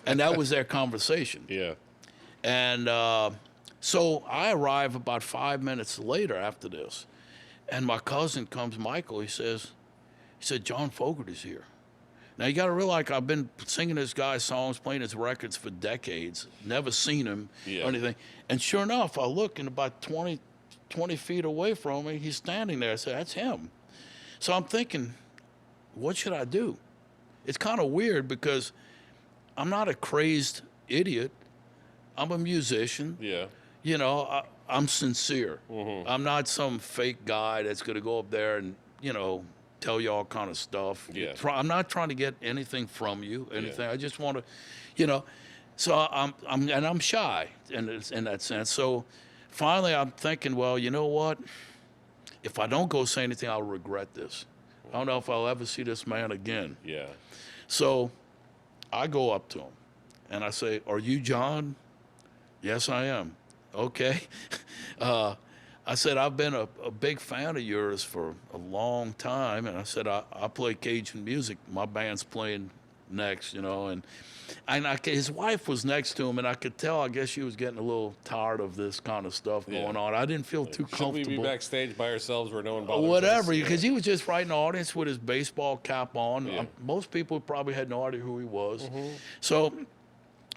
And that was their conversation. Yeah. And So I arrive about 5 minutes later after this, and my cousin comes, Michael. He said, John Fogerty's here. Now you got to realize I've been singing this guy's songs, playing his records for decades, never seen him or anything. And sure enough, I look, and about 20 feet away from me, he's standing there. I said, that's him. So I'm thinking, what should I do? It's kind of weird because I'm not a crazed idiot. I'm a musician. Yeah. You know, I'm sincere. I'm not some fake guy that's going to go up there and, you know, tell you all kind of stuff. Yeah. I'm not trying to get anything from you, anything. I just want to, you know. So I'm shy in that sense. So finally I'm thinking, well, you know what? If I don't go say anything, I'll regret this. I don't know if I'll ever see this man again. Yeah. So I go up to him and I say, are you John? Yes, I am. Okay. I said, I've been a big fan of yours for a long time. And I said, I play Cajun music. My band's playing next, you know. And his wife was next to him, and I could tell, I guess she was getting a little tired of this kind of stuff going on. I didn't feel too comfortable. Should we be backstage by ourselves where no one bothers us? Whatever, because he was just right in the audience with his baseball cap on. Yeah. Most people probably had no idea who he was. So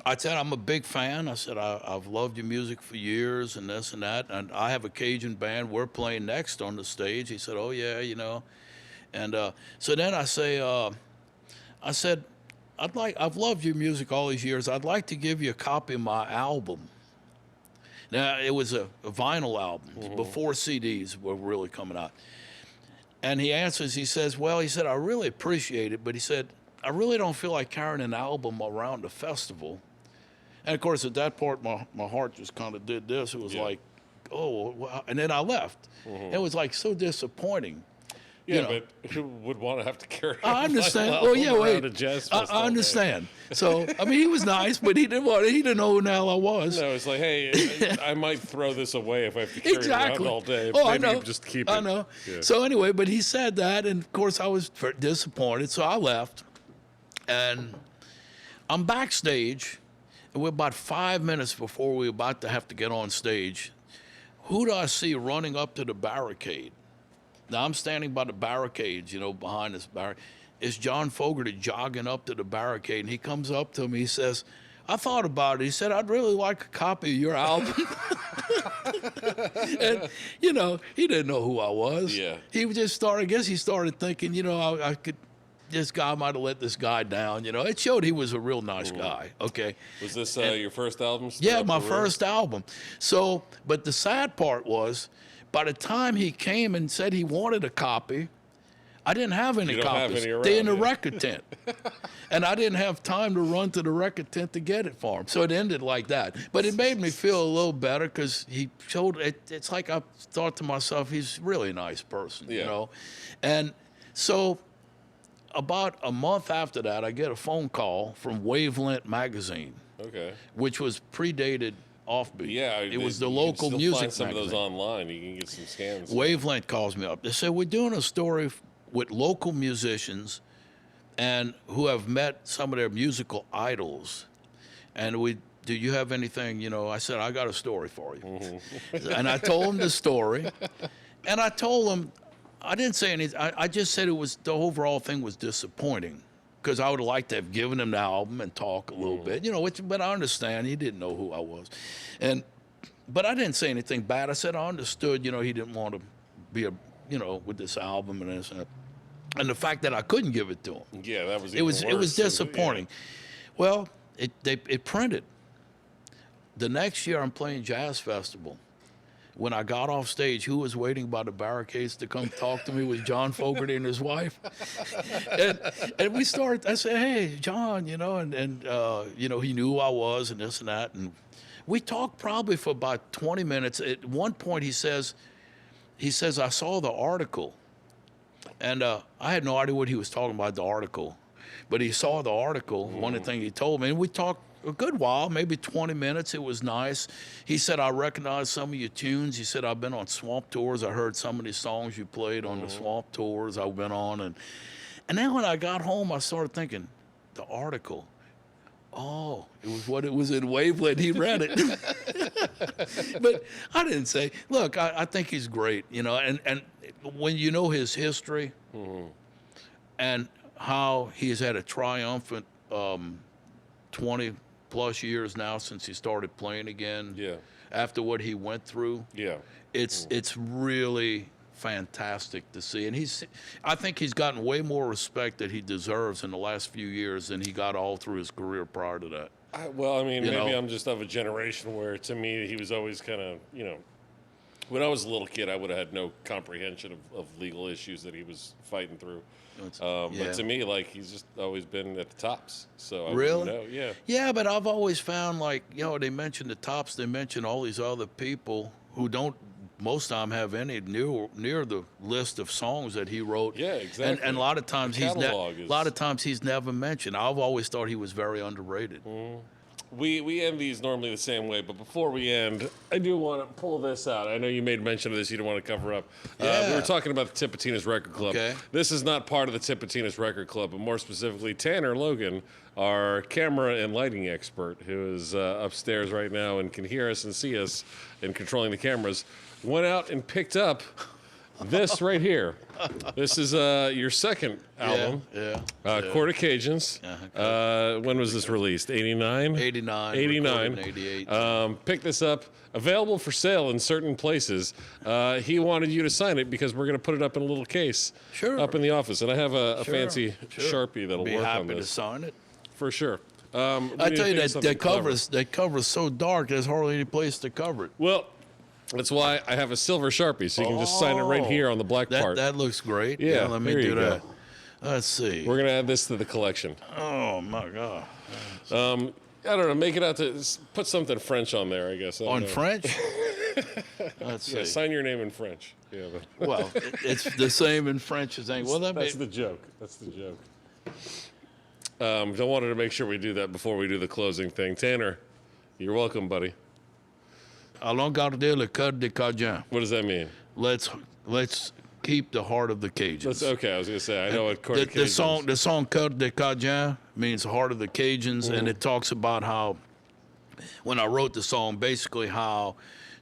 I said, I'm a big fan. I said, I've loved your music for years and this and that. And I have a Cajun band. We're playing next on the stage. He said, oh, yeah, you know. And so then I said, I've loved your music all these years. I'd like to give you a copy of my album. Now, it was a vinyl album before CDs were really coming out. And he answers, he says, well, he said, I really appreciate it, but he said, I really don't feel like carrying an album around a festival. And, of course, at that part, my heart just kind of did this. It was like, oh, wow. And then I left. It was, like, so disappointing. Yeah, you know. but who would want to have to carry I understand. a Well, yeah, wait. a jazz I festival understand. So, I mean, he was nice, but he didn't know who the hell I was. No, it's like, hey, I might throw this away if I have to carry it around all day. Oh, Maybe I know. just keep it. I know. Yeah. So anyway, but he said that, and of course I was disappointed. So I left, and I'm backstage, and we're about 5 minutes before we were about to have to get on stage. Who do I see running up to the barricade? Now, I'm standing by the barricades, you know, behind this barricade. It's John Fogerty jogging up to the barricade, and he comes up to me. He says, I thought about it. He said, I'd really like a copy of your album. And, you know, he didn't know who I was. Yeah. He just started, I guess he started thinking, you know, I could, this guy might have let this guy down, you know. It showed he was a real nice guy, okay. Was this your first album? Yeah, my first album. So, but the sad part was, by the time he came and said he wanted a copy, I didn't have any copies. They're in the record tent. And I didn't have time to run to the record tent to get it for him. So it ended like that. But it made me feel a little better because he showed it. It's like I thought to myself, he's really a nice person, you know. And so about a month after that, I get a phone call from Wavelength magazine, which was predated Offbeat. Yeah, it was the local music find some magazine. of those online. You can get some scans. Wavelength calls me up. They said, we're doing a story with local musicians and who have met some of their musical idols. And do you have anything, you know? I said, I got a story for you. And I told him the story. And I told him, I didn't say anything. I just said the overall thing was disappointing. Because I would have liked to have given him the album and talk a little bit, you know. But I understand he didn't know who I was, but I didn't say anything bad. I said I understood, you know, he didn't want to be you know, with this album and this and the fact that I couldn't give it to him. Yeah, that was it was disappointing. Well, it printed. The next year I'm playing Jazz Festival. When I got off stage, who was waiting by the barricades to come talk to me was John Fogerty and his wife. and we started, I said, hey, John, you know, and you know, he knew who I was and this and that. And we talked probably for about 20 minutes. At one point he says, I saw the article. And I had no idea what he was talking about, the article. But he saw the article, one of the things he told me, and we talked a good while, maybe 20 minutes. It was nice. He said, I recognize some of your tunes. He said, I've been on Swamp tours. I heard some of these songs you played on the Swamp tours I've been on. And then when I got home, I started thinking, the article. Oh, it was in Wavelength. He read it. But I didn't say. Look, I think he's great. You know, and when you know his history and how he's had a triumphant 20 plus years now since he started playing again. Yeah. After what he went through. Yeah. It's really fantastic to see, and I think he's gotten way more respect that he deserves in the last few years than he got all through his career prior to that. Well, I mean, You maybe know? I'm just of a generation where, to me, he was always kind of, when I was a little kid, I would have had no comprehension of legal issues that he was fighting through. Yeah. But to me, like, he's just always been at the tops. So I Really? wouldn't know. Yeah. Yeah, but I've always found, like, they mention the tops, they mention all these other people who don't most time have any near the list of songs that he wrote. Yeah, exactly. And a lot of times he's never mentioned. I've always thought he was very underrated. We end these normally the same way, but before we end, I do want to pull this out. I know you made mention of this. You don't want to cover up. Yeah. We were talking about the Tipitina's Record Club. Okay. This is not part of the Tipitina's Record Club, but more specifically, Tanner Logan, our camera and lighting expert, who is upstairs right now and can hear us and see us and controlling the cameras, went out and picked up this right here. This is your second album. Yeah. Quarter Cajuns. When was this released? 89? 89. 89. 88. Pick this up. Available for sale in certain places. He wanted you to sign it because we're going to put it up in a little case up in the office. And I have a fancy Sharpie that'll Be work happy on to this. sign it. For sure. I tell you, that cover is so dark, there's hardly any place to cover it. Well, that's why I have a silver Sharpie, so you can just sign it right here on the black part. That looks great. Yeah, let me there you do go. that. Let's see. We're going to add this to the collection. Oh, my God. I don't know. Make it out to put something French on there, I guess. I don't On know. French? Let's see. Yeah, sign your name in French. Yeah, but Well, it's the same in French as English. Well, that's the joke. That's the joke. I wanted to make sure we do that before we do the closing thing. Tanner, you're welcome, buddy. Allons garder le cœur des Cajuns. What does that mean? Let's keep the heart of the Cajuns. That's okay. I was going to say, I know what Quarter The song Cœur des Cajuns means heart of the Cajuns, and it talks about how, when I wrote the song, basically how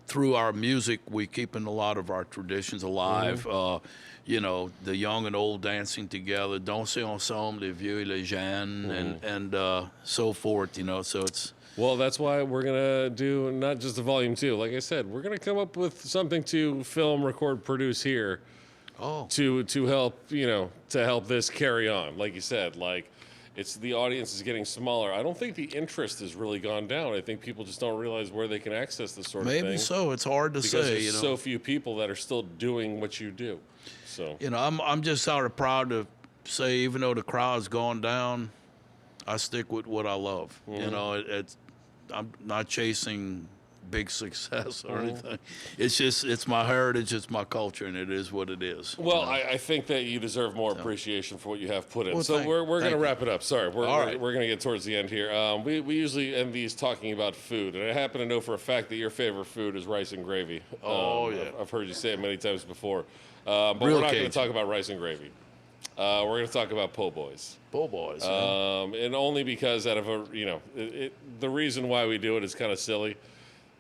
through our music we keeping a lot of our traditions alive. The young and old dancing together, danser ensemble, les vieux et les jeunes, and so forth. So it's. Well, that's why we're going to do not just the volume 2. Like I said, we're going to come up with something to film, record, produce here. To help, to help this carry on. Like you said, it's the audience is getting smaller. I don't think the interest has really gone down. I think people just don't realize where they can access this sort of thing. Maybe so. It's hard to because say. There's so few people that are still doing what you do. So I'm just sort of proud to say, even though the crowd's gone down, I stick with what I love. I'm not chasing big success or anything. It's my heritage, it's my culture, and it is what it is. Well, I think that you deserve more appreciation for what you have put in. Well, so we're going to wrap it up. Sorry, we're right. going to get towards the end here. We usually end these talking about food, and I happen to know for a fact that your favorite food is rice and gravy. Yeah. I've heard you say it many times before. But Real we're not going Cajun. to talk about rice and gravy. We're going to talk about po' boys. Po' boys. And only because out of the reason why we do it is kind of silly.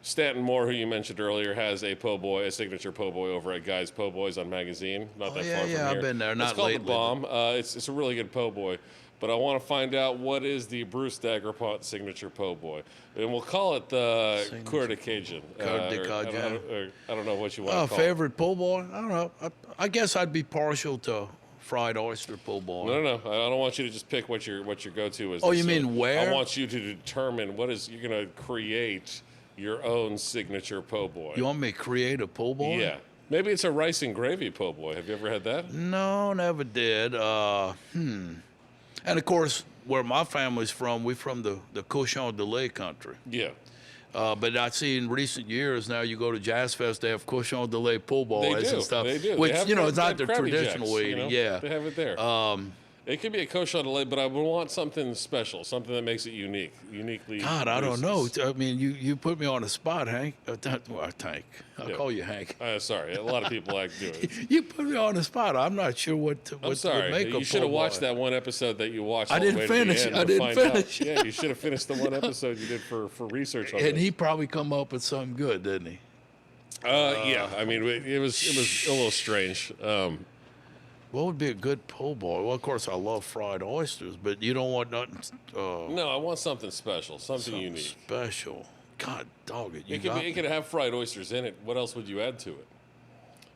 Stanton Moore, who you mentioned earlier, has a po' boy, a signature po' boy over at Guy's Po' Boys on Magazine. Not that far from here. I've been there. Not it's called lately. The Bomb. It's a really good po' boy. But I want to find out what is the Bruce Daigrepont signature po' boy. And we'll call it the Coeur de Cajun. Coeur de Cajun. I don't know what you want to call favorite po' boy? I don't know. I guess I'd be partial to fried oyster po' boy. No. I don't want you to just pick what your go-to is. Oh, you mean where? I want you to determine you're going to create your own signature po' boy. You want me to create a po' boy? Yeah. Maybe it's a rice and gravy po' boy. Have you ever had that? No, never did. And of course, where my family's from, we're from the cochon de lait country. Yeah. But I see in recent years now, you go to Jazz Fest, they have cochon de lait po' boys and stuff. They do. Which, They have it's not the Krabby traditional Jacks, way. Yeah. They have it there. It could be a kosher delay, but I would want something special, something that makes it uniquely. God, I don't know. Reese's. I mean, you put me on the spot, Hank. Hank. I'll Yeah. call you Hank. Sorry, a lot of people like do it. You put me on the spot. I'm not sure what to, I'm what sorry. to make You of should have po' watched boy. that one episode that you watched. I all the didn't way to the finish. end I to didn't find out. finish. Yeah, you should have finished the one episode you did for research on And this. he probably come up with something good, didn't he? Yeah, I mean, it was a little strange. What would be a good po' boy? Well, of course, I love fried oysters, but you don't want nothing No, I want something special, something unique. special. God, dog it. You It could, got it me. could have fried oysters in it. What else would you add to it?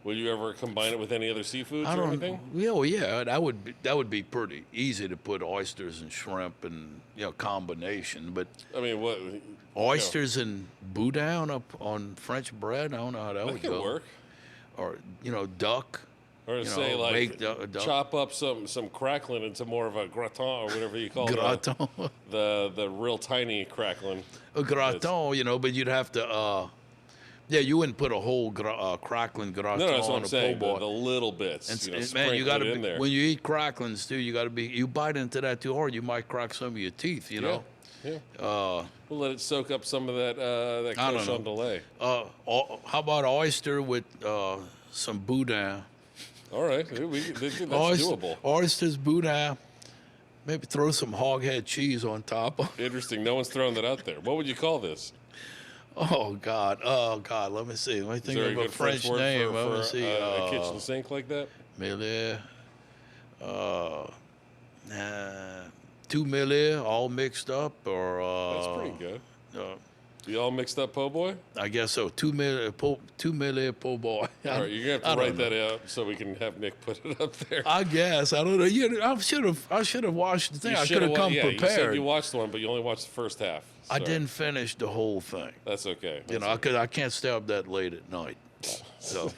Would you ever combine it with any other seafoods I or don't. anything? Yeah, well, yeah, that would be pretty easy to put oysters and shrimp and combination. But I mean, what? oysters and boudin on French bread, I don't know how that That would could go. work. Or make Or say like baked duck. chop up some crackling into more of a gratin or whatever you call it. gratin. The real tiny crackling. A gratin, but you'd have to. You wouldn't put a whole crackling gratin No, that's what on I'm a saying. po' The boy. little bits. And, You man, sprinkle you got it to in there. when you eat cracklings too. You got to be. You bite into that too hard, you might crack some of your teeth. You know. Yeah. We'll let it soak up some of that I don't cochon know. delay. How about oyster with some boudin? All right, that's doable. Oysters, boudin. Maybe throw some hog head cheese on top. Interesting. No one's thrown that out there. What would you call this? Oh God. Let me see. Let me Is think there a of a good French word name. for Let me see. a kitchen sink like that? Mille. 2 mille, all mixed up, or That's pretty good. uh, You all mixed up, po' boy? I guess so. 2 mille, po' boy. All right, you're gonna I have to don't write know. that out so we can have Nick put it up there. I guess I don't know. I should have watched the thing. You I shoulda could have come You said prepared. you watched one, but you only watched the first half. I So didn't finish the whole thing. That's okay. I can't stay up that late at night. So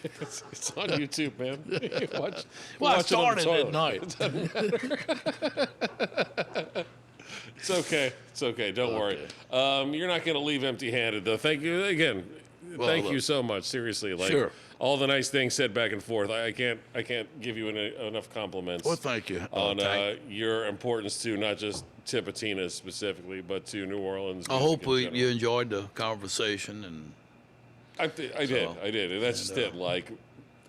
It's on YouTube, man. You watch, well, I watch it on the started at toilet. night. It's okay. It's okay. Don't worry. You're not going to leave empty-handed, though. Thank you again. Thank you look. so much. Seriously, like Sure. all the nice things said back and forth. I can't give you enough compliments. Well, thank you. On your importance to not just Tipitina specifically, but to New Orleans. I music hope in general. you enjoyed the conversation and. I did, and that's just it. Like,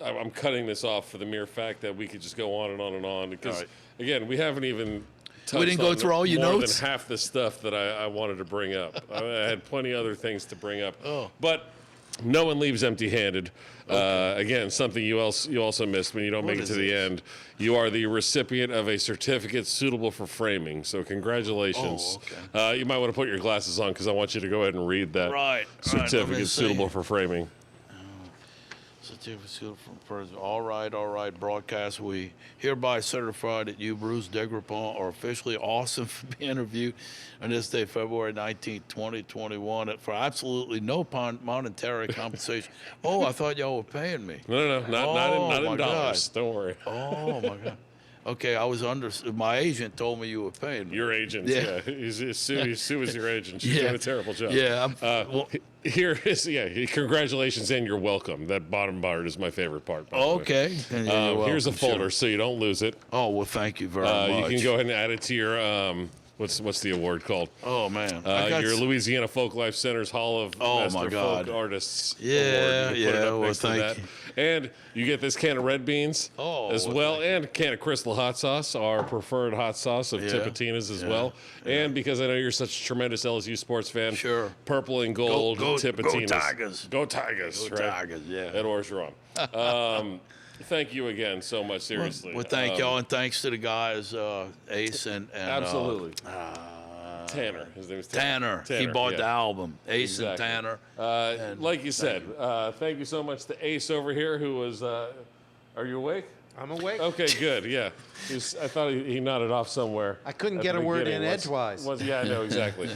I'm cutting this off for the mere fact that we could just go on and on and on. Because All right. again, we haven't even. We didn't go touched on through all your more notes? than half the stuff that I wanted to bring up. I had plenty other things to bring up. Oh. But no one leaves empty-handed. Again, something you also missed when you don't What make it is to the this? end. You are the recipient of a certificate suitable for framing. So congratulations. Oh, okay. You might want to put your glasses on because I want you to go ahead and read that Right. certificate suitable for framing. Certificate from person. All right. Broadcast. We hereby certify that you, Bruce Daigrepont, are officially awesome for being interviewed on this day, February 19th, 2021, for absolutely no monetary compensation. Oh, I thought y'all were paying me. No, not my in dollars. Don't worry. Oh, my God. Okay, I was my agent told me you were paying me. Your agent, Yeah. Sue is your agent. She's Yeah. doing a terrible job. Yeah. Here is, congratulations and you're welcome. That bottom part is my favorite part. by the way. Okay. And you're Here's a welcome, folder sure. so you don't lose it. Oh, well, thank you very You much. can go ahead and add it to your, what's the award called? Oh, man. I got Your Louisiana Folk Life Center's Hall of Oh, Master my God. Folk Artists Yeah, Award. You put it yeah, up well, next to thank that. you. And you get this can of red beans as well, well, and a can of Crystal hot sauce, our preferred hot sauce of Yeah, Tipitinas as yeah, well. And because I know you're such a tremendous LSU sports fan, Sure. purple and gold Go Tipitinas. Tigers. Go Tigers, Go right? Tigers, yeah. At Orgeron. Thank you again so much, seriously. Well, thank y'all, and thanks to the guys, Ace and Absolutely. Tanner. His name is Tanner. He bought the album. Ace Exactly. and Tanner. Like you said, thank you so much to Ace over here, who was. Are you awake? I'm awake. Okay, good. Yeah, I thought he nodded off somewhere. I couldn't at get the a word beginning. in edgewise. Yeah, I know exactly.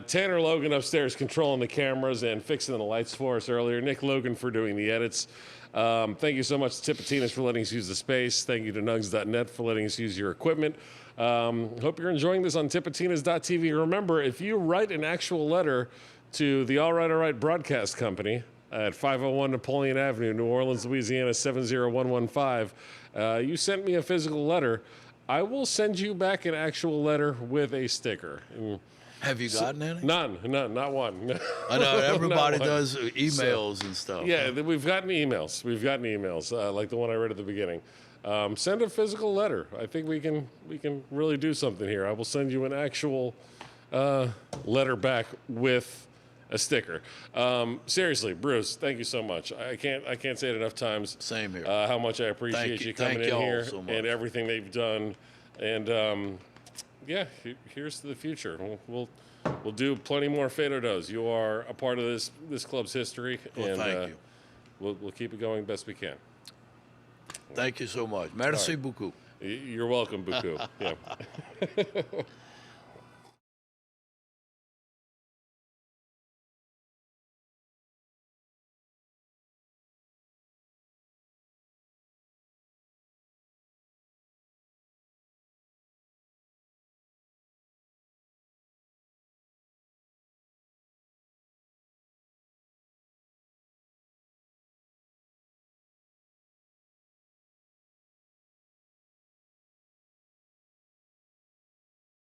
Tanner Logan upstairs controlling the cameras and fixing the lights for us earlier. Nick Logan for doing the edits. Thank you so much to Tipitinas for letting us use the space. Thank you to Nugs.net for letting us use your equipment. Hope you're enjoying this on Tipitinas.tv. Remember, if you write an actual letter to the All Right Broadcast Company at 501 Napoleon Avenue, New Orleans, Louisiana, 70115, you sent me a physical letter, I will send you back an actual letter with a sticker. Have you gotten any? None, not one. I know everybody one. does emails and stuff. Yeah, we've gotten emails. We've gotten emails, like the one I read at the beginning. Send a physical letter. I think we can really do something here. I will send you an actual letter back with a sticker. Seriously, Bruce, thank you so much. I can't say it enough times. Same here. How much I appreciate you coming in y'all here so much. and everything they've done. And yeah, here's to the future. We'll do plenty more Fado-Dos. You are a part of this club's history. Well, and thank you. We'll keep it going best we can. Thank you so much. Merci beaucoup. You're welcome, Buku. Yeah.